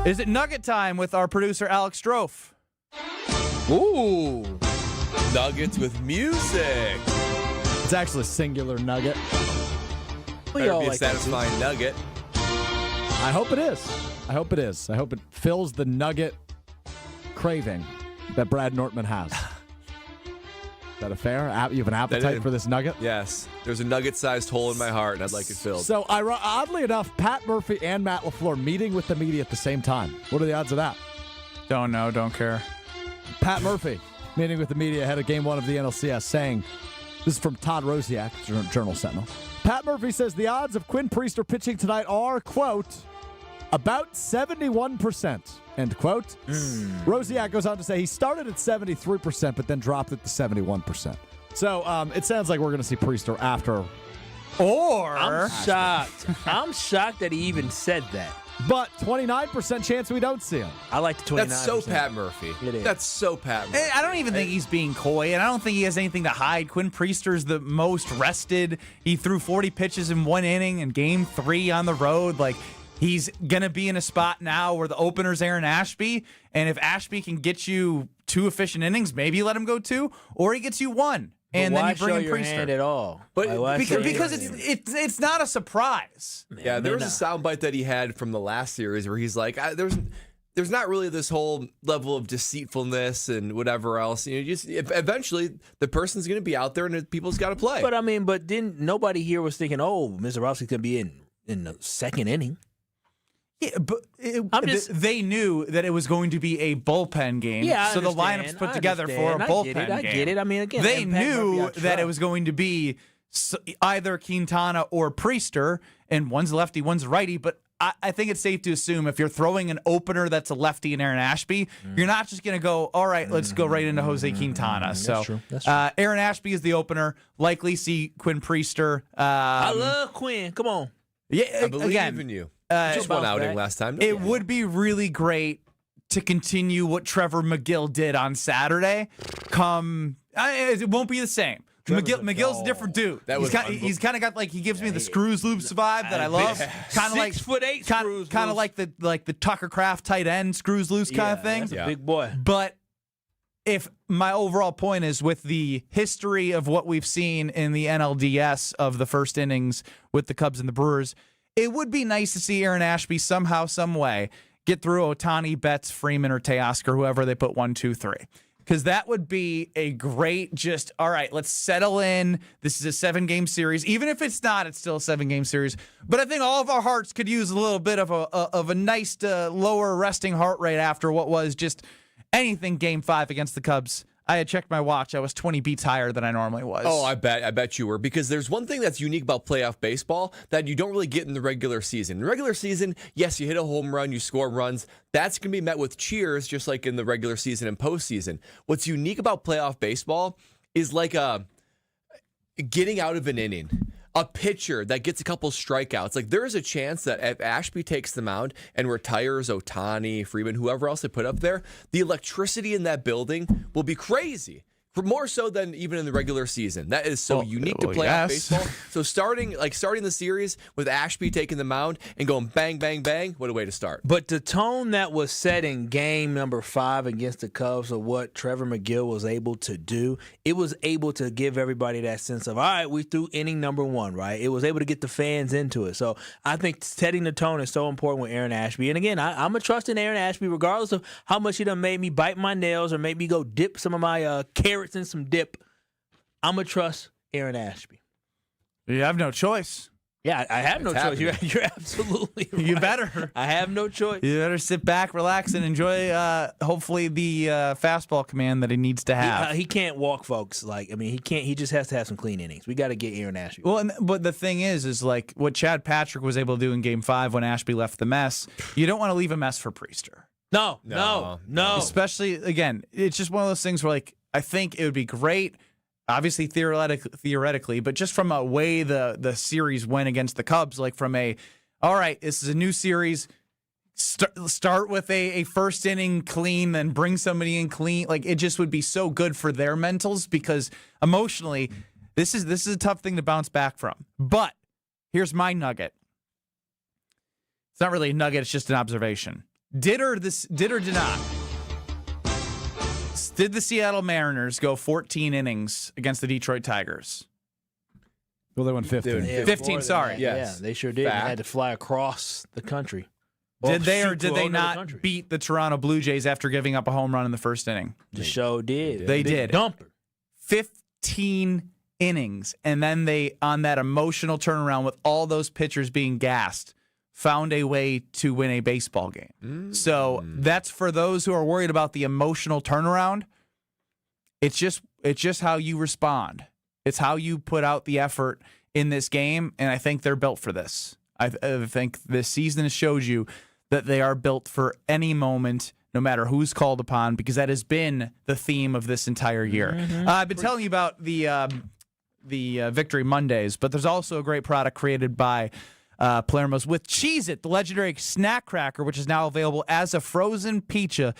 Is it Nugget time with our producer, Alex Strofe? Ooh. Nuggets with music. It's actually a singular nugget. Better be a satisfying nugget. I hope it is. I hope it is. I hope it fills the nugget craving that Brad Nortman has. Is that a fair? You have an appetite for this nugget? Yes. There's a nugget-sized hole in my heart, and I'd like it filled. So, oddly enough, Pat Murphy and Matt LaFleur meeting with the media at the same time. What are the odds of that? Don't know. Don't care. Pat Murphy meeting with the media ahead of Game 1 of the NLCS, saying, this is from Todd Rosiak, Journal Sentinel. Pat Murphy says the odds of Quinn Priester pitching tonight are, quote, about 71%, end quote. Rosiak goes on to say he started at 73%, but then dropped it to 71%. So it sounds like we're going to see Priester after Or I'm shocked. I'm shocked that he even said that. But 29% chance we don't see him. I like the 29%. That's so Pat Murphy. It is. That's so Pat Murphy. I don't even think he's being coy, and I don't think he has anything to hide. Quinn Priester's the most rested. He threw 40 pitches in 1 inning in Game 3 on the road. Like, he's going to be in a spot now where the opener's Aaron Ashby, and if Ashby can get you 2 efficient innings, maybe you let him go 2, or he gets you 1. And why then you bring show in your Priester hand at all? But because it's not a surprise. Yeah, there was a soundbite that he had from the last series where he's like, there's not really this whole level of deceitfulness and whatever else. You know, just eventually the person's going to be out there and people's got to play. But I mean, didn't nobody here was thinking, oh, Mr. Rowski's going to be in the second inning? Yeah, but they knew that it was going to be a bullpen game. Yeah, so the lineup's put together for a bullpen game. I get it. I mean, again, they knew that it was going to be either Quintana or Priester, and one's lefty, one's righty. But I think it's safe to assume if you're throwing an opener that's a lefty in Aaron Ashby, you're not just going to go, all right, let's go right into Jose Quintana. That's true. That's true. Aaron Ashby is the opener. Likely see Quinn Priester. I love Quinn. Come on. Yeah, I believe in you. Just one outing last time. It would be really great to continue what Trevor McGill did on Saturday. It won't be the same. McGill's a different dude. He's kind of got like, he gives me the Screws Loops vibe that I love. Kind of like 6'8" kind of like the Tucker Kraft tight end Screws Loose kind of thing. That's a big boy. But if my overall point is with the history of what we've seen in the NLDS of the first innings with the Cubs and the Brewers, it would be nice to see Aaron Ashby somehow, some way, get through Ohtani, Betts, Freeman, or Teoscar, whoever they put 1, 2, 3. Because that would be a great all right, let's settle in. This is a 7-game series. Even if it's not, it's still a 7-game series. But I think all of our hearts could use a little bit of a nice lower resting heart rate after what was just anything Game 5 against the Cubs. I had checked my watch. I was 20 beats higher than I normally was. Oh, I bet you were. Because there's one thing that's unique about playoff baseball that you don't really get in the regular season. In the regular season, yes, you hit a home run, you score runs. That's going to be met with cheers, just like in the regular season and postseason. What's unique about playoff baseball is like getting out of an inning. A pitcher that gets a couple strikeouts. Like, there is a chance that if Ashby takes the mound and retires Ohtani, Freeman, whoever else they put up there, the electricity in that building will be crazy. More so than even in the regular season. That is so unique to playoff baseball. So starting the series with Ashby taking the mound and going bang, bang, bang, what a way to start. But the tone that was set in game number 5 against the Cubs of what Trevor McGill was able to do, it was able to give everybody that sense of, all right, we threw inning number 1, right? It was able to get the fans into it. So I think setting the tone is so important with Aaron Ashby. And again, I'm a trust in Aaron Ashby regardless of how much he done made me bite my nails or made me go dip some of my carrots in some dip. I'm going to trust Aaron Ashby. You have no choice. Yeah, I have no choice. You're absolutely right. You better. I have no choice. You better sit back, relax, and enjoy, hopefully, the fastball command that he needs to have. He can't walk, folks. He can't. He just has to have some clean innings. We got to get Aaron Ashby. Well, but the thing is like what Chad Patrick was able to do in Game 5 when Ashby left the mess. You don't want to leave a mess for Priester. No. Especially, again, it's just one of those things where, like, I think it would be great, obviously theoretically, but just from a way the series went against the Cubs, like from all right, this is a new series, start with a first inning clean, then bring somebody in clean. Like, it just would be so good for their mentals because emotionally, this is a tough thing to bounce back from. But here's my nugget. It's not really a nugget, it's just an observation. Did or did not? Did the Seattle Mariners go 14 innings against the Detroit Tigers? Well, they went 15. 15, sorry. Yes. Yeah, they sure did. They had to fly across the country. Did they or did they not beat the Toronto Blue Jays after giving up a home run in the first inning? The show did. They did. Dumper. 15 innings. And then they, on that emotional turnaround with all those pitchers being gassed, found a way to win a baseball game. So that's for those who are worried about the emotional turnaround. It's just how you respond. It's how you put out the effort in this game, and I think they're built for this. I think this season shows you that they are built for any moment, no matter who's called upon, because that has been the theme of this entire year. I've been telling you about the the Victory Mondays, but there's also a great product created by Palermo's with Cheez-It, the legendary snack cracker, which is now available as a frozen pizza.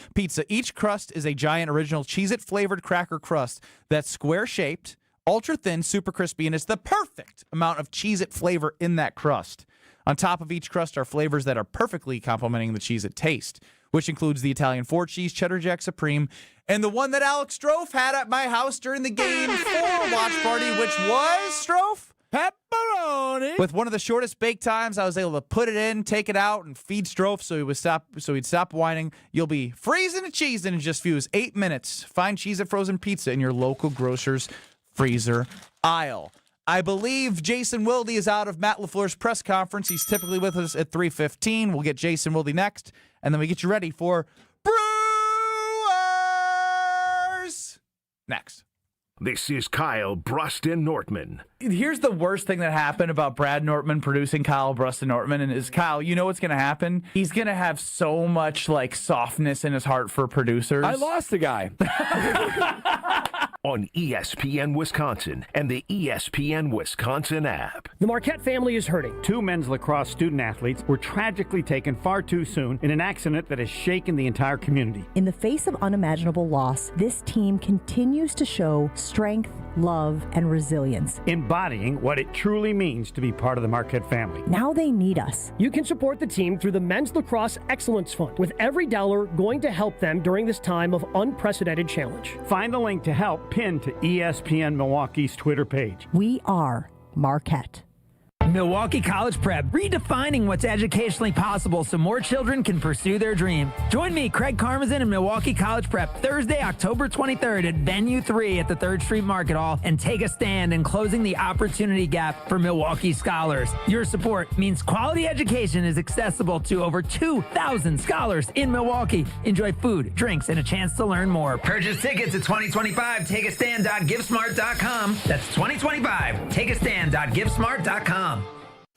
Each crust is a giant original Cheez-It flavored cracker crust that's square-shaped, ultra-thin, super crispy, and it's the perfect amount of Cheez-It flavor in that crust. On top of each crust are flavors that are perfectly complementing the Cheez-It taste, which includes the Italian 4-cheese, Cheddar Jack Supreme, and the one that Alex Strofe had at my house during the Game 4 watch party, which was, Strofe? Pepperoni. With one of the shortest bake times, I was able to put it in, take it out, and feed Strofe so he'd stop whining. You'll be freezing a cheese in just 8 minutes. Find Cheez-It frozen pizza in your local grocer's freezer aisle. I believe Jason Wilde is out of Matt LaFleur's press conference. He's typically with us at 3:15. We'll get Jason Wilde next, and then we get you ready for Brewers next. This is Kyle, Brust, and Nortman. Here's the worst thing that happened about Brad Nortman producing Kyle, Brust, and Nortman, and is Kyle, you know what's going to happen? He's going to have so much softness in his heart for producers. I lost the guy. On ESPN Wisconsin and the ESPN Wisconsin app. The Marquette family is hurting. 2 men's lacrosse student athletes were tragically taken far too soon in an accident that has shaken the entire community. In the face of unimaginable loss, this team continues to show strength, love, and resilience, embodying what it truly means to be part of the Marquette family. Now they need us. You can support the team through the Men's Lacrosse Excellence Fund, with every dollar going to help them during this time of unprecedented challenge. Find the link to help pinned to ESPN Milwaukee's Twitter page. We are Marquette. Milwaukee College Prep, redefining what's educationally possible so more children can pursue their dream. Join me, Craig Karmazin, and Milwaukee College Prep Thursday, October 23rd at Venue 3 at the 3rd Street Market Hall, and take a stand in closing the opportunity gap for Milwaukee scholars. Your support means quality education is accessible to over 2,000 scholars in Milwaukee. Enjoy food, drinks, and a chance to learn more. Purchase tickets at 2025 takeastand.givesmart.com. That's 2025 takeastand.givesmart.com.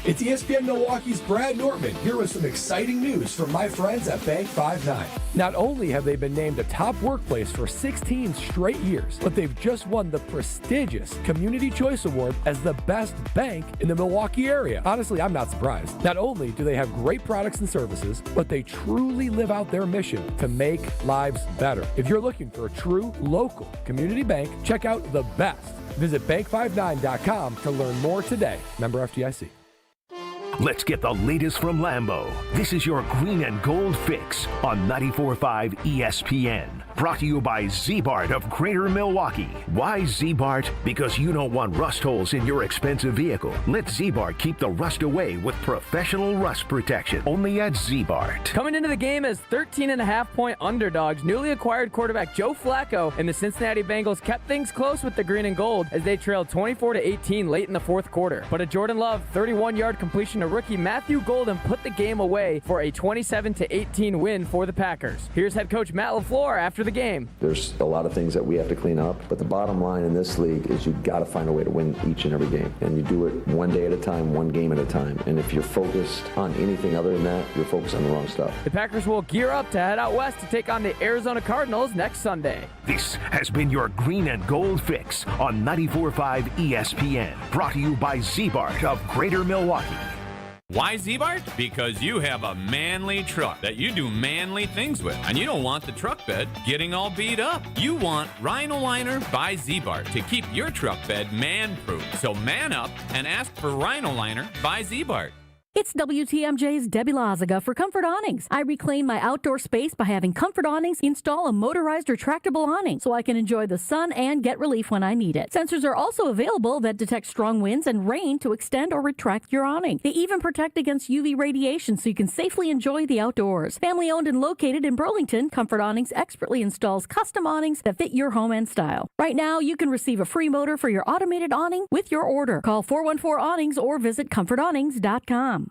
It's ESPN Milwaukee's Brad Nortman here with some exciting news from my friends at Bank 5-9. Not only have they been named a top workplace for 16 straight years, but they've just won the prestigious Community Choice Award as the best bank in the Milwaukee area. Honestly, I'm not surprised. Not only do they have great products and services, but they truly live out their mission to make lives better. If you're looking for a true local community bank, check out the best. Visit bank59.com to learn more today. Member FDIC. Let's get the latest from Lambeau. This is your green and gold fix on 94.5 ESPN. Brought to you by Z-Bart of Greater Milwaukee. Why Z-Bart? Because you don't want rust holes in your expensive vehicle. Let Z-Bart keep the rust away with professional rust protection. Only at Z-Bart. Coming into the game as 13.5-point underdogs, newly acquired quarterback Joe Flacco and the Cincinnati Bengals kept things close with the green and gold as they trailed 24-18 late in the fourth quarter. But a Jordan Love 31-yard completion to rookie Matthew Golden put the game away for a 27-18 win for the Packers. Here's head coach Matt LaFleur after the game. There's a lot of things that we have to clean up, but the bottom line in this league is you've got to find a way to win each and every game. And you do it one day at a time, one game at a time. And if you're focused on anything other than that, you're focused on the wrong stuff. The Packers will gear up to head out west to take on the Arizona Cardinals next Sunday. This has been your green and gold fix on 94.5 ESPN. Brought to you by Z-Bart of Greater Milwaukee. Why Z-Bart? Because you have a manly truck that you do manly things with, and you don't want the truck bed getting all beat up. You want Rhino Liner by Z-Bart to keep your truck bed man-proof. So man up and ask for Rhino Liner by Z-Bart. It's WTMJ's Debbie Lazaga for Comfort Awnings. I reclaim my outdoor space by having Comfort Awnings install a motorized retractable awning so I can enjoy the sun and get relief when I need it. Sensors are also available that detect strong winds and rain to extend or retract your awning. They even protect against UV radiation so you can safely enjoy the outdoors. Family owned and located in Burlington, Comfort Awnings expertly installs custom awnings that fit your home and style. Right now, you can receive a free motor for your automated awning with your order. Call 414-AWNINGS or visit comfortawnings.com.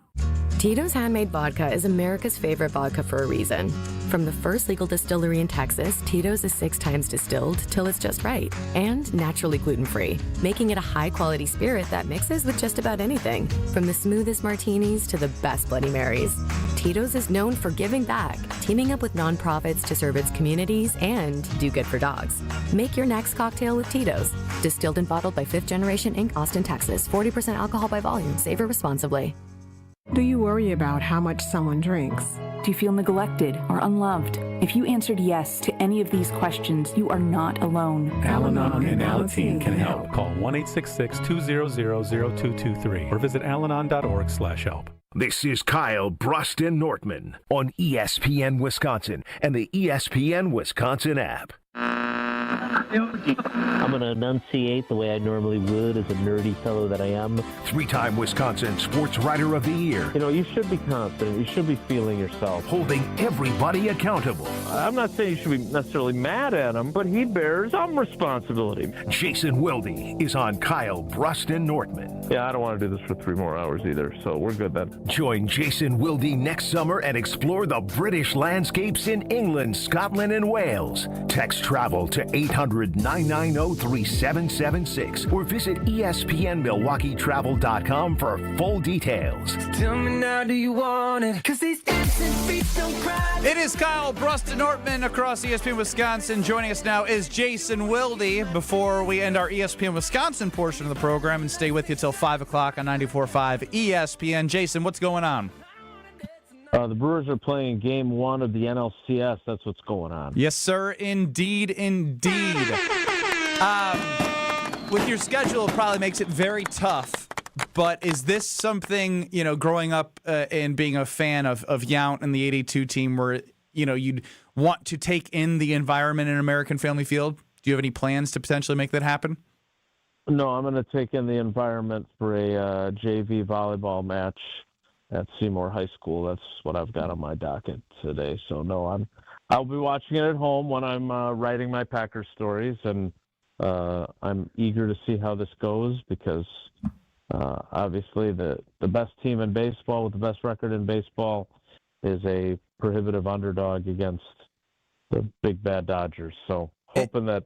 Tito's Handmade Vodka is America's favorite vodka for a reason. From the first legal distillery in Texas, Tito's is 6 times distilled till it's just right. And naturally gluten-free, making it a high-quality spirit that mixes with just about anything. From the smoothest martinis to the best Bloody Marys. Tito's is known for giving back, teaming up with nonprofits to serve its communities and do good for dogs. Make your next cocktail with Tito's. Distilled and bottled by 5th Generation Inc., Austin, Texas. 40% alcohol by volume. Savor responsibly. Do you worry about how much someone drinks? Do you feel neglected or unloved? If you answered yes to any of these questions, you are not alone. Al-Anon and Alateen can help. Call 1-866-200-0223 or visit alanon.org/help. This is Kyle, Brust, and Nortman on ESPN Wisconsin and the ESPN Wisconsin app. I'm going to enunciate the way I normally would as a nerdy fellow that I am. 3-time Wisconsin Sports Writer of the Year. You know, you should be confident. You should be feeling yourself. Holding everybody accountable. I'm not saying you should be necessarily mad at him, but he bears some responsibility. Jason Wilde is on Kyle, Brust, and Nortman. Yeah, I don't want to do this for 3 more hours either, so we're good then. Join Jason Wilde next summer and explore the British landscapes in England, Scotland, and Wales. Text travel to 800-990-3776 or visit ESPNMilwaukeeTravel.com for full details. Tell me now, do you want it? 'Cause these dancing feet don't cry. It is Kyle, Brust, and Nortman across ESPN Wisconsin. Joining us now is Jason Wilde. Before we end our ESPN Wisconsin portion of the program and stay with you till 5 o'clock on 94.5 ESPN. Jason, what's going on? The Brewers are playing game 1 of the NLCS. That's what's going on. Yes, sir. Indeed. With your schedule, it probably makes it very tough. But is this something, growing up and being a fan of Yount and the 82 team where, you'd want to take in the environment in American Family Field? Do you have any plans to potentially make that happen? No, I'm going to take in the environment for a JV volleyball match at Seymour High School. That's what I've got on my docket today. So no, I'll be watching it at home when I'm writing my Packers stories, and I'm eager to see how this goes because obviously the best team in baseball with the best record in baseball is a prohibitive underdog against the big bad Dodgers. So hoping that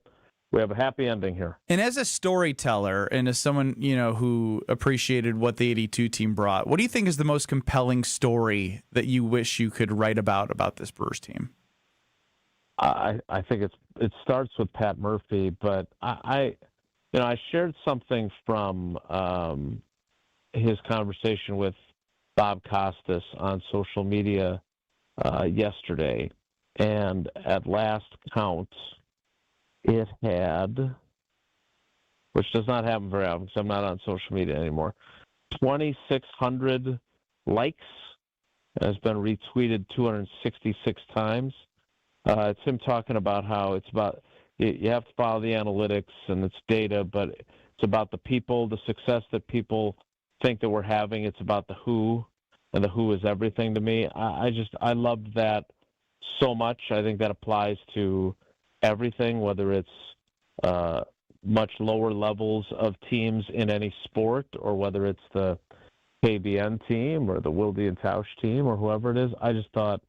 we have a happy ending here. And as a storyteller and as someone, who appreciated what the 82 team brought, what do you think is the most compelling story that you wish you could write about this Brewers team? I think it starts with Pat Murphy, but I shared something from his conversation with Bob Costas on social media yesterday, and at last count, it had, which does not happen very often because I'm not on social media anymore, 2,600 likes. It has been retweeted 266 times. It's him talking about how it's about, you have to follow the analytics and it's data, but it's about the people, the success that people think that we're having. It's about the who, and the who is everything to me. I loved that so much. I think that applies to everything, whether it's much lower levels of teams in any sport or whether it's the KBN team or the Wilde and Tausch team or whoever it is. I just thought,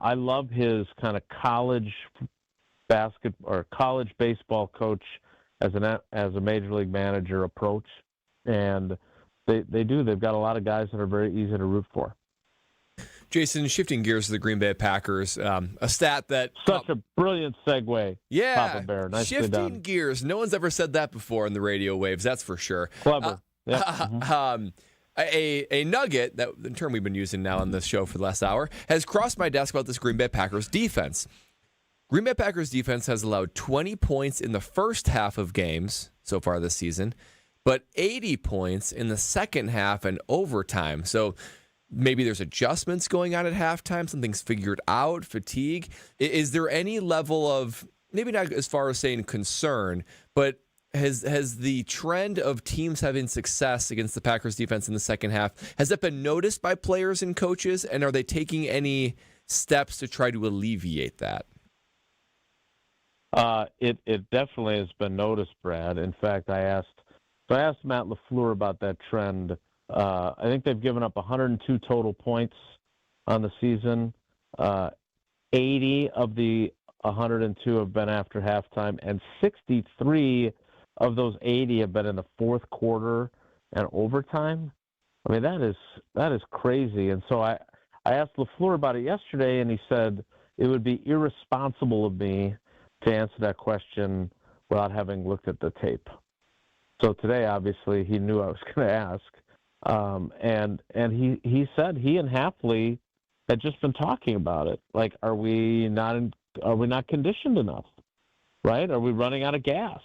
I love his kind of college college baseball coach as a major league manager approach, and they've got a lot of guys that are very easy to root for. Jason, shifting gears to the Green Bay Packers, a stat that... Such a brilliant segue, yeah, Papa Bear. Nicely shifting done. gears. No one's ever said that before in the radio waves, that's for sure. Clever. A nugget, that the term we've been using now on this show for the last hour, has crossed my desk about this Green Bay Packers defense. Green Bay Packers defense has allowed 20 points in the first half of games so far this season, but 80 points in the second half and overtime. So maybe there's adjustments going on at halftime, something's figured out, fatigue. Is there any level of, maybe not as far as saying concern, but has the trend of teams having success against the Packers defense in the second half, has that been noticed by players and coaches, and are they taking any steps to try to alleviate that? It definitely has been noticed, Brad. In fact, I asked Matt LaFleur about that trend. I think they've given up 102 total points on the season. 80 of the 102 have been after halftime, and 63 of those 80 have been in the fourth quarter and overtime. I mean, that is crazy. And so I asked LaFleur about it yesterday, and he said it would be irresponsible of me to answer that question without having looked at the tape. So today, obviously, he knew I was going to ask. And he said he and Hafley had just been talking about it. Like, are we not conditioned enough? Right? Are we running out of gas?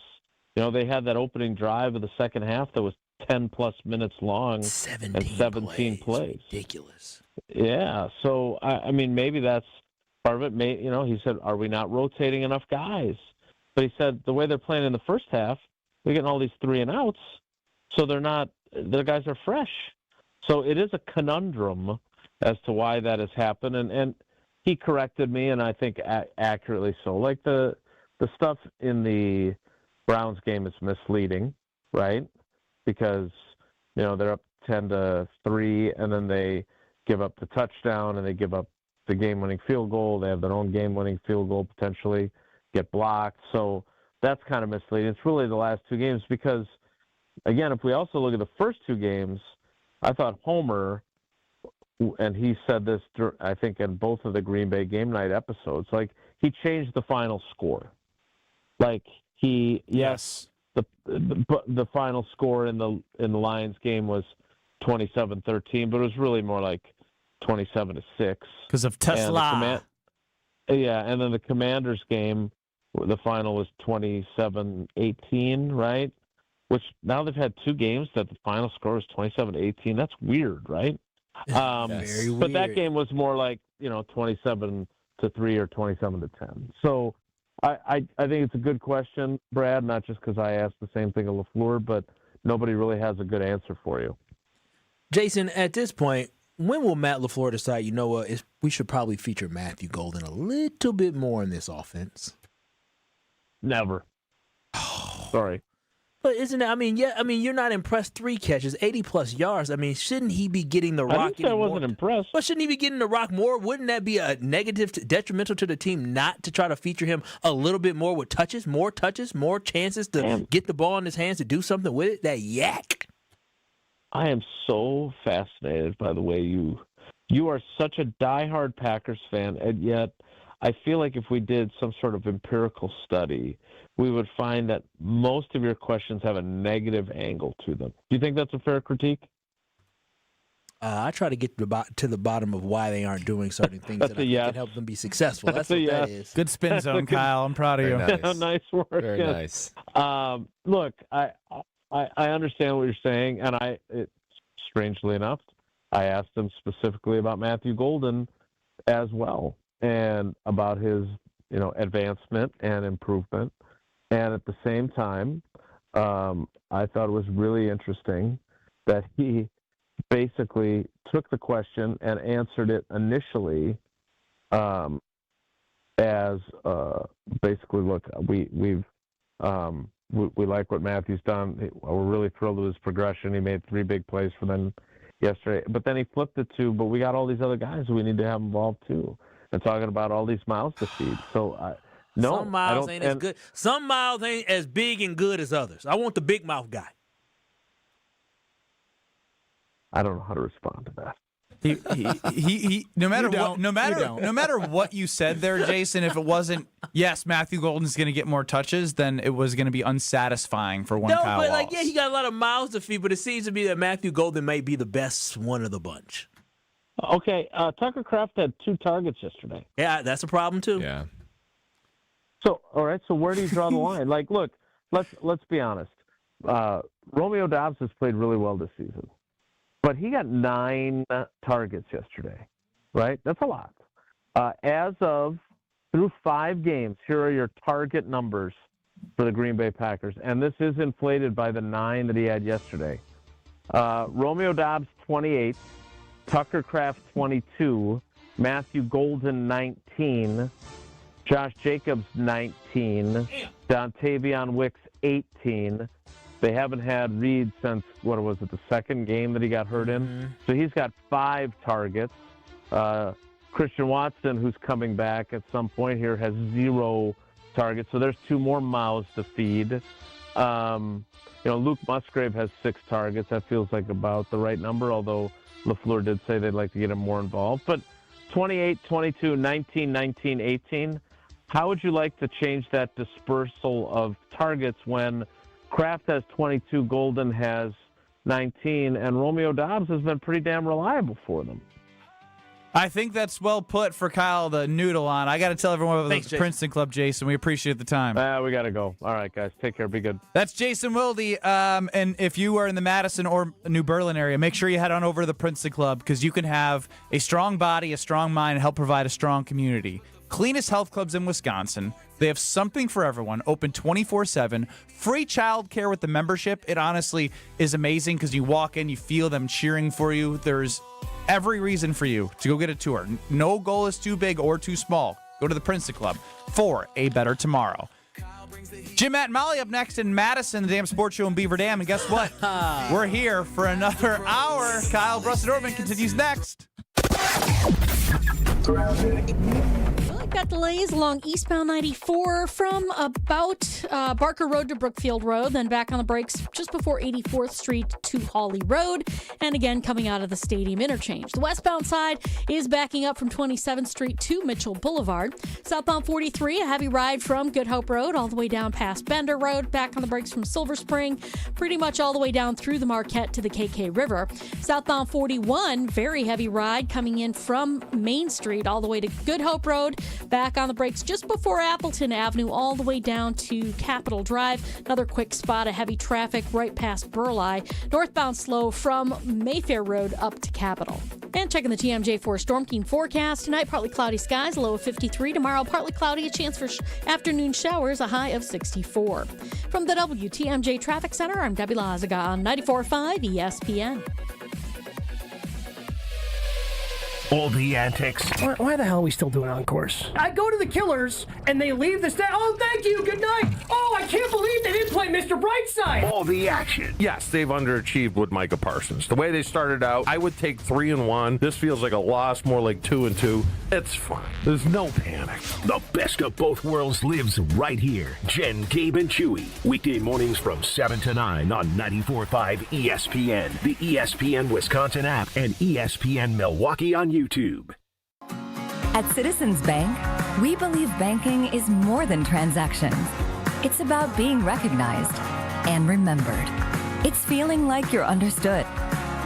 You know, they had that opening drive of the second half that was 10-plus minutes long and 17 plays. Ridiculous. Yeah. So, I mean, maybe that's part of it. He said, are we not rotating enough guys? But he said the way they're playing in the first half, they're getting all these 3-and-outs, so their guys are fresh. So it is a conundrum as to why that has happened. And he corrected me, and I think accurately so. Like the stuff in the Browns game is misleading, right? Because, they're up 10-3, and then they give up the touchdown, and they give up the game-winning field goal. They have their own game-winning field goal potentially, get blocked. So that's kind of misleading. It's really the last two games because, again, if we also look at the first two games, I thought Homer, and he said this, I think, in both of the Green Bay game night episodes, like he changed the final score. Like yes, the final score in the Lions game was 27-13, but it was really more like 27-6 because of Tesla. And then the Commanders game, the final was 27-18, right? Which now they've had two games that the final score is 27-18. That's weird, right? Very weird. But that game was more like 27-3 or 27-10. So I think it's a good question, Brad. Not just because I asked the same thing of LaFleur, but nobody really has a good answer for you. Jason, at this point, when will Matt LaFleur decide, we should probably feature Matthew Golden a little bit more in this offense? Never. Sorry. But isn't it, you're not impressed. 3 catches, 80-plus yards. I mean, shouldn't he be getting the rock? I didn't say I wasn't impressed. But shouldn't he be getting the rock more? Wouldn't that be a negative, detrimental to the team not to try to feature him a little bit more with touches, more chances to get the ball in his hands to do something with it? That yak. I am so fascinated by the way you are such a diehard Packers fan, and yet I feel like if we did some sort of empirical study, we would find that most of your questions have a negative angle to them. Do you think that's a fair critique? I try to get to the bottom of why they aren't doing certain things that can help them be successful. That's what that is. Good spin zone, Kyle. I'm proud of you. Nice. Nice work. Very nice. Look, I understand what you're saying, and strangely enough, I asked him specifically about Matthew Golden as well, and about his, advancement and improvement. And at the same time, I thought it was really interesting that he basically took the question and answered it initially as basically, look, we like what Matthew's done. We're really thrilled with his progression. He made 3 big plays for them yesterday. But then he flipped it to, but we got all these other guys we need to have involved too. And talking about all these mouths to feed. So, no. Some mouths ain't as good. Some mouths ain't as big and good as others. I want the big mouth guy. I don't know how to respond to that. No matter what you said there, Jason, if it wasn't, yes, Matthew Golden's going to get more touches, then it was going to be unsatisfying for one Kyle Walls. He got a lot of mouths to feed, but it seems to be that Matthew Golden may be the best one of the bunch. Okay, Tucker Kraft had 2 targets yesterday. Yeah, that's a problem too. Yeah. So, all right, so where do you draw the line? Like, look, let's be honest. Romeo Doubs has played really well this season. But he got 9 targets yesterday, right? That's a lot. As of through 5 games, here are your target numbers for the Green Bay Packers. And this is inflated by the 9 that he had yesterday. Romeo Doubs, 28. Tucker Kraft, 22. Matthew Golden, 19. Josh Jacobs, 19. Dontavion Wicks, 18. They haven't had Reed since, the second game that he got hurt in? So he's got 5 targets. Christian Watson, who's coming back at some point here, has 0 targets. So there's 2 more mouths to feed. Luke Musgrave has 6 targets. That feels like about the right number, although LaFleur did say they'd like to get him more involved. But 28, 22, 19, 19, 18. How would you like to change that dispersal of targets when Kraft has 22, Golden has 19, and Romeo Doubs has been pretty damn reliable for them? I think that's well put for Kyle to noodle on. I got to tell everyone about the Princeton Club, Jason. We appreciate the time. We got to go. All right, guys. Take care. Be good. That's Jason Wilde. And if you are in the Madison or New Berlin area, make sure you head on over to the Princeton Club because you can have a strong body, a strong mind, and help provide a strong community. Cleanest health clubs in Wisconsin. They have something for everyone, open 24/7, free child care with the membership. It honestly is amazing because you walk in, you feel them cheering for you. There's every reason for you to go get a tour. No goal is too big or too small. Go to the Princeton Club for a better tomorrow. Jim, Matt, and Molly up next in Madison, the Damn Sports Show in Beaver Dam. And guess what? We're here for another hour. Kyle, Brust, and Nortman continues next. Well, got delays along eastbound 94 from about Barker Road to Brookfield Road, then back on the brakes just before 84th Street to Hawley Road, and again coming out of the Stadium Interchange. The westbound side is backing up from 27th Street to Mitchell Boulevard. Southbound 43, a heavy ride from Good Hope Road all the way down past Bender Road, back on the brakes from Silver Spring, pretty much all the way down through the Marquette to the KK River. Southbound 41, very heavy ride coming in from Main Street all the way to Good Hope Road, back on the brakes just before Appleton Avenue all the way down to Capitol Drive. Another quick spot of heavy traffic right past Burleigh. Northbound slow from Mayfair Road up to Capitol. And checking the TMJ4 Storm King forecast. Tonight, partly cloudy skies, a low of 53. Tomorrow, partly cloudy, a chance for afternoon showers, a high of 64. From the WTMJ Traffic Center, I'm Debbie Lazaga on 94.5 ESPN. All the antics. Why the hell are we still doing encores? I go to the Killers, and they leave the stage. Oh, thank you. Good night. Oh, I can't believe they didn't play Mr. Brightside. All the action. Yes, they've underachieved with Micah Parsons. The way they started out, I would take 3-1. This feels like a loss, more like 2-2. It's fine. There's no panic. The best of both worlds lives right here. Jen, Gabe, and Chewy. Weekday mornings from 7 to 9 on 94.5 ESPN, the ESPN Wisconsin app, and ESPN Milwaukee on YouTube. At Citizens Bank, we believe banking is more than transactions. It's about being recognized and remembered. It's feeling like you're understood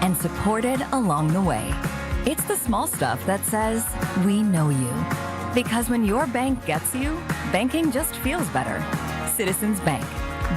and supported along the way. It's the small stuff that says, we know you. Because when your bank gets you, banking just feels better. Citizens Bank.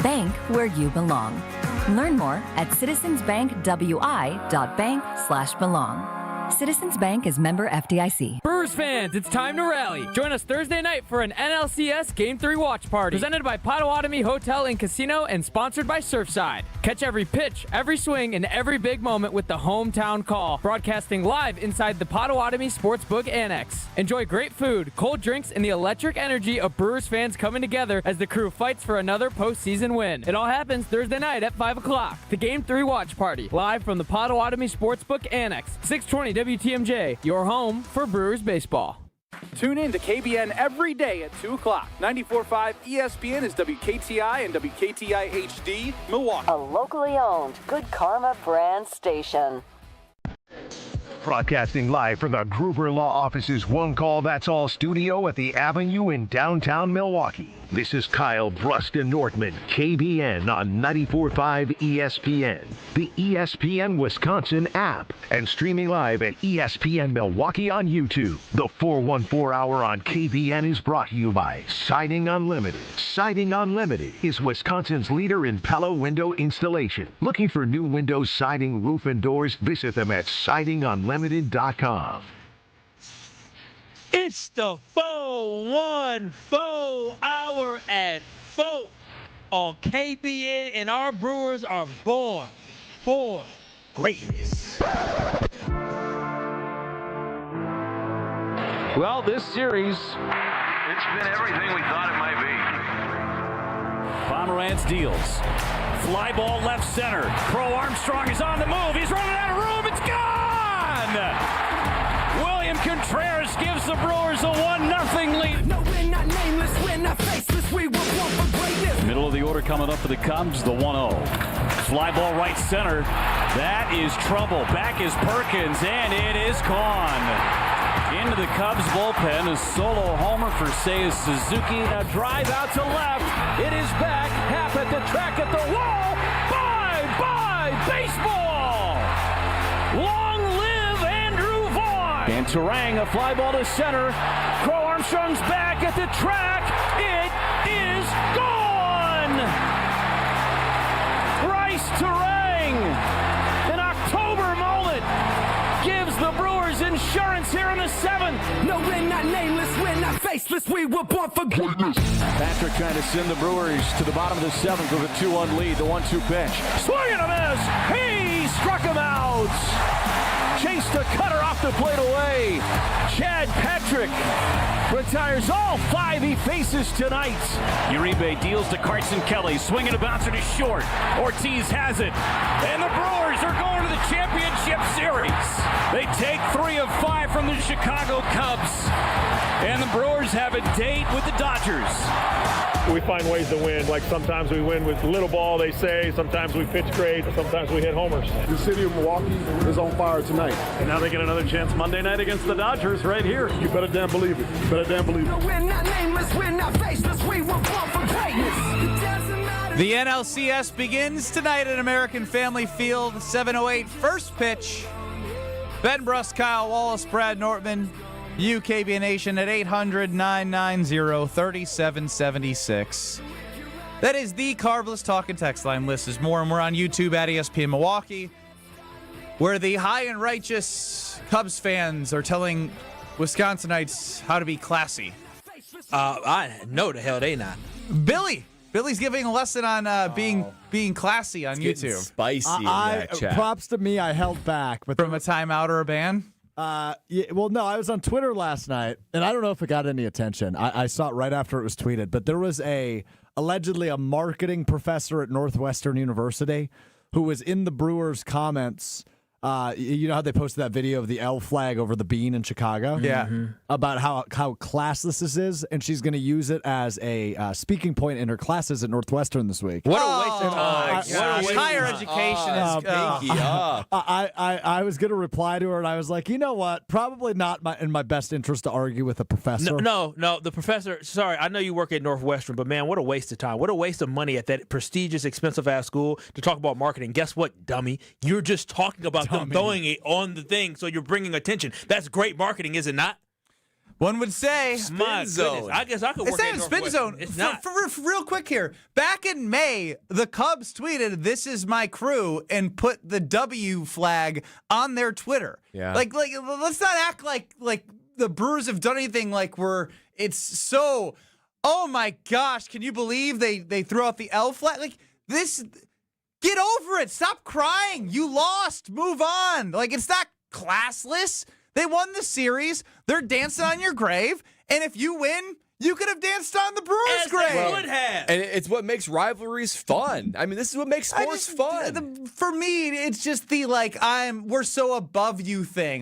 Bank where you belong. Learn more at citizensbankwi.bank/belong. Citizens Bank is member FDIC. Brewers fans, it's time to rally. Join us Thursday night for an NLCS Game 3 watch party. Presented by Potawatomi Hotel and Casino and sponsored by Surfside. Catch every pitch, every swing, and every big moment with the hometown call. Broadcasting live inside the Potawatomi Sportsbook Annex. Enjoy great food, cold drinks, and the electric energy of Brewers fans coming together as the crew fights for another postseason win. It all happens Thursday night at 5 o'clock. The Game 3 watch party. Live from the Potawatomi Sportsbook Annex. 620 WTMJ, your home for Brewers baseball. Tune in to KBN every day at 2 o'clock. 94.5 ESPN is WKTI and WKTI HD, Milwaukee. A locally owned Good Karma brand station. Broadcasting live from the Gruber Law Office's One Call That's All studio at the Avenue in downtown Milwaukee. This is Kyle, Brust, and Nortman, KBN on 94.5 ESPN, the ESPN Wisconsin app, and streaming live at ESPN Milwaukee on YouTube. The 414 Hour on KBN is brought to you by Siding Unlimited. Siding Unlimited is Wisconsin's leader in Pella window installation. Looking for new windows, siding, roof, and doors? Visit them at sidingunlimited.com. It's the 414 Hour at 4 on KBN, and our Brewers are born for greatness. Well, this series, it's been everything we thought it might be. Pomerantz deals. Fly ball left center. Crow Armstrong is on the move. He's running out of room. It's gone! William Contreras gives the Brewers a 1-0 lead. No, we're not nameless, we're not faceless, we were born for greatness. Middle of the order coming up for the Cubs, the 1-0. Fly ball right center. That is trouble. Back is Perkins, and it is gone. Into the Cubs bullpen, a solo homer for Seiya Suzuki. Now drive out to left. It is back. Half at the track at the wall. Bye-bye baseball. Long live Andrew Vaughn. And Terang, a fly ball to center. Crow Armstrong's back at the track. It is gone. Bryce Terang, an October moment, gives the Brewers insurance here in the 7th. No, we're not nameless, we're not faceless, we were born for greatness. Patrick trying to send the Brewers to the bottom of the 7th with a 2-1 lead, the 1-2 pitch. Swing and a miss! He struck him out! Chased a cutter off the plate away. Chad Patrick retires all 5 he faces tonight. Uribe deals to Carson Kelly. Swinging a bouncer to short. Ortiz has it. And the Brewers are going to the championship series. They take 3 of 5 from the Chicago Cubs. And the Brewers have a date with the Dodgers. We find ways to win. Like sometimes we win with little ball, they say. Sometimes we pitch great. Sometimes we hit homers. The city of Milwaukee is on fire tonight. And now they get another chance Monday night against the Dodgers right here. You better damn believe it. You better damn believe it. No, we're not nameless, we're not faceless, we were born for greatness. The NLCS begins tonight at American Family Field, 7:08 first pitch. Ben Brust, Kyle Wallace, Brad Nortman, KBN Nation at 800-990-3776. That is the Carbless Talk and Text line. List is more, and we're on YouTube at ESPN Milwaukee, where the high and righteous Cubs fans are telling Wisconsinites how to be classy. I know the hell they not. Billy's giving a lesson on being classy on YouTube. Spicy in that chat. Props to me, I held back. But from a timeout or a ban? Well, no, I was on Twitter last night, and I don't know if it got any attention. I saw it right after it was tweeted, but there was allegedly a marketing professor at Northwestern University who was in the Brewers comments. You know how they posted that video of the L flag over the bean in Chicago? Yeah. About how classless this is, and she's going to use it as a speaking point in her classes at Northwestern this week. What a waste of time. Higher education is... I was going to reply to her, and I was like, you know what? Probably not in my best interest to argue with a professor. No, the professor, sorry, I know you work at Northwestern, but man, what a waste of time. What a waste of money at that prestigious, expensive-ass school to talk about marketing. Guess what, dummy? You're just talking about them throwing it on the thing, so you're bringing attention. That's great marketing, is it not? One would say. My goodness. I guess I could work at Spin Zone. It's not. For real quick here. Back in May, the Cubs tweeted, "This is my crew," and put the W flag on their Twitter. Yeah. Like let's not act like the Brewers have done anything it's so, oh my gosh, can you believe they threw out the L flag? Like this. Get over it. Stop crying. You lost. Move on. It's not classless. They won the series. They're dancing on your grave. And if you win, you could have danced on the Brewers' grave. They would have. And it's what makes rivalries fun. I mean, this is what makes sports fun. For me, it's just the we're so above you thing.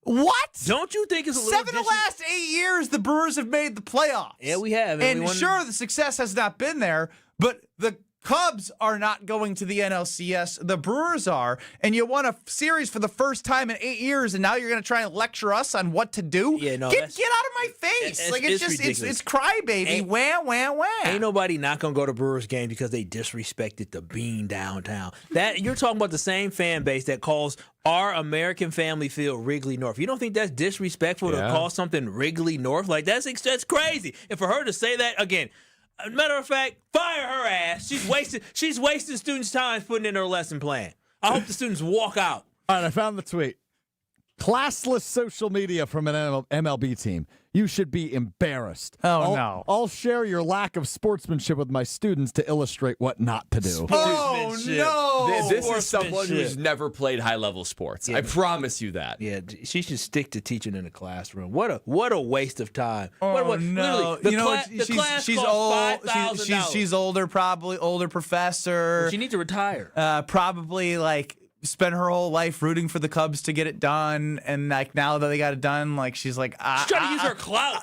What? Don't you think it's a little 7 of the last 8 years the Brewers have made the playoffs? Yeah, we have. And sure, the success has not been there, but the Cubs are not going to the NLCS. The Brewers are, and you won a series for the first time in 8 years, and now you're going to try and lecture us on what to do? Yeah, no, get out of my face! It's crybaby. Wham, wham, wham. Ain't nobody not going to go to Brewers game because they disrespected the bean downtown. That you're talking about the same fan base that calls our American Family Field Wrigley North. You don't think that's disrespectful to call something Wrigley North? That's crazy. And for her to say that again. Matter of fact, fire her ass. She's wasting students' time putting in her lesson plan. I hope the students walk out. All right, I found the tweet. Classless social media from an MLB team. You should be embarrassed. No. I'll share your lack of sportsmanship with my students to illustrate what not to do. Oh, no. This is someone who's never played high-level sports. Yeah. I promise you that. Yeah, she should stick to teaching in the classroom. What a waste of time. Oh, no. She's old. She's older, probably older professor. Well, she needs to retire. Probably spent her whole life rooting for the Cubs to get it done, and like now that they got it done, like she's like, she's trying to use her clout.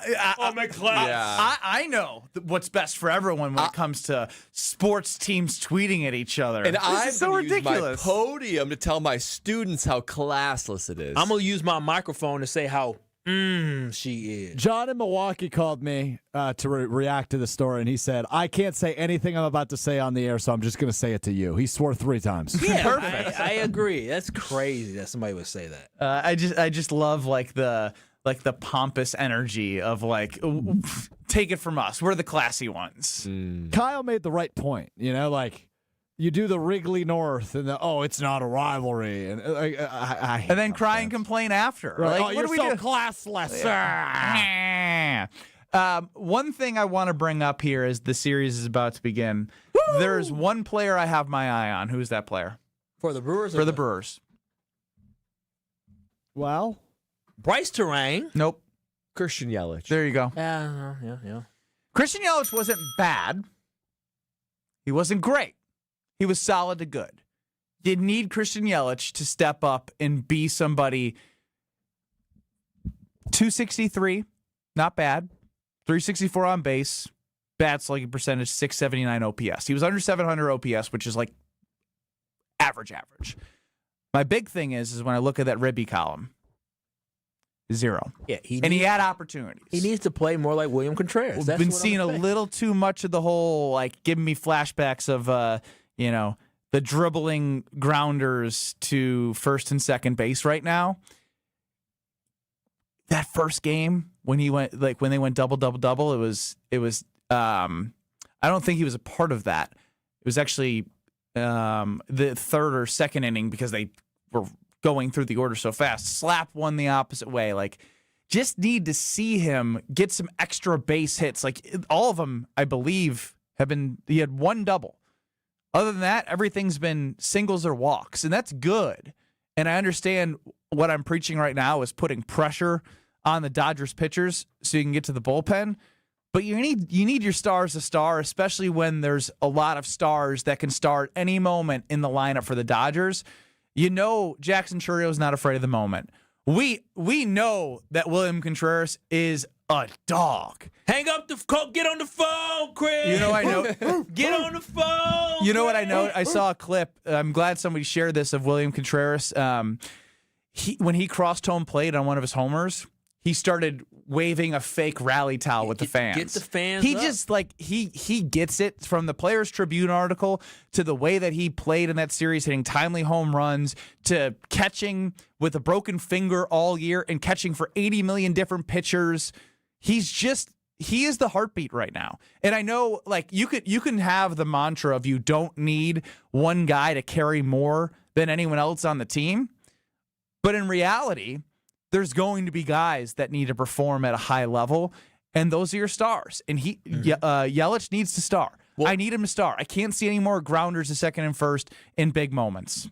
Clout. Yeah. I know what's best for everyone when it comes to sports teams tweeting at each other. And this I'm is so gonna use ridiculous. my podium to tell my students how classless it is. I'm gonna use my microphone to say how she is. John in Milwaukee called me to react to the story, and he said, I can't say anything I'm about to say on the air, so I'm just going to say it to you. He swore 3 times. Yeah, perfect. I agree. That's crazy that somebody would say that. I just love like the pompous energy of like, take it from us. We're the classy ones. Kyle made the right point. You know, like you do the Wrigley North and it's not a rivalry, and I and then cry and complain after. Right. Like, You're what do we so do? classless. One thing I want to bring up here as the series is about to begin. There's one player I have my eye on. Who's that player? For the Brewers? For the Brewers. Well, Bryce Terang. Nope. Christian Yelich. There you go. Yeah. Christian Yelich wasn't bad. He wasn't great. He was solid to good. You need Christian Yelich to step up and be somebody. 263, not bad. 364 on base, bad slugging percentage, 679 OPS. He was under 700 OPS, which is like average. My big thing is when I look at that Ribby column, 0. Yeah, he had opportunities. He needs to play more like William Contreras. We've been seeing a little too much of the whole, like, giving me flashbacks of, the dribbling grounders to first and second base right now. That first game when they went double, it was I don't think he was a part of that. It was actually the third or second inning because they were going through the order so fast. Slap won the opposite way. Like, just need to see him get some extra base hits. Like, all of them, I believe, he had 1 double. Other than that, everything's been singles or walks, and that's good. And I understand what I'm preaching right now is putting pressure on the Dodgers pitchers so you can get to the bullpen. But you need your stars to star, especially when there's a lot of stars that can start any moment in the lineup for the Dodgers. You know Jackson Churrio's not afraid of the moment. We know that William Contreras is a dog. Hang up get on the phone, Chris. You know I know. Get on the phone. You know what I know? I saw a clip. I'm glad somebody shared this of William Contreras. When he crossed home plate on one of his homers, he started waving a fake rally towel with the fans. Get the fans He up. just he gets it from the Players Tribune article to the way that he played in that series, hitting timely home runs, to catching with a broken finger all year and catching for 80 million different pitchers. He is the heartbeat right now. And I know, like, you can have the mantra of you don't need one guy to carry more than anyone else on the team. But in reality, there's going to be guys that need to perform at a high level, and those are your stars. And Yelich needs to star. Well, I need him to star. I can't see any more grounders to second and first in big moments.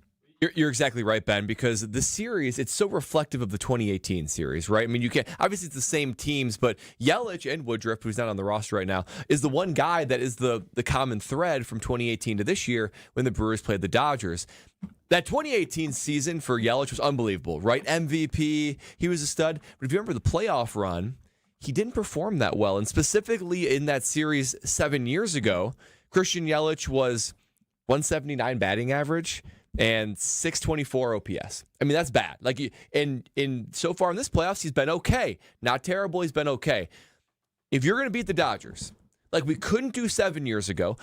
You're exactly right, Ben, because the series, it's so reflective of the 2018 series, right? I mean, you can't, obviously it's the same teams, but Yelich and Woodruff, who's not on the roster right now, is the one guy that is the common thread from 2018 to this year when the Brewers played the Dodgers. That 2018 season for Yelich was unbelievable, right? MVP, he was a stud. But if you remember the playoff run, he didn't perform that well. And specifically in that series 7 years ago, Christian Yelich was 179 batting average and 624 OPS. I mean, that's bad. Like, in so far in this playoffs, he's been okay. Not terrible, he's been okay. If you're going to beat the Dodgers, like we couldn't do 7 years ago,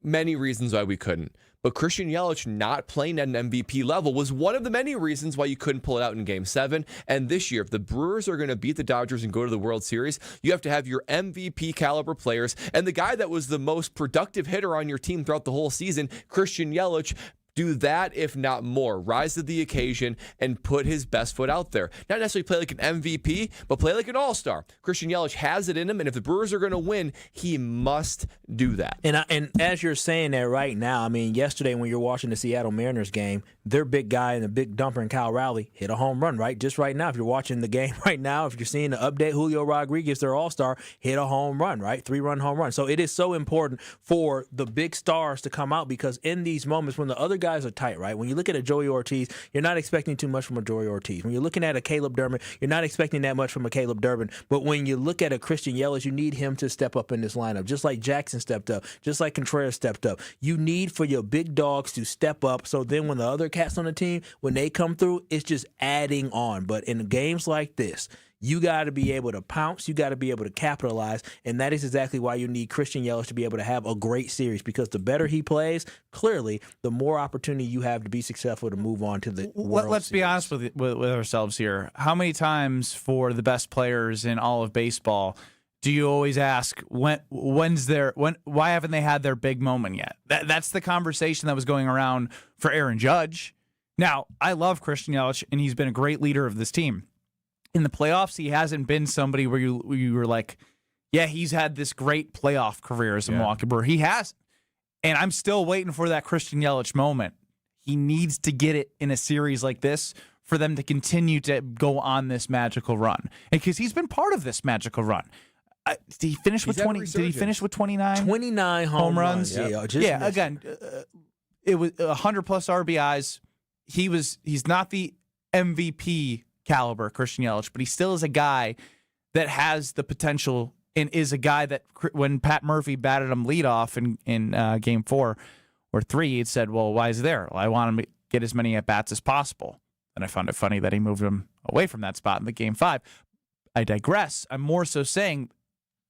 many reasons why we couldn't. But Christian Yelich not playing at an MVP level was one of the many reasons why you couldn't pull it out in Game 7. And this year, if the Brewers are going to beat the Dodgers and go to the World Series, you have to have your MVP caliber players. And the guy that was the most productive hitter on your team throughout the whole season, Christian Yelich, do that, if not more. Rise to the occasion and put his best foot out there. Not necessarily play like an MVP, but play like an all-star. Christian Yelich has it in him, and if the Brewers are going to win, he must do that. And as you're saying that right now, I mean, yesterday when you're watching the Seattle Mariners game, their big guy and the big dumper in Kyle Rowley hit a home run, right? Just right now, if you're watching the game right now, if you're seeing the update, Julio Rodriguez, their all-star, hit a home run, right? 3-run home run. So it is so important for the big stars to come out, because in these moments when the other guys guys are tight, right? When you look at a Joey Ortiz, you're not expecting too much from a Joey Ortiz. When you're looking at a Caleb Durbin, you're not expecting that much from a Caleb Durbin. But when you look at a Christian Yelich, you need him to step up in this lineup, just like Jackson stepped up, just like Contreras stepped up. You need for your big dogs to step up, so then when the other cats on the team, when they come through, it's just adding on. But in games like this, you got to be able to pounce. You got to be able to capitalize. And that is exactly why you need Christian Yelich to be able to have a great series, because the better he plays, clearly, the more opportunity you have to be successful to move on to the World Let's be honest with ourselves here. How many times for the best players in all of baseball do you always ask, why haven't they had their big moment yet? That's the conversation that was going around for Aaron Judge. Now, I love Christian Yelich, and he's been a great leader of this team. In the playoffs, he hasn't been somebody where you were like, yeah, he's had this great playoff career as a Milwaukee Brewer. He has. And I'm still waiting for that Christian Yelich moment. He needs to get it in a series like this for them to continue to go on this magical run. Because he's been part of this magical run. Did he finish with 20? Did he finish with 29? 29 home runs. Yeah, again, it was 100 plus RBIs. He's not the MVP caliber Christian Yelich, but he still is a guy that has the potential and is a guy that when Pat Murphy batted him leadoff in game 4 or 3, he said, well, why is he there? Well, I want him to get as many at-bats as possible. And I found it funny that he moved him away from that spot in the game 5. I digress. I'm more so saying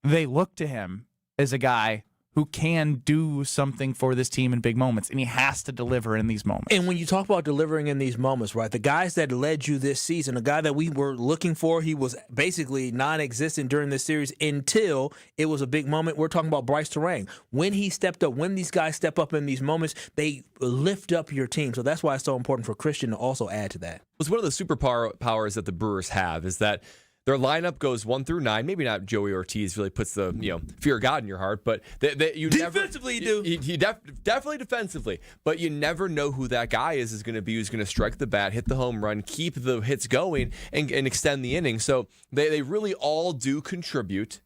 they look to him as a guy who can do something for this team in big moments, and he has to deliver in these moments. And when you talk about delivering in these moments, right, the guys that led you this season, a guy that we were looking for, he was basically non-existent during this series until it was a big moment. We're talking about Bryce Terang. When he stepped up, when these guys step up in these moments, they lift up your team. So that's why it's so important for Christian to also add to that. It's one of the superpowers that the Brewers have is that their lineup goes 1 through 9. Maybe not Joey Ortiz really puts the fear of God in your heart, but you defensively never, you do. He definitely defensively, but you never know who that guy is going to be who's going to strike the bat, hit the home run, keep the hits going, and extend the inning. So they really all do contribute.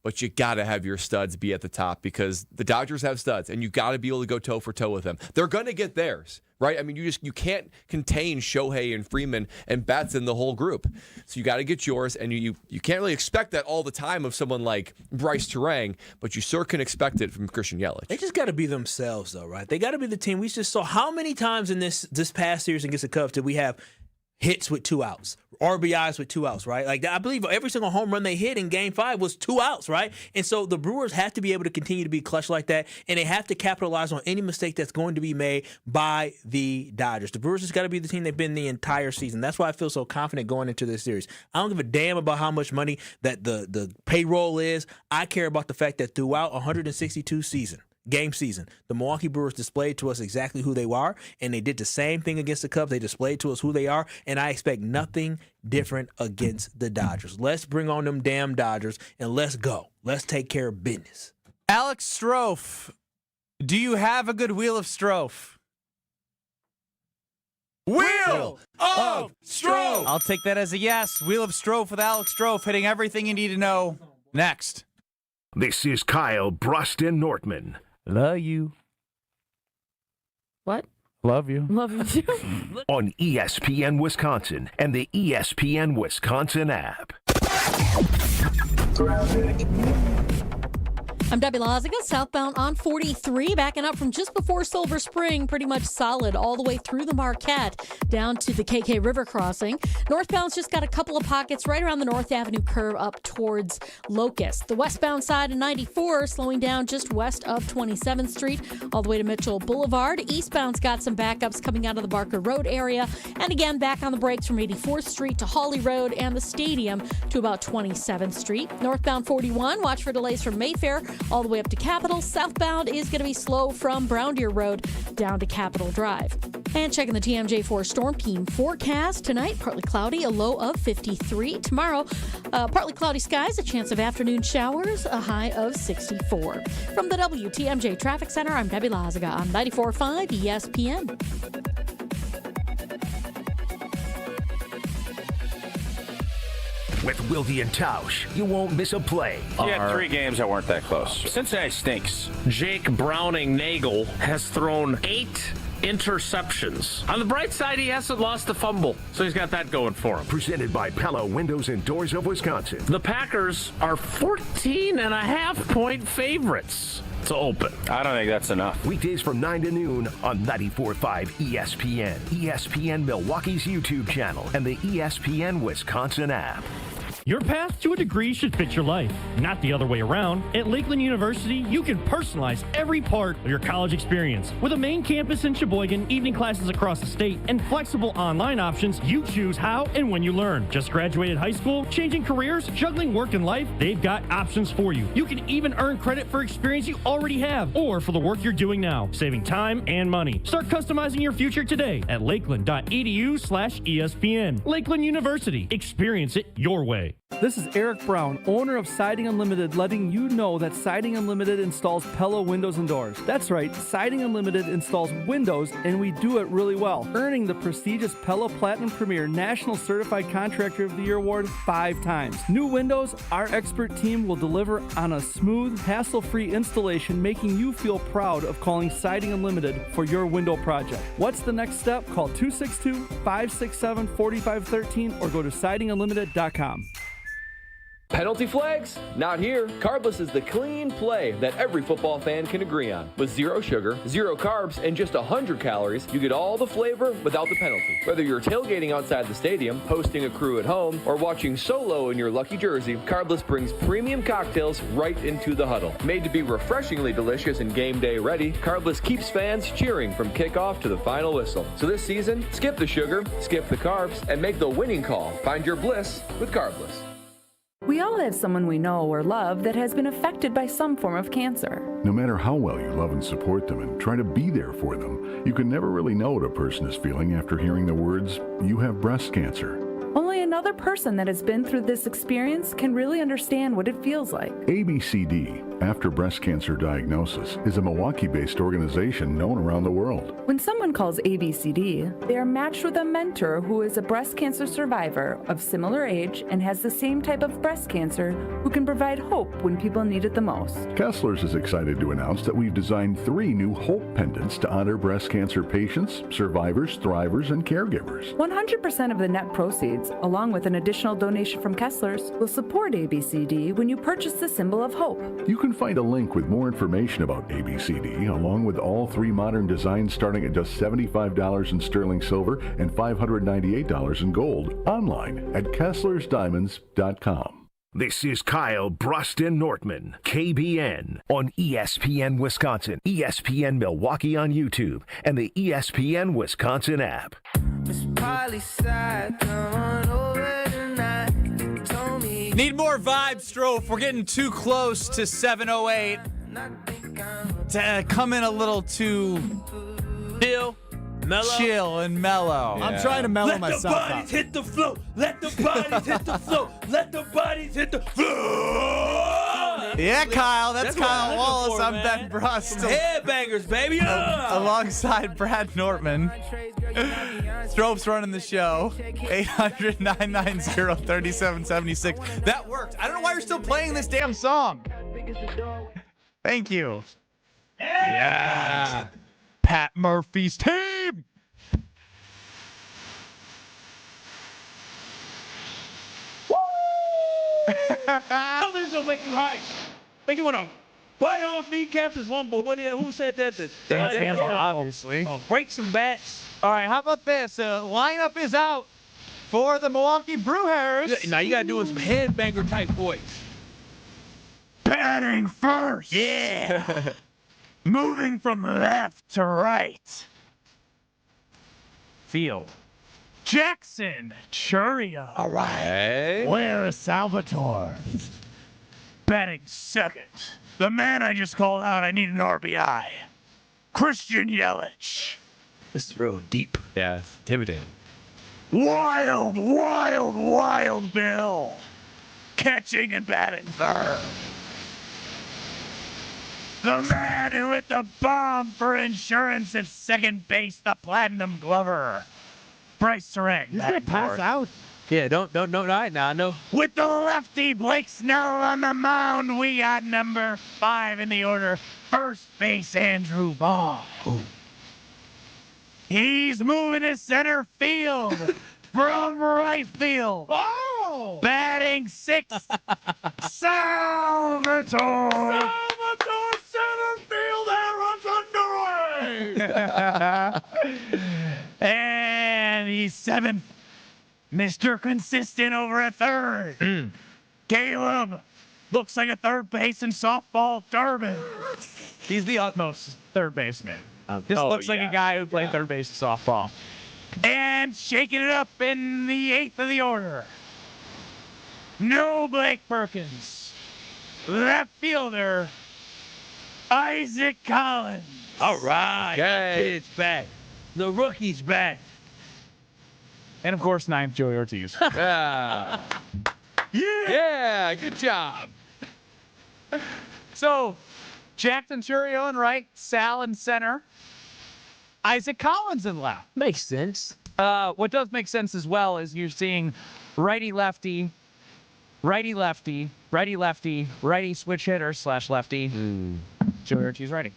But you got to have your studs be at the top because the Dodgers have studs, and you got to be able to go toe for toe with them. They're going to get theirs, right? I mean, you can't contain Shohei and Freeman and Betts in the whole group. So you got to get yours, and you can't really expect that all the time of someone like Bryce Terang, but you sure can expect it from Christian Yelich. They just got to be themselves, though, right? They got to be the team. We just saw how many times in this past series against the Cubs did we have hits with 2 outs, RBIs with 2 outs, right? Like I believe every single home run they hit in Game 5 was 2 outs, right? And so the Brewers have to be able to continue to be clutch like that, and they have to capitalize on any mistake that's going to be made by the Dodgers. The Brewers just got to be the team they've been the entire season. That's why I feel so confident going into this series. I don't give a damn about how much money that the payroll is. I care about the fact that throughout 162 game season, the Milwaukee Brewers displayed to us exactly who they are, and they did the same thing against the Cubs. They displayed to us who they are, and I expect nothing different against the Dodgers. Let's bring on them damn Dodgers, and let's go. Let's take care of business. Alex Strofe, do you have a good Wheel of Strofe? Wheel of Strofe! I'll take that as a yes. Wheel of Strofe with Alex Strofe, hitting everything you need to know. Next. This is Kyle, Brust, and Nortman. Love you. What? Love you. Love you too. On ESPN Wisconsin and the ESPN Wisconsin app. I'm Debbie Loziga, southbound on 43, backing up from just before Silver Spring, pretty much solid all the way through the Marquette down to the KK River crossing. Northbound's just got a couple of pockets right around the North Avenue curve up towards Locust. The westbound side of 94 slowing down just west of 27th Street all the way to Mitchell Boulevard. Eastbound's got some backups coming out of the Barker Road area. And again, back on the brakes from 84th Street to Hawley Road and the stadium to about 27th Street. Northbound 41, watch for delays from Mayfair all the way up to Capitol. Southbound is going to be slow from Brown Deer Road down to Capitol Drive. And checking the TMJ4 Storm Team forecast. Tonight, partly cloudy, a low of 53. Tomorrow, partly cloudy skies, a chance of afternoon showers, a high of 64. From the WTMJ Traffic Center, I'm Debbie Loziga on 94.5 ESPN. With Wilde and Tausch, you won't miss a play. You had 3 games that weren't that close. Cincinnati stinks. Jake Browning Nagel has thrown 8 interceptions. On the bright side, he hasn't lost a fumble, so he's got that going for him. Presented by Pella Windows and Doors of Wisconsin. The Packers are 14.5-point favorites to open. I don't think that's enough. Weekdays from 9 to noon on 94.5 ESPN, ESPN Milwaukee's YouTube channel, and the ESPN Wisconsin app. Your path to a degree should fit your life, not the other way around. At Lakeland University, you can personalize every part of your college experience. With a main campus in Sheboygan, evening classes across the state, and flexible online options, you choose how and when you learn. Just graduated high school, changing careers, juggling work and life, they've got options for you. You can even earn credit for experience you already have or for the work you're doing now, saving time and money. Start customizing your future today at lakeland.edu/ESPN. Lakeland University. Experience it your way. This is Eric Brown, owner of Siding Unlimited, letting you know that Siding Unlimited installs Pella windows and doors. That's right, Siding Unlimited installs windows, and we do it really well, earning the prestigious Pella Platinum Premier National Certified Contractor of the Year award 5 times. New windows, our expert team will deliver on a smooth, hassle-free installation, making you feel proud of calling Siding Unlimited for your window project. What's the next step? Call 262-567-4513 or go to sidingunlimited.com. Penalty flags? Not here. Carbless is the clean play that every football fan can agree on. With 0 sugar, 0 carbs, and just 100 calories, you get all the flavor without the penalty. Whether you're tailgating outside the stadium, hosting a crew at home, or watching solo in your lucky jersey, Carbless brings premium cocktails right into the huddle. Made to be refreshingly delicious and game day ready, Carbless keeps fans cheering from kickoff to the final whistle. So this season, skip the sugar, skip the carbs, and make the winning call. Find your bliss with Carbless. We all have someone we know or love that has been affected by some form of cancer. No matter how well you love and support them and try to be there for them, you can never really know what a person is feeling after hearing the words, "You have breast cancer." Only another person that has been through this experience can really understand what it feels like. ABCD, After Breast Cancer Diagnosis, is a Milwaukee-based organization known around the world. When someone calls ABCD, they are matched with a mentor who is a breast cancer survivor of similar age and has the same type of breast cancer who can provide hope when people need it the most. Kessler's is excited to announce that we've designed 3 new Hope pendants to honor breast cancer patients, survivors, thrivers, and caregivers. 100% of the net proceeds, along with an additional donation from Kessler's, will support ABCD when you purchase the symbol of hope. You can find a link with more information about ABCD, along with all 3 modern designs starting at just $75 in sterling silver and $598 in gold, online at KesslersDiamonds.com. This is Kyle Brust and Nortman, KBN, on ESPN Wisconsin, ESPN Milwaukee on YouTube, and the ESPN Wisconsin app. Need more vibe, Strofe. We're getting too close to 7:08. Come in a little too chill and mellow. Yeah. I'm trying to mellow myself Let the bodies hit the floor. Let the bodies hit the floor. Let the bodies hit the floor. Yeah, Kyle. That's Kyle what Wallace. for, I'm man. Ben Brust. Some headbangers, baby. Alongside Brad Nortman. Strope's running the show. 800-990-3776. That worked. I don't know why you're still playing this damn song. Thank you. Yeah. Pat Murphy's team. Others will make you high. Make you want to bite off kneecaps is one, but who said that? Obviously. Break some bats. All right, how about this? Lineup is out for the Milwaukee Brewers. Now you got to do some headbanger type voice. Batting first. Yeah. Moving from left to right. Field. Jackson Churia. All right. Hey. Where is Salvatore? Batting second. The man I just called out, I need an RBI. Christian Yelich. This is real deep. Yeah, it's intimidating. Wild, wild, wild Bill. Catching and batting third. The man who hit the bomb for insurance at second base, the Platinum Glover. Bryce Serang. You gonna pass out? Yeah, don't. All right, now I know. With the lefty Blake Snell on the mound, we got number 5 in the order. First base, Andrew Ball. Ooh. He's moving to center field from right field. Oh! Batting sixth, Salvatore. Salvatore center field. That runs underway. And he's seventh, Mr. Consistent over at third. Caleb looks like a third base in softball Durbin. He's the utmost third baseman. Just looks like a guy who played third base in softball. And shaking it up in the eighth of the order. No Blake Perkins. Left fielder, Isaac Collins. All right. Okay. It's back. The rookie's back. And of course, ninth, Joey Ortiz. Yeah, good job. So, Jack Venturio in right, Sal in center, Isaac Collins in left. Makes sense. What does make sense as well is you're seeing righty-lefty, righty-lefty, righty-lefty, righty switch hitter / lefty. Joey Ortiz righty.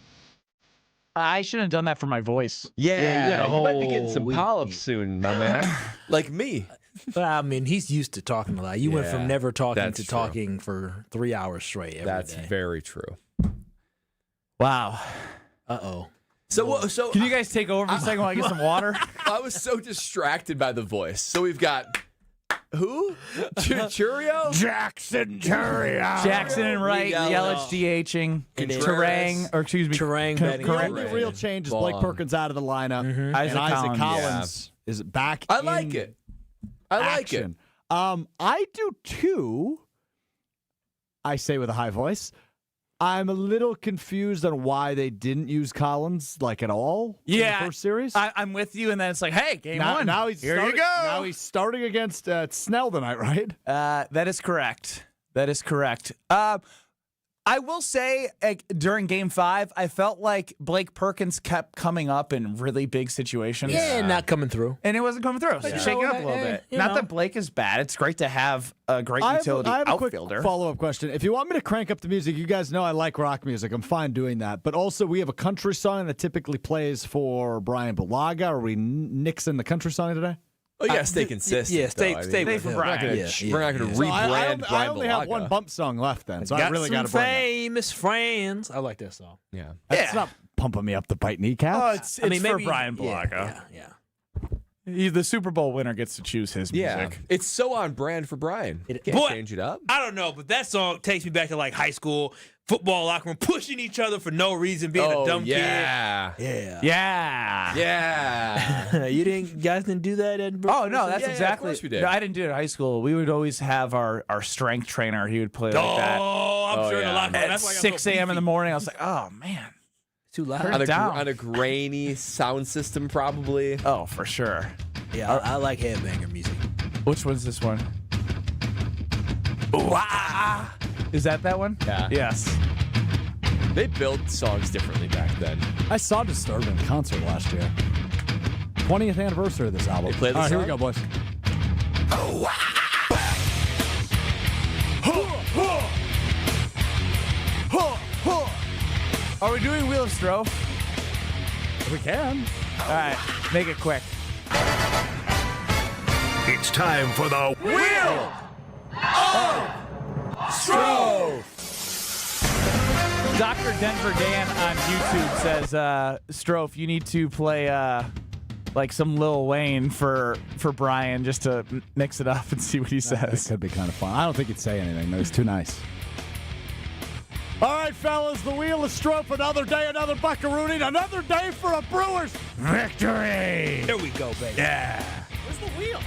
I shouldn't have done that for my voice. Yeah, you might be getting some polyps soon, my man. Like me. I mean, he's used to talking a lot. You went from never talking that's to true. talking for 3 hours straight every That's day. very true. Wow. Uh-oh. So Can you guys take over for a second while I get some water? I was so distracted by the voice. So we've got who? Churio? Jackson Churio. Jackson in right, Yelich DHing. Terang, or excuse me. Terang The only real change is Blake Perkins out of the lineup. Isaac Isaac Collins. Collins is back I like in it. I like it. action. I do too. I say with a high voice. I'm a little confused on why they didn't use Collins like at all in the first series. I'm with you, and then it's like, hey, game one. Now he's Here starting, you go. Now he's starting against Snell tonight, right? That is correct. That is correct. I will say, during Game 5, I felt like Blake Perkins kept coming up in really big situations. Yeah, not coming through. And it wasn't coming through. So shake it up a little bit. Not that Blake is bad. It's great to have a great utility I have a outfielder. quick follow-up question. If you want me to crank up the music, you guys know I like rock music. I'm fine doing that. But also, we have a country song that typically plays for Brian Balaga. Are we nixing the country song today? Oh, yeah, stay consistent. Yeah, stay with for Brian. We're not going to rebrand Brian I only have Balaga. one bump song left then, so I really got to some bring it. famous friends. I like that song. Yeah. That's not pumping me up the bite kneecaps. Oh, it's for maybe Brian Balaga. Yeah. The Super Bowl winner gets to choose his music. It's so on brand for Brian. Can't Boy, change it up. I don't know, but that song takes me back to like high school football locker room, pushing each other for no reason, being a dumb kid. Yeah. You guys didn't do that at Brust? Oh, no, that's Yeah, exactly. of course we did. No, I didn't do it in high school. We would always have our strength trainer. He would play like that. Oh, I'm sure in the locker room. At That's why I got 6 so a.m. in beefy. the morning, I was like, oh, man. Too loud. Turn it down. On a grainy sound system, probably. Oh, for sure. Yeah, I like headbanger music. Which one's this one? Ooh, ah. Is that one? Yeah. Yes. They built songs differently back then. I saw Disturbed in concert last year. 20th anniversary of this album. They played the All right, here we song? go, boys. Are we doing Wheel of Strophe? We can. All right, make it quick. It's time for the Wheel of Strophe. Dr. Denver Dan on YouTube says, Strophe, you need to play like some Lil Wayne for Brian just to mix it up and see what he It says. could be kind of fun. I don't think he'd say anything. No, he's too nice. All right, fellas, the Wheel of Strophe. Another day, another buckaroonie, another day for a Brewers victory. There we go, baby. Yeah. Where's the wheel?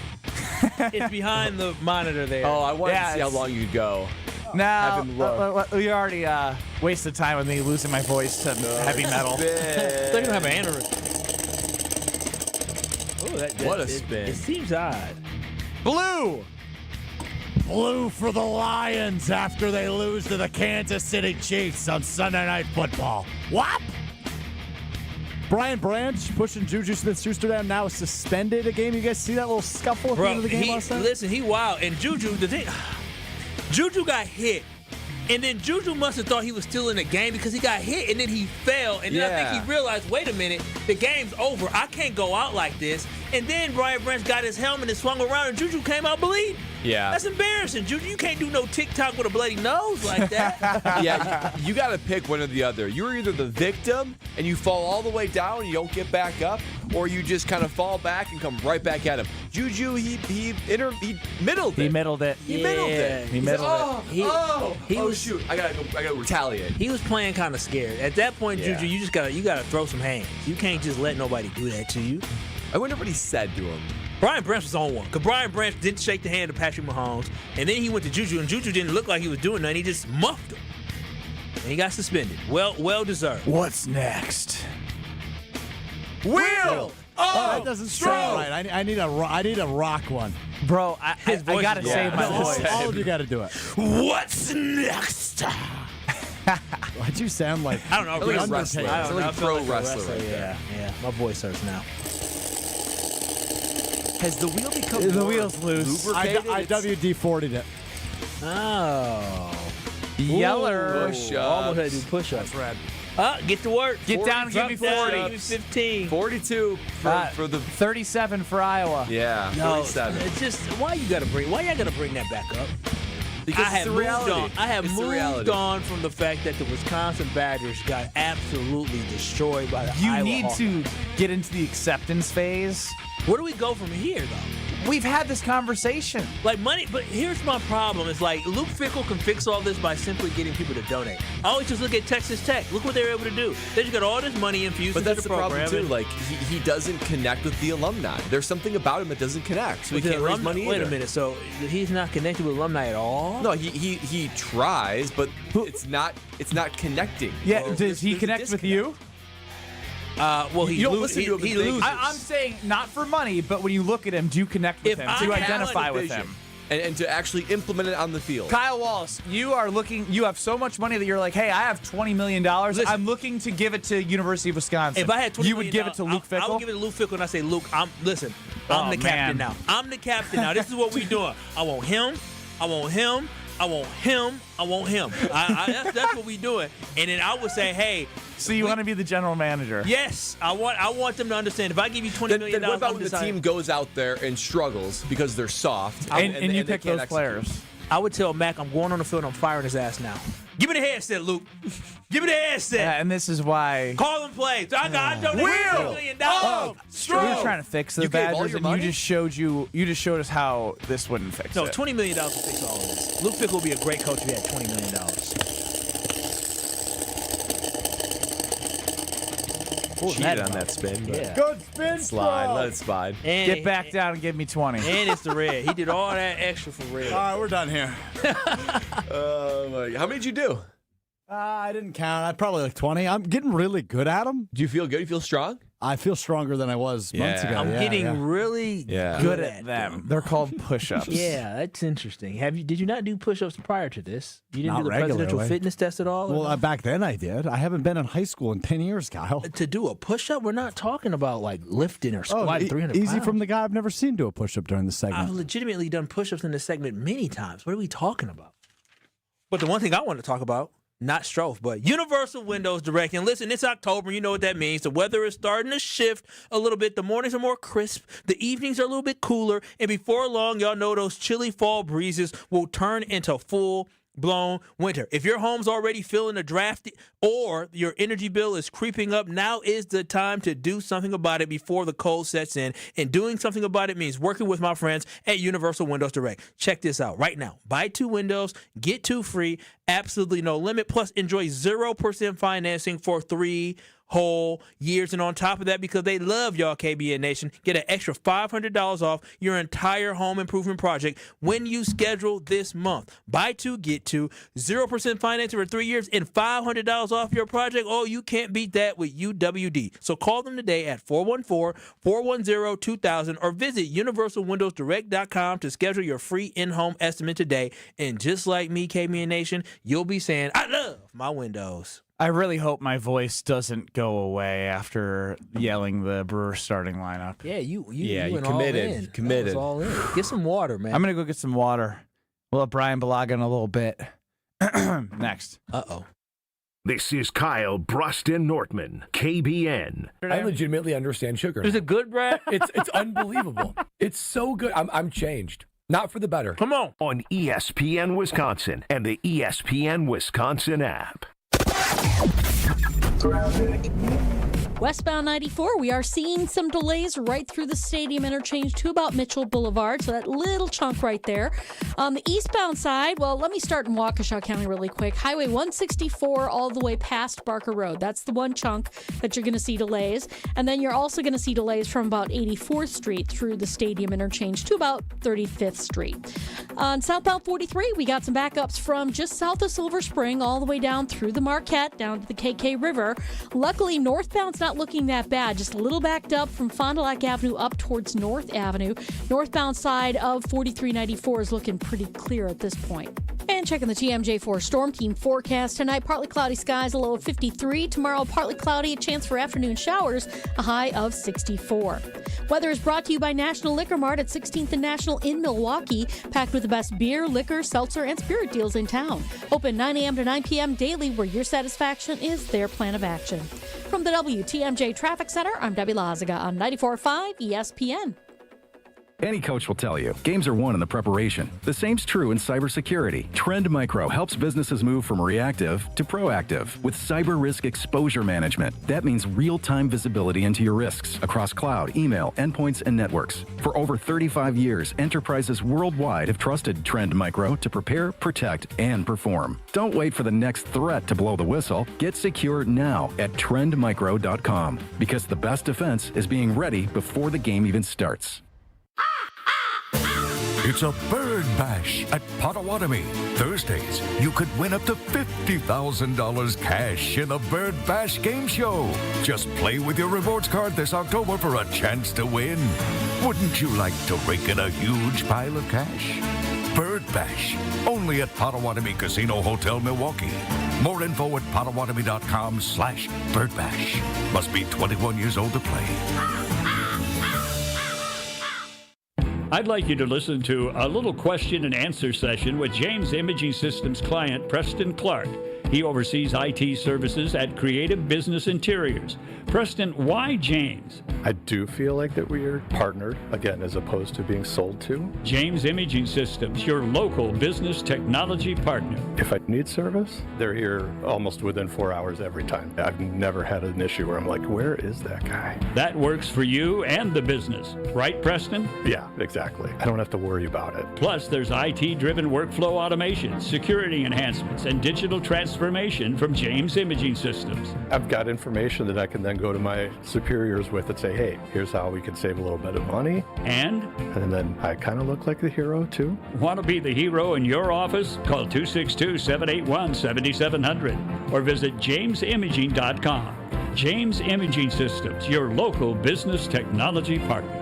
It's behind the monitor there. Oh, I wanted Yeah, to see how long you'd go. Now, Have him look. we already wasted time with me losing my voice to heavy metal. They're going to have an aneurysm. Oh, What a spin. It seems odd. Blue. Blue for the Lions after they lose to the Kansas City Chiefs on Sunday Night Football. What? Brian Branch pushing Juju Smith-Schuster down, now suspended a game. You guys see that little scuffle at the end of the game last night? Listen, he wild. And Juju, the thing, Juju got hit And then Juju must have thought he was still in the game because he got hit, and then he fell. And then I think he realized, wait a minute, the game's over. I can't go out like this. And then Brian Branch got his helmet and swung around, and Juju came out bleeding. Yeah. That's embarrassing. Juju, you can't do no TikTok with a bloody nose like that. Yeah, you got to pick one or the other. You're either the victim and you fall all the way down and you don't get back up, or you just kind of fall back and come right back at him. Juju, he middled it. He middled it. He middled it. He middled it. Shoot! I gotta retaliate. He was playing kind of scared. At that point, Juju, you gotta throw some hands. You can't just let nobody do that to you. I wonder what he said to him. Brian Branch was on one, because Brian Branch didn't shake the hand of Patrick Mahomes, and then he went to Juju, and Juju didn't look like he was doing nothing. He just muffed him, and he got suspended. Well deserved. What's next? Will! That doesn't sound right. I need a rock one. Bro, I gotta save my voice. All of you gotta do it. What's next? Why'd you sound like I don't know. Like a wrestler. I don't know. Like a pro wrestler right there. Yeah. My voice hurts now. Has the wheel become The more wheel's loose. lubricated? I WD-40'd it. Oh. Yeller. Push-ups. Almost had to do push-ups. That's red. Get to work. Get down and give me 40. Give me 15. 42 for the 37 for Iowa. yeah. No, 47. it's just why y'all gotta bring that back up? Because I have it's the moved reality. on. I have It's the moved reality. on from the fact that the Wisconsin Badgers got absolutely destroyed by the You Iowa need to Hawkeyes. get into the acceptance phase. Where do we go from here, though? We've had this conversation. Like money, but here's my problem. It's like Luke Fickell can fix all this by simply getting people to donate. I always just look at Texas Tech. Look what they were able to do. They just got all this money infused But into that's the the problem program. too. Like he doesn't connect with the alumni. There's something about him that doesn't connect. So he can't raise money Wait either. a minute. So he's not connected with alumni at all? No, he tries, but it's not connecting. Yeah, Well, does he there's a connect with you? Well, he You don't listen to him he and think- loses. I'm saying not for money, but when you look at him, do you connect with If him? I Do you had identify a with vision. him? And to actually implement it on the field. Kyle Wallace, you have so much money that you're like, hey, I have $20 million. I'm looking to give it to University of Wisconsin. If I had $20 you would million, give it to Luke Fickell? I would give it to Luke Fickell, and I say, Luke, I'm Oh, the captain now. I'm the captain now. This is what we doing. I want him. I want him. I want him. I want him. That's what we doing. And then I would say, hey. So you want to be the general manager? Yes, I want them to understand. If I give you $20 million, Then what about when the team goes out there and struggles because they're soft? And you they pick can't those execute? players? I would tell Mac, I'm going on the field and I'm firing his ass now. Give me the headset, Luke. Give me the headset. Yeah, and this is why. Call and play. I donated $20 million. We were trying to fix the You gave all Badgers, your and money? you just showed us how this wouldn't fix No, it. $20 million will fix all of this. Luke Fickell would be a great coach if he had $20 million. Cheated on that spin. But Yeah. Good spin, slide. Let it slide. And Get back down and give me 20. And it's the red. He did all that extra for red. All right, we're done here. How many did you do? I didn't count. I probably like 20. I'm getting really good at them. Do you feel good? You feel strong? I feel stronger than I was months Yeah. ago. I'm Yeah, getting yeah. really Good at them. They're called push-ups. Yeah, that's interesting. Did you not do push-ups prior to this? You didn't Not do the presidential regularly. fitness test at all? or Well, no? back then I did. I haven't been in high school in 10 years, Kyle. To do a push-up, we're not talking about like lifting or squatting 300 easy pounds. from the guy I've never seen do a push-up during the segment. I've legitimately done push-ups in this segment many times. What are we talking about? But the one thing I want to talk about, not Strofe, but Universal Windows Direct. And listen, it's October. You know what that means. The weather is starting to shift a little bit. The mornings are more crisp. The evenings are a little bit cooler. And before long, y'all know those chilly fall breezes will turn into full-blown winter. If your home's already feeling a draft or your energy bill is creeping up, now is the time to do something about it before the cold sets in. And doing something about it means working with my friends at Universal Windows Direct. Check this out right now. Buy 2 windows, get 2 free, absolutely no limit. Plus, enjoy 0% financing for 3 whole years. And on top of that, because they love y'all, KBN Nation, get an extra $500 off your entire home improvement project when you schedule this month. Buy 2, get 2, 0% financing for 3 years, and $500 off your project. Oh, you can't beat that with UWD. So call them today at 414-410-2000 or visit universalwindowsdirect.com to schedule your free in-home estimate today. And just like me, KBN Nation, you'll be saying, I love my windows. I really hope my voice doesn't go away after yelling the Brewers starting lineup. Yeah, you you went committed. all in. You committed. That was all in. Get some water, man. I'm going to go get some water. We'll have Brian Balaga in a little bit. Next. Uh-oh. This is Kyle Brust and Nortman, KBN. I legitimately understand sugar. Is it good, Brad? It's unbelievable. It's so good. I'm changed. Not for the better. Come on. On ESPN Wisconsin and the ESPN Wisconsin app. Westbound 94, we are seeing some delays right through the stadium interchange to about Mitchell Boulevard, so that little chunk right there. On the eastbound side, well, let me start in Waukesha County really quick. Highway 164 all the way past Barker Road. That's the one chunk that you're going to see delays. And then you're also going to see delays from about 84th Street through the stadium interchange to about 35th Street. On southbound 43, we got some backups from just south of Silver Spring all the way down through the Marquette, down to the KK River. Luckily, northbound's not looking that bad, just a little backed up from Fond du Lac Avenue up towards North Avenue. Northbound side of 4394 is looking pretty clear at this point. And checking the TMJ4 Storm Team forecast tonight, partly cloudy skies, a low of 53. Tomorrow, partly cloudy, a chance for afternoon showers, a high of 64. Weather is brought to you by National Liquor Mart at 16th and National in Milwaukee, packed with the best beer, liquor, seltzer, and spirit deals in town. Open 9 a.m. to 9 p.m. daily, where your satisfaction is their plan of action. From the WTMJ Traffic Center, I'm Debbie Lazaga on 94.5 ESPN. Any coach will tell you, games are won in the preparation. The same's true in cybersecurity. Trend Micro helps businesses move from reactive to proactive with cyber risk exposure management. That means real-time visibility into your risks across cloud, email, endpoints, and networks. For over 35 years, enterprises worldwide have trusted Trend Micro to prepare, protect, and perform. Don't wait for the next threat to blow the whistle. Get secure now at trendmicro.com, because the best defense is being ready before the game even starts. It's a bird bash at Potawatomi. Thursdays, you could win up to $50,000 cash in the Bird Bash game show. Just play with your rewards card this October for a chance to win. Wouldn't you like to rake in a huge pile of cash? Bird Bash, only at Potawatomi Casino Hotel, Milwaukee. More info at potawatomi.com/birdbash. Must be 21 years old to play. I'd like you to listen to a little question and answer session with James Imaging Systems client Preston Clark. He oversees IT services at Creative Business Interiors. Preston, why James? I do feel like that we are partnered, again, as opposed to being sold to. James Imaging Systems, your local business technology partner. If I need service, they're here almost within 4 hours every time. I've never had an issue where I'm like, where is that guy? That works for you and the business, right, Preston? Yeah, exactly. I don't have to worry about it. Plus, there's IT-driven workflow automation, security enhancements, and digital transformation from James Imaging Systems. I've got information that I can then go to my superiors with and say, hey, here's how we can save a little bit of money. And then I kind of look like the hero, too. Want to be the hero in your office? Call 262-781-7700 or visit jamesimaging.com. James Imaging Systems, your local business technology partner.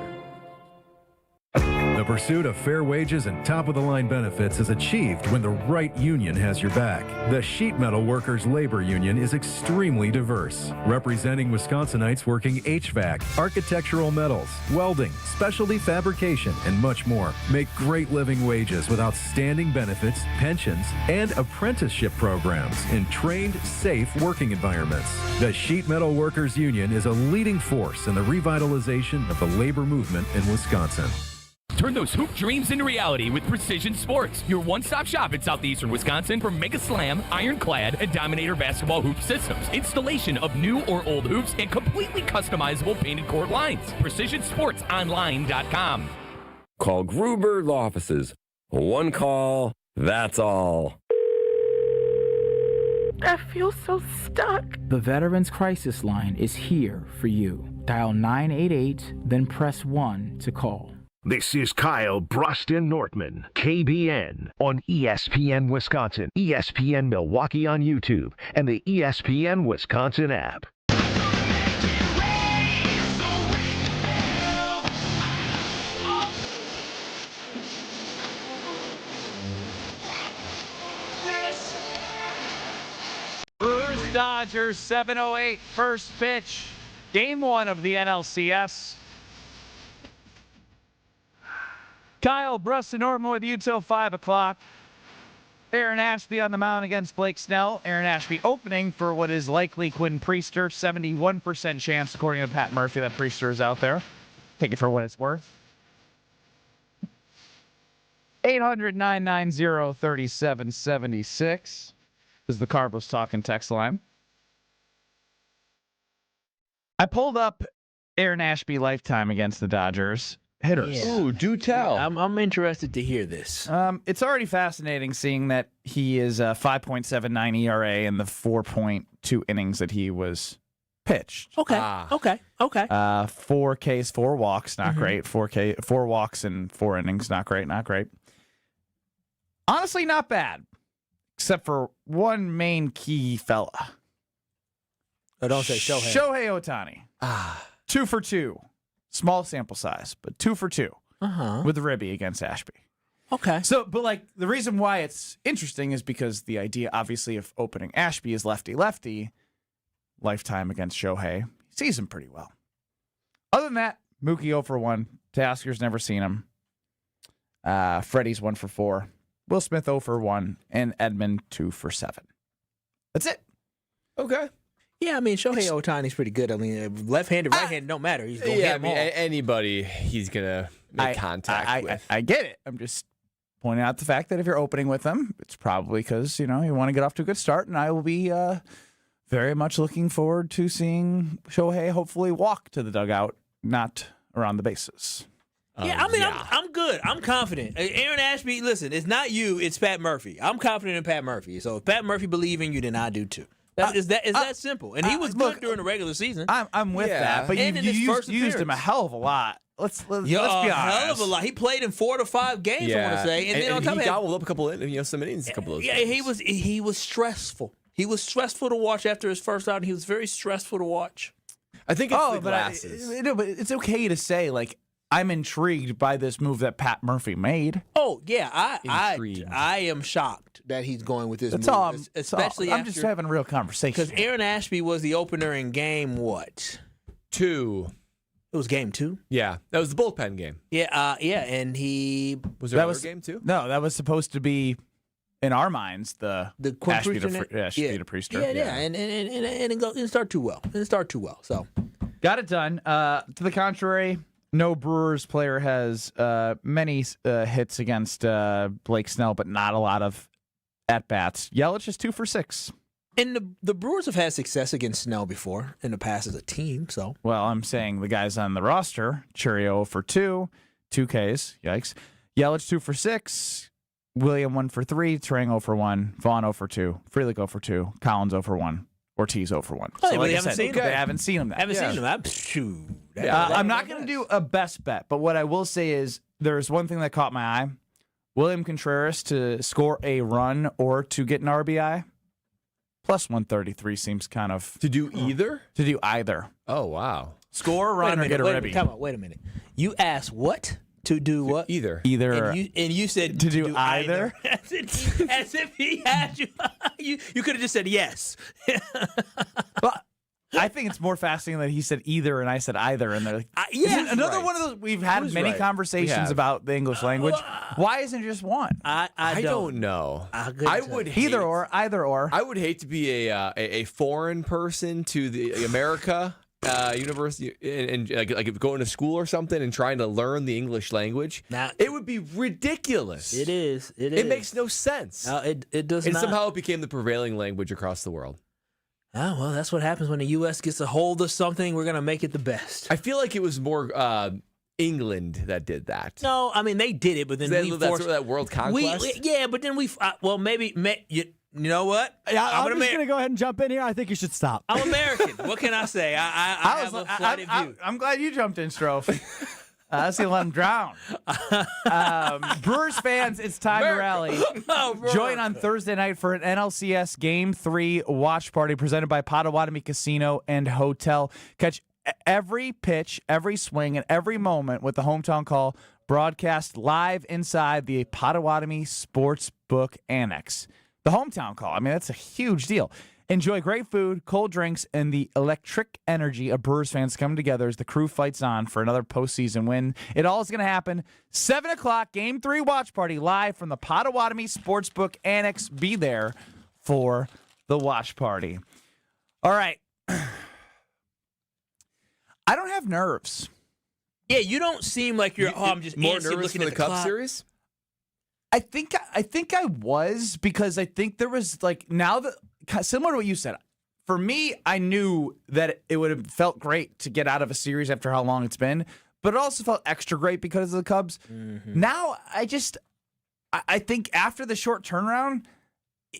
The pursuit of fair wages and top-of-the-line benefits is achieved when the right union has your back. The Sheet Metal Workers Labor Union is extremely diverse, representing Wisconsinites working HVAC, architectural metals, welding, specialty fabrication, and much more. Make great living wages with outstanding benefits, pensions, and apprenticeship programs in trained, safe working environments. The Sheet Metal Workers Union is a leading force in the revitalization of the labor movement in Wisconsin. Turn those hoop dreams into reality with Precision Sports, your one-stop shop in southeastern Wisconsin for Mega Slam, Ironclad, and Dominator basketball hoop systems, installation of new or old hoops, and completely customizable painted court lines. PrecisionSportsOnline.com. Call Gruber Law Offices. One call, that's all. I feel so stuck. The Veterans Crisis Line is here for you. Dial 988, then press 1 to call. This is Kyle Brust and Nortman, KBN, on ESPN Wisconsin, ESPN Milwaukee on YouTube, and the ESPN Wisconsin app. Brewers Dodgers 7:08 first pitch. Game 1 of the NLCS. Kyle Brust and Nortman with you till 5 o'clock. Aaron Ashby on the mound against Blake Snell. Aaron Ashby opening for what is likely Quinn Priester. 71% chance, according to Pat Murphy, that Priester is out there. Take it for what it's worth. 800-990-3776 is the Carbos Talking text line. I pulled up Aaron Ashby lifetime against the Dodgers hitters. Yeah. Ooh, do tell. I'm interested to hear this. It's already fascinating seeing that he is a 5.79 ERA in the 4.2 innings that he was pitched. Okay. Okay. 4 Ks, 4 walks, not great. 4 walks in 4 innings, not great. Honestly, not bad, except for one main key fella. Oh, don't say Shohei. Shohei Ohtani. 2 for 2. Small sample size, but 2 for 2 with Ribby against Ashby. Okay. So, but like the reason why it's interesting is because the idea, obviously, of opening Ashby is lefty-lefty. Lifetime against Shohei, he sees him pretty well. Other than that, Mookie 0 for 1. Teoscar's never seen him. Freddie's 1 for 4. Will Smith 0 for 1, and Edmund 2 for 7. That's it. Okay. Yeah, I mean, Shohei Ohtani's pretty good. I mean, left-handed, right-handed, don't matter. He's going to hit them all. Anybody he's going to make contact with. I get it. I'm just pointing out the fact that if you're opening with him, it's probably because, you want to get off to a good start, and I will be very much looking forward to seeing Shohei hopefully walk to the dugout, not around the bases. Yeah, I mean, I'm good. I'm confident. Aaron Ashby, listen, it's not you, it's Pat Murphy. I'm confident in Pat Murphy. So if Pat Murphy believes in you, then I do too. It's that simple. And he was good during the regular season. I'm with that, but you used him a hell of a lot. Let's be honest. A hell of a lot. He played in 4 to 5 games, I want to say. And then on top of that, he gobbled up a couple of, some innings, a couple of those games. He was stressful. He was stressful to watch after his first outing. He was very stressful to watch. I think it's the glasses. But it's okay to say, like, I'm intrigued by this move that Pat Murphy made. Oh, yeah. I am shocked that he's going with this move. Especially I'm just having a real conversation. Because Aaron Ashby was the opener in game what? 2. It was game 2? Yeah. That was the bullpen game. Yeah, and he... Was there another game 2? No, that was supposed to be, in our minds, the Ashby to Priester. Yeah. And it didn't start too well. So got it done. To the contrary, no Brewers player has many hits against Blake Snell, but not a lot of at-bats. Yelich is 2 for 6. And the Brewers have had success against Snell before in the past as a team. So, well, I'm saying the guys on the roster: Churio for 2 Ks. Yikes. Yelich 2 for 6. William 1 for 3. Turang 0 for 1. Vaughn 0 for 2. Frelick 0 for 2. Collins 0 for 1. Ortiz 0 for 1. Oh, so, like I said, they haven't seen him. I'm not going to do a best bet, but what I will say is there's one thing that caught my eye: William Contreras to score a run or to get an RBI. Plus 133 seems kind of... To do either? To do either. Oh, wow. Score a run or get a ribby. Come on, wait a minute. You asked what? To do what? Either. And you said to do either? As if he had you. You could have just said yes. But I think it's more fascinating that he said either and I said either. And they're like, another one of those. We've had many conversations about the English language. Why isn't it just one? I don't know. I would hate, either or. I would hate to be a foreign person to the America university and like going to school or something and trying to learn the English language. Now, it would be ridiculous. It is. It makes no sense. It does and not. Somehow it became the prevailing language across the world. Oh, well, that's what happens when the U.S. gets a hold of something. We're going to make it the best. I feel like it was more England that did that. No, I mean, they did it, but then we forced... That's that world conquest? But then you know what? I'm just going to go ahead and jump in here. I think you should stop. I'm American. What can I say? I have a flighted view. I'm glad you jumped in, Strofe. That's going to let him drown. Brewers fans, it's time to rally. Join on Thursday night for an NLCS Game 3 watch party presented by Potawatomi Casino and Hotel. Catch every pitch, every swing, and every moment with the Hometown Call broadcast live inside the Potawatomi Sportsbook Annex. The Hometown Call, I mean, that's a huge deal. Enjoy great food, cold drinks, and the electric energy of Brewers fans coming together as the crew fights on for another postseason win. It all is going to happen 7 o'clock, Game 3 watch party live from the Potawatomi Sportsbook Annex. Be there for the watch party. All right. I don't have nerves. Yeah, you don't seem like you're. I'm just more antsy nervous looking for at the Cup clock. series. I think I was, because I think there was, like, now that, similar to what you said, for me, I knew that it would have felt great to get out of a series after how long it's been, but it also felt extra great because of the Cubs. Mm-hmm. Now I think after the short turnaround,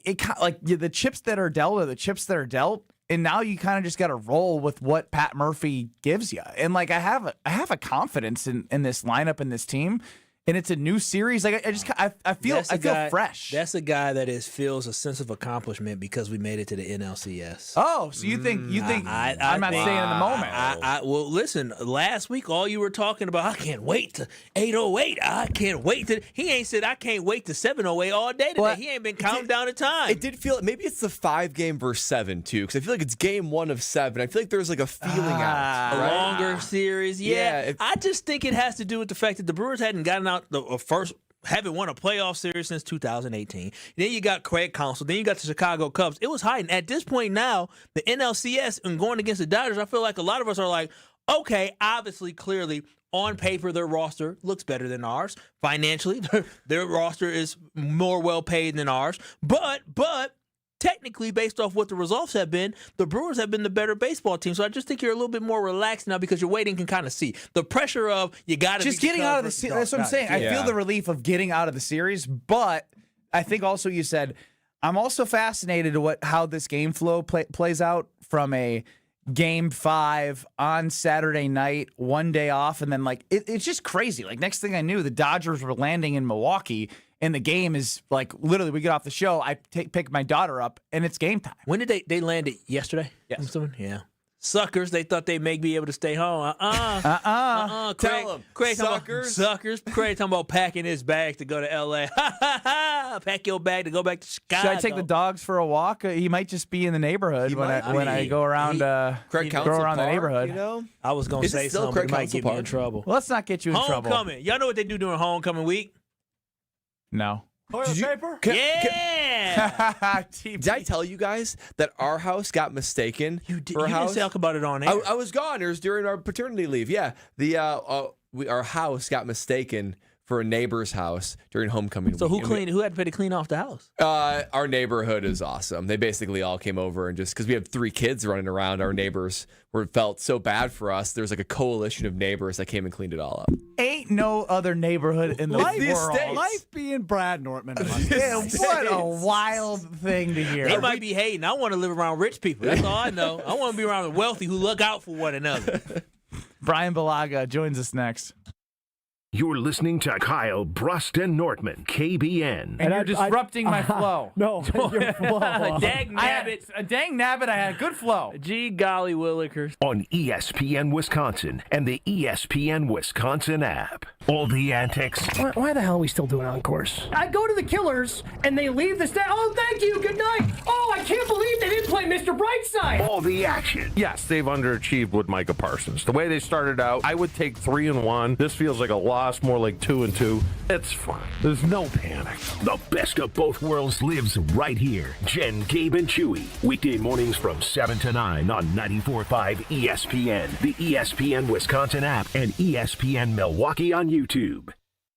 it kind of, like, the chips that are dealt are the chips that are dealt, and now you kind of just got to roll with what Pat Murphy gives you. And, like, I have a confidence in this lineup and this team. And it's a new series. Like, I feel fresh. That's a guy that feels a sense of accomplishment because we made it to the NLCS. Oh, so you think I'm not saying in the moment. Well, listen, last week all you were talking about, I can't wait to 8:08. I can't wait to. He ain't said I can't wait to 7:08 all day today. Well, he ain't been counting down the time. It did feel maybe it's the 5-game versus 7 too, because I feel like it's game 1 of 7. I feel like there's like a feeling out, a longer series. Yeah, I just think it has to do with the fact that the Brewers hadn't gotten out haven't won a playoff series since 2018. Then you got Craig Counsell. Then you got the Chicago Cubs. It was hiding. At this point now, the NLCS and going against the Dodgers, I feel like a lot of us are like, okay, obviously, clearly, on paper, their roster looks better than ours. Financially, their roster is more well-paid than ours. But technically, based off what the results have been, the Brewers have been the better baseball team. So I just think you're a little bit more relaxed now because you're waiting can kind of see the pressure of you got to just getting out of the series. That's what I'm saying. I feel the relief of getting out of the series, but I think also you said I'm also fascinated to how this game flow plays out from a Game 5 on Saturday night, one day off, and then like it's just crazy. Like next thing I knew, the Dodgers were landing in Milwaukee. And the game is like literally, we get off the show. I pick my daughter up, and it's game time. When did they landed yesterday? Yes. Yeah. Suckers. They thought they may be able to stay home. Tell them. Suckers. Craig talking about packing his bag to go to L.A. Pack your bag to go back to Chicago. Should I take the dogs for a walk? He might just be in the neighborhood when I go around. Craig go around the neighborhood. You know? I was gonna say something, but it might get me in trouble. Well, let's not get you in trouble. Homecoming. Y'all know what they do during homecoming week? No. Toilet paper? Yeah. Did I tell you guys that our house got mistaken for a house? You didn't talk about it on air. I was gone. It was during our paternity leave. Yeah. Our house got mistaken for a neighbor's house during homecoming so week. Who had to pay to clean off the house? Our neighborhood is awesome. They basically all came over and just because we have 3 kids running around, our neighbors felt so bad for us. There's like a coalition of neighbors that came and cleaned it all up. Ain't no other neighborhood in the world. Life being Brad Nortman. What a wild thing to hear. They might be hating. I want to live around rich people. That's all I know. I want to be around the wealthy who look out for one another. Brian Balaga joins us next. You're listening to Kyle, Brust, and Nortman, KBN. And you're disrupting my flow. No, your flow. Dag nabbit. Dang nabbit, I had a good flow. Gee golly willikers. On ESPN Wisconsin and the ESPN Wisconsin app. All the antics. Why the hell are we still doing encores? I go to the Killers, and they leave the stage. Oh, thank you, good night. Oh, I can't believe they didn't play Mr. Brightside. All the action. Yes, they've underachieved with Micah Parsons. The way they started out, I would take 3-1. This feels like a loss, more like 2-2. It's fine. There's no panic. The best of both worlds lives right here. Jen, Gabe, and Chewy. Weekday mornings from 7 to 9 on 94.5 ESPN, the ESPN Wisconsin app, and ESPN Milwaukee on YouTube.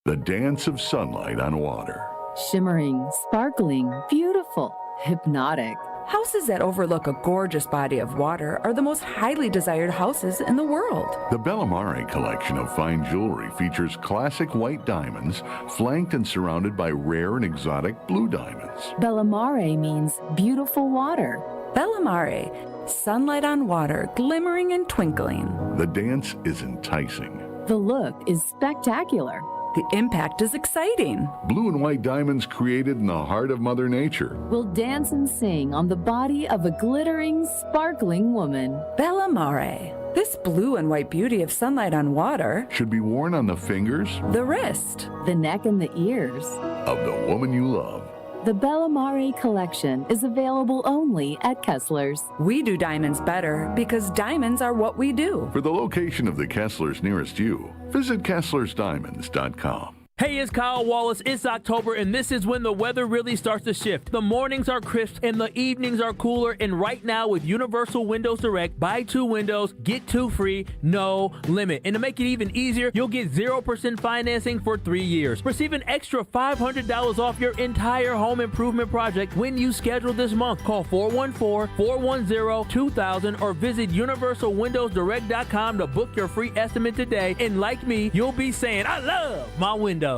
The dance of sunlight on water. Shimmering, sparkling, beautiful, hypnotic. Houses that overlook a gorgeous body of water are the most highly desired houses in the world. The Bellamare collection of fine jewelry features classic white diamonds, flanked and surrounded by rare and exotic blue diamonds. Bellamare means beautiful water. Bellamare, sunlight on water, glimmering and twinkling. The dance is enticing. The look is spectacular. The impact is exciting. Blue and white diamonds created in the heart of Mother Nature. Will dance and sing on the body of a glittering, sparkling woman. Bellamare. This blue and white beauty of sunlight on water should be worn on the fingers, the wrist, the neck, and the ears of the woman you love. The Bellamare collection is available only at Kessler's. We do diamonds better because diamonds are what we do. For the location of the Kesslers nearest you, visit KesslersDiamonds.com. Hey, it's Kyle Wallace. It's October, and this is when the weather really starts to shift. The mornings are crisp, and the evenings are cooler. And right now, with Universal Windows Direct, buy 2 windows, get 2 free, no limit. And to make it even easier, you'll get 0% financing for 3 years. Receive an extra $500 off your entire home improvement project when you schedule this month. Call 414-410-2000 or visit UniversalWindowsDirect.com to book your free estimate today. And like me, you'll be saying, I love my windows.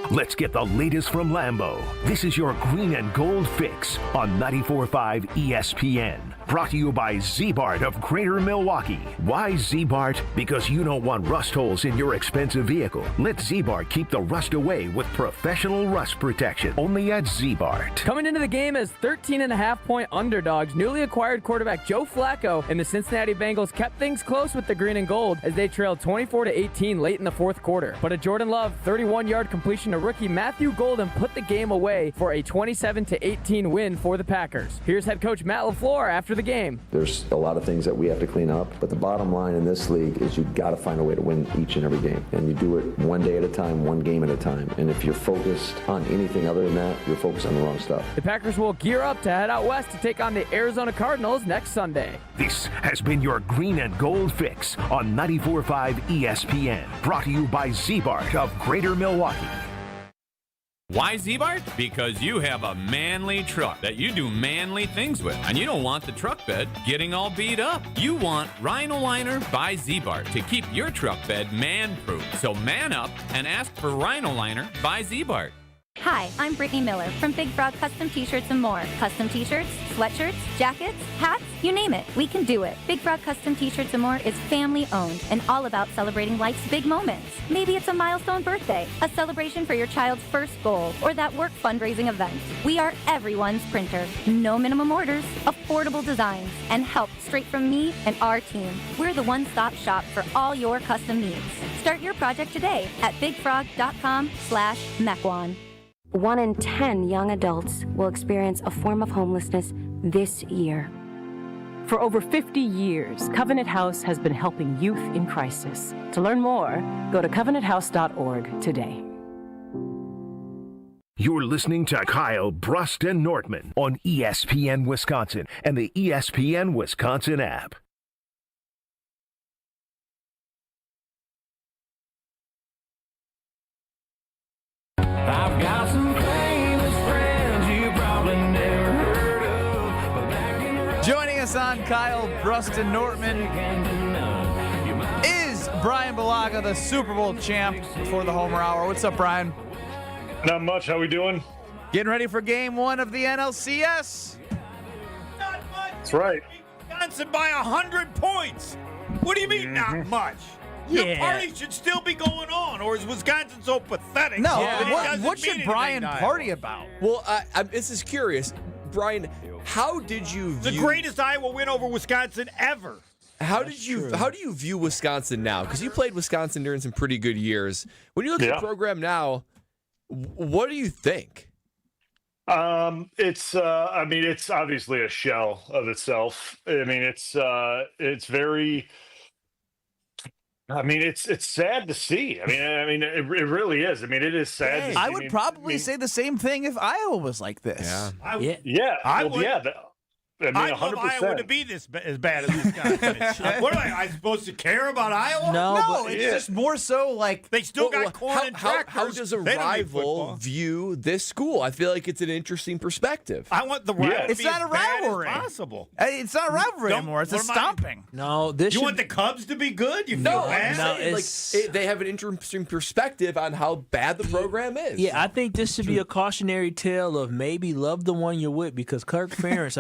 Let's get the latest from Lambeau. This is your green and gold fix on 94.5 ESPN. Brought to you by Z-Bart of Greater Milwaukee. Why Z-Bart? Because you don't want rust holes in your expensive vehicle. Let Z-Bart keep the rust away with professional rust protection. Only at Z-Bart. Coming into the game as 13.5-point underdogs, newly acquired quarterback Joe Flacco and the Cincinnati Bengals kept things close with the green and gold as they trailed 24-18 late in the fourth quarter. But a Jordan Love 31-yard completion to rookie Matthew Golden put the game away for a 27-18 win for the Packers. Here's head coach Matt LaFleur after the game. There's a lot of things that we have to clean up, but the bottom line in this league is you've got to find a way to win each and every game. And you do it one day at a time, one game at a time. And if you're focused on anything other than that, you're focused on the wrong stuff. The Packers will gear up to head out west to take on the Arizona Cardinals next Sunday. This has been your green and gold fix on 94.5 ESPN. Brought to you by Z-Bart of Greater Milwaukee. Why Z-Bart? Because you have a manly truck that you do manly things with, and you don't want the truck bed getting all beat up. You want Rhino Liner by Z-Bart to keep your truck bed man-proof. So man up and ask for Rhino Liner by Z-Bart. Hi, I'm Brittany Miller from Big Frog Custom T-Shirts and more. Custom T-shirts, sweatshirts, jackets, hats, you name it, we can do it. Big Frog Custom T-Shirts and more is family owned and all about celebrating life's big moments. Maybe it's a milestone birthday, a celebration for your child's first goal, or that work fundraising event. We are everyone's printer. No minimum orders, affordable designs, and help straight from me and our team. We're the one-stop shop for all your custom needs. Start your project today at bigfrog.com/Mequon. 1 in 10 young adults will experience a form of homelessness this year. For over 50 years, Covenant House has been helping youth in crisis. To learn more, go to covenanthouse.org today. You're listening to Kyle, Brust, and Nortman on ESPN Wisconsin and the ESPN Wisconsin app. I've got some famous friends you probably never heard of. Joining us on Kyle, Brust, and Nortman is Brian Balaga, the Super Bowl champ for the Homer Hour. What's up, Brian? Not much. How we doing? Getting ready for game 1 of the NLCS. Not much. That's right. Wisconsin by 100 points. What do you mean, not much? Your party should still be going on, or is Wisconsin so pathetic? No, that what should Brian party about? Well, this is curious. Brian, how did you view... The greatest Iowa win over Wisconsin ever. How do you view Wisconsin now? Because you played Wisconsin during some pretty good years. When you look at the program now, what do you think? It's obviously a shell of itself. I mean, it's very... it's sad to see. It really is. It is sad to see. I would probably say the same thing if Iowa was like this. Yeah. I would. 100%. I love Iowa to be as bad as Wisconsin. What am I supposed to care about Iowa? No, it's just more so like they still got corn and tractors. How does a rival view this school? I feel like it's an interesting perspective. I want the rivalry to it's be not as a rivalry. bad as possible. It's not a rivalry anymore. It's a stomping. No, this. You want the Cubs to be good? You feel bad? They have an interesting perspective on how bad the program is. Yeah, I think this should be a cautionary tale of maybe love the one you're with because Kirk Ferentz.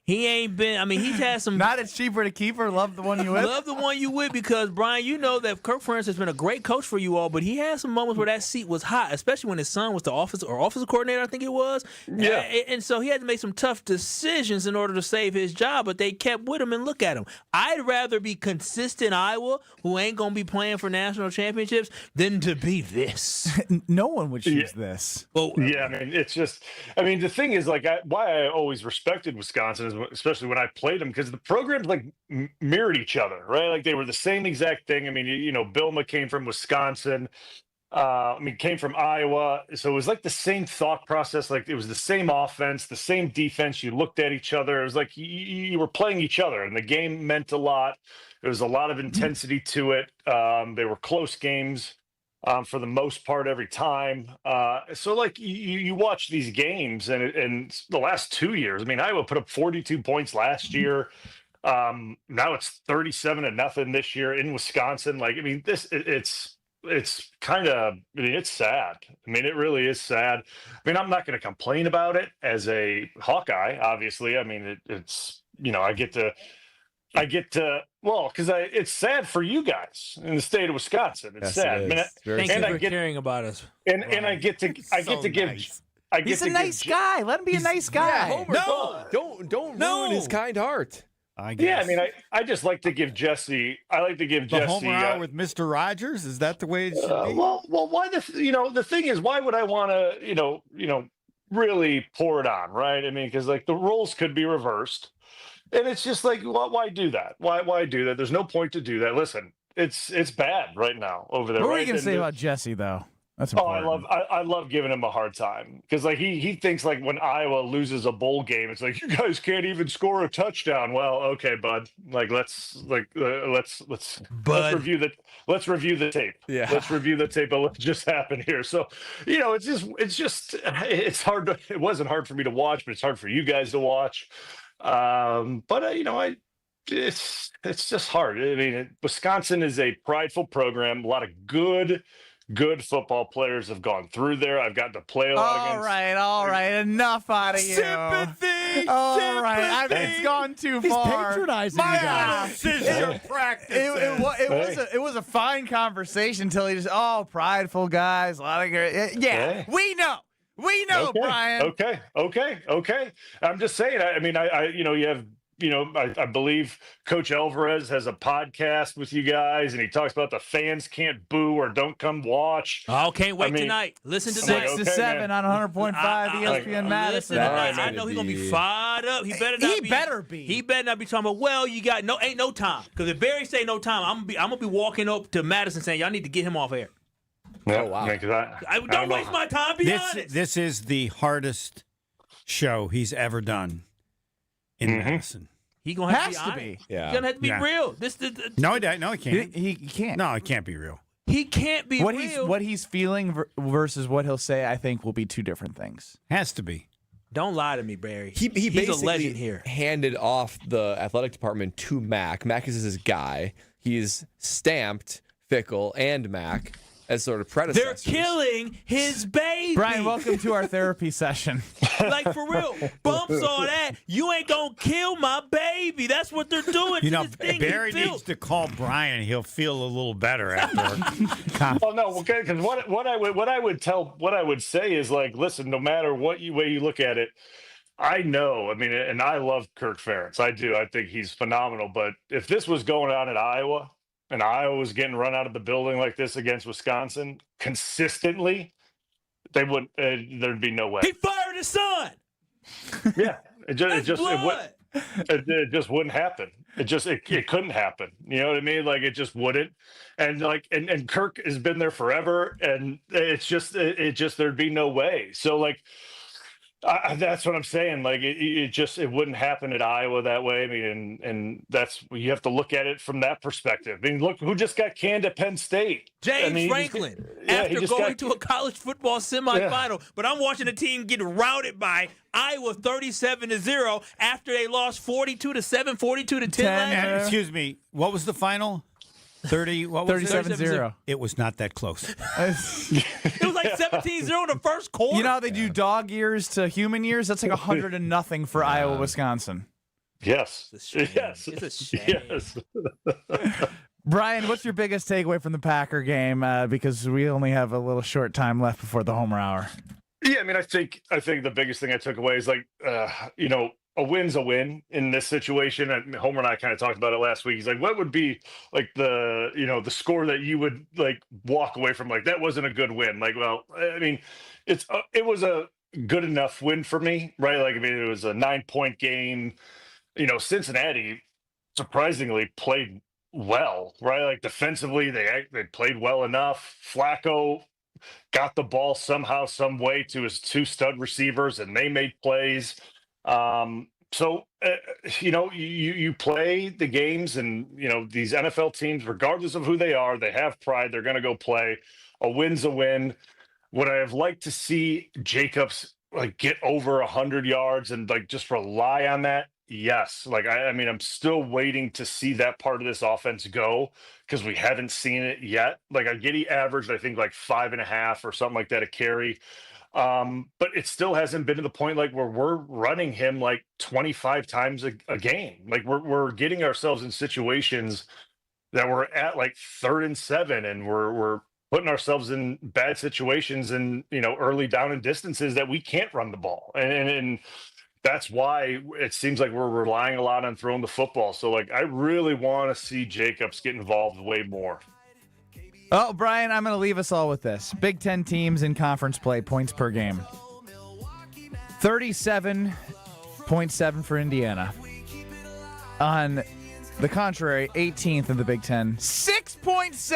He ain't been. I mean, he's had some. Not it's cheaper to keep her. Love the one you with. Love the one you with because, Brian, you know that Kirk Ferentz has been a great coach for you all, but he had some moments where that seat was hot, especially when his son was the offensive coordinator, I think it was. Yeah. And so he had to make some tough decisions in order to save his job, but they kept with him and look at him. I'd rather be consistent Iowa, who ain't going to be playing for national championships, than to be this. No one would choose this. Well, yeah, I mean, it's just, I mean, the thing is, like, why I always respected Wisconsin is, especially when I played them, because the programs like mirrored each other, right? Like they were the same exact thing. I mean, you know, Bilma came from Wisconsin. Came from Iowa. So it was like the same thought process. Like it was the same offense, the same defense. You looked at each other. It was like you were playing each other, and the game meant a lot. There was a lot of intensity to it. They were close games for the most part every time. So like you watch these games, and the last 2 years, I mean, Iowa put up 42 points last year. Now it's 37-0 this year in Wisconsin. Like, I mean, it's kind of, I mean, it's sad. I mean, it really is sad. I mean, I'm not going to complain about it as a Hawkeye, obviously. I mean, it's, you know, I get to, well, because it's sad for you guys in the state of Wisconsin. It's sad. I mean, Thank you for caring about us. And I get to give. He's a nice guy. Let him be a nice guy. Yeah, Homer, don't ruin his kind heart. I guess. Yeah, I mean, I just like to give Jesse. I like to give the Jesse Homer hour with Mr. Rogers. Is that the way it should be? Well, why the thing is, why would I want to really pour it on, right? I mean, because like the roles could be reversed, and it's just like, why do that? Why do that? There's no point to do that. Listen, it's bad right now over there. What were you right? gonna say about Jesse though? That's important. I love giving him a hard time because like he thinks like when Iowa loses a bowl game, it's like you guys can't even score a touchdown. Well, okay, bud. Like let's review the tape. Yeah, let's review the tape of what just happened here. So you know, it's hard. It wasn't hard for me to watch, but it's hard for you guys to watch. It's just hard. I mean, Wisconsin is a prideful program. A lot of good football players have gone through there. I've gotten to play a lot against. All right. Enough out of you. Sympathy. All right. It's gone too far. He's patronizing you guys. It was a fine conversation until he just, prideful guys. A lot of great. Yeah, we know. We know, okay. Brian. Okay. I'm just saying. I believe Coach Alvarez has a podcast with you guys, and he talks about the fans can't boo or don't come watch. Oh, can't wait tonight. Listen to 6 to 7 on 100.5 ESPN Madison. I know he's gonna be fired up. He better not be. He better not be talking about. Well, you got ain't no time. Because if Barry say no time, I'm gonna be walking up to Madison saying y'all need to get him off air. Oh wow! Don't waste my time. Be honest. This is the hardest show he's ever done in Madison. He gonna have to be. Yeah. He's gonna have to be real. No, he can't. He can't. No, it can't be real. He can't be real. What he's feeling versus what he'll say, I think, will be two different things. Has to be. Don't lie to me, Barry. He's basically a legend here. Handed off the athletic department to Mac. Mac is his guy. He's stamped Fickle and Mac as sort of predecessors. They're killing his baby. Brian, welcome to our therapy session. Like, for real, bumps all that. You ain't gonna kill my baby. That's what they're doing. You know, Barry needs to call Brian. He'll feel a little better after. Well, no, okay. Because what I would say is like, listen, no matter what way you look at it, I know. I mean, and I love Kirk Ferentz. I do. I think he's phenomenal. But if this was going on at Iowa, and Iowa was getting run out of the building like this against Wisconsin consistently, there'd be no way. He fired his son. Yeah, it just wouldn't happen. It couldn't happen. You know what I mean? Like it just wouldn't. And like and Kirk has been there forever, and it's just there'd be no way. So like. That's what I'm saying. Like it wouldn't happen at Iowa that way. I mean, and that's you have to look at it from that perspective. I mean, look who just got canned at Penn State. James Franklin, after going to a college football semifinal. But I'm watching a team get routed by Iowa 37-0 after they lost 42-7, 42-10. Excuse me, what was the final? 37-0. It was not that close. It was like 17-0 in the first quarter. You know how they do dog years to human years? That's like 100-0 for Iowa, Wisconsin. Yes. It's a shame. Yes. It's a shame. Yes. Brian, what's your biggest takeaway from the Packer game? Because we only have a little short time left before the Homer Hour. Yeah, I mean, I think the biggest thing I took away is a win's a win in this situation. And Homer and I kind of talked about it last week. He's like, what would be like the score that you would like walk away from? Like, that wasn't a good win. Like, well, I mean, it was a good enough win for me, right? Like, I mean, it was a 9-point game. Cincinnati surprisingly played well, right? Like defensively, they played well enough. Flacco got the ball somehow, some way to his 2 stud receivers, and they made plays. You play the games, and these NFL teams, regardless of who they are, they have pride. They're going to go play. A win's a win. Would I have liked to see Jacobs like get over 100 yards and like just rely on that? Yes. Like, I mean, I'm still waiting to see that part of this offense go because we haven't seen it yet. Like, I get he averaged, I think, like 5.5 or something like that a carry. But it still hasn't been to the point like where we're running him like 25 times a game. Like, we're getting ourselves in situations that we're at like 3rd and 7, and we're putting ourselves in bad situations and early down and distances that we can't run the ball. And that's why it seems like we're relying a lot on throwing the football. So, like, I really want to see Jacobs get involved way more. Oh, Brian, I'm going to leave us all with this. Big Ten teams in conference play, points per game. 37.7 for Indiana. On the contrary, 18th in the Big Ten. 6.7 points.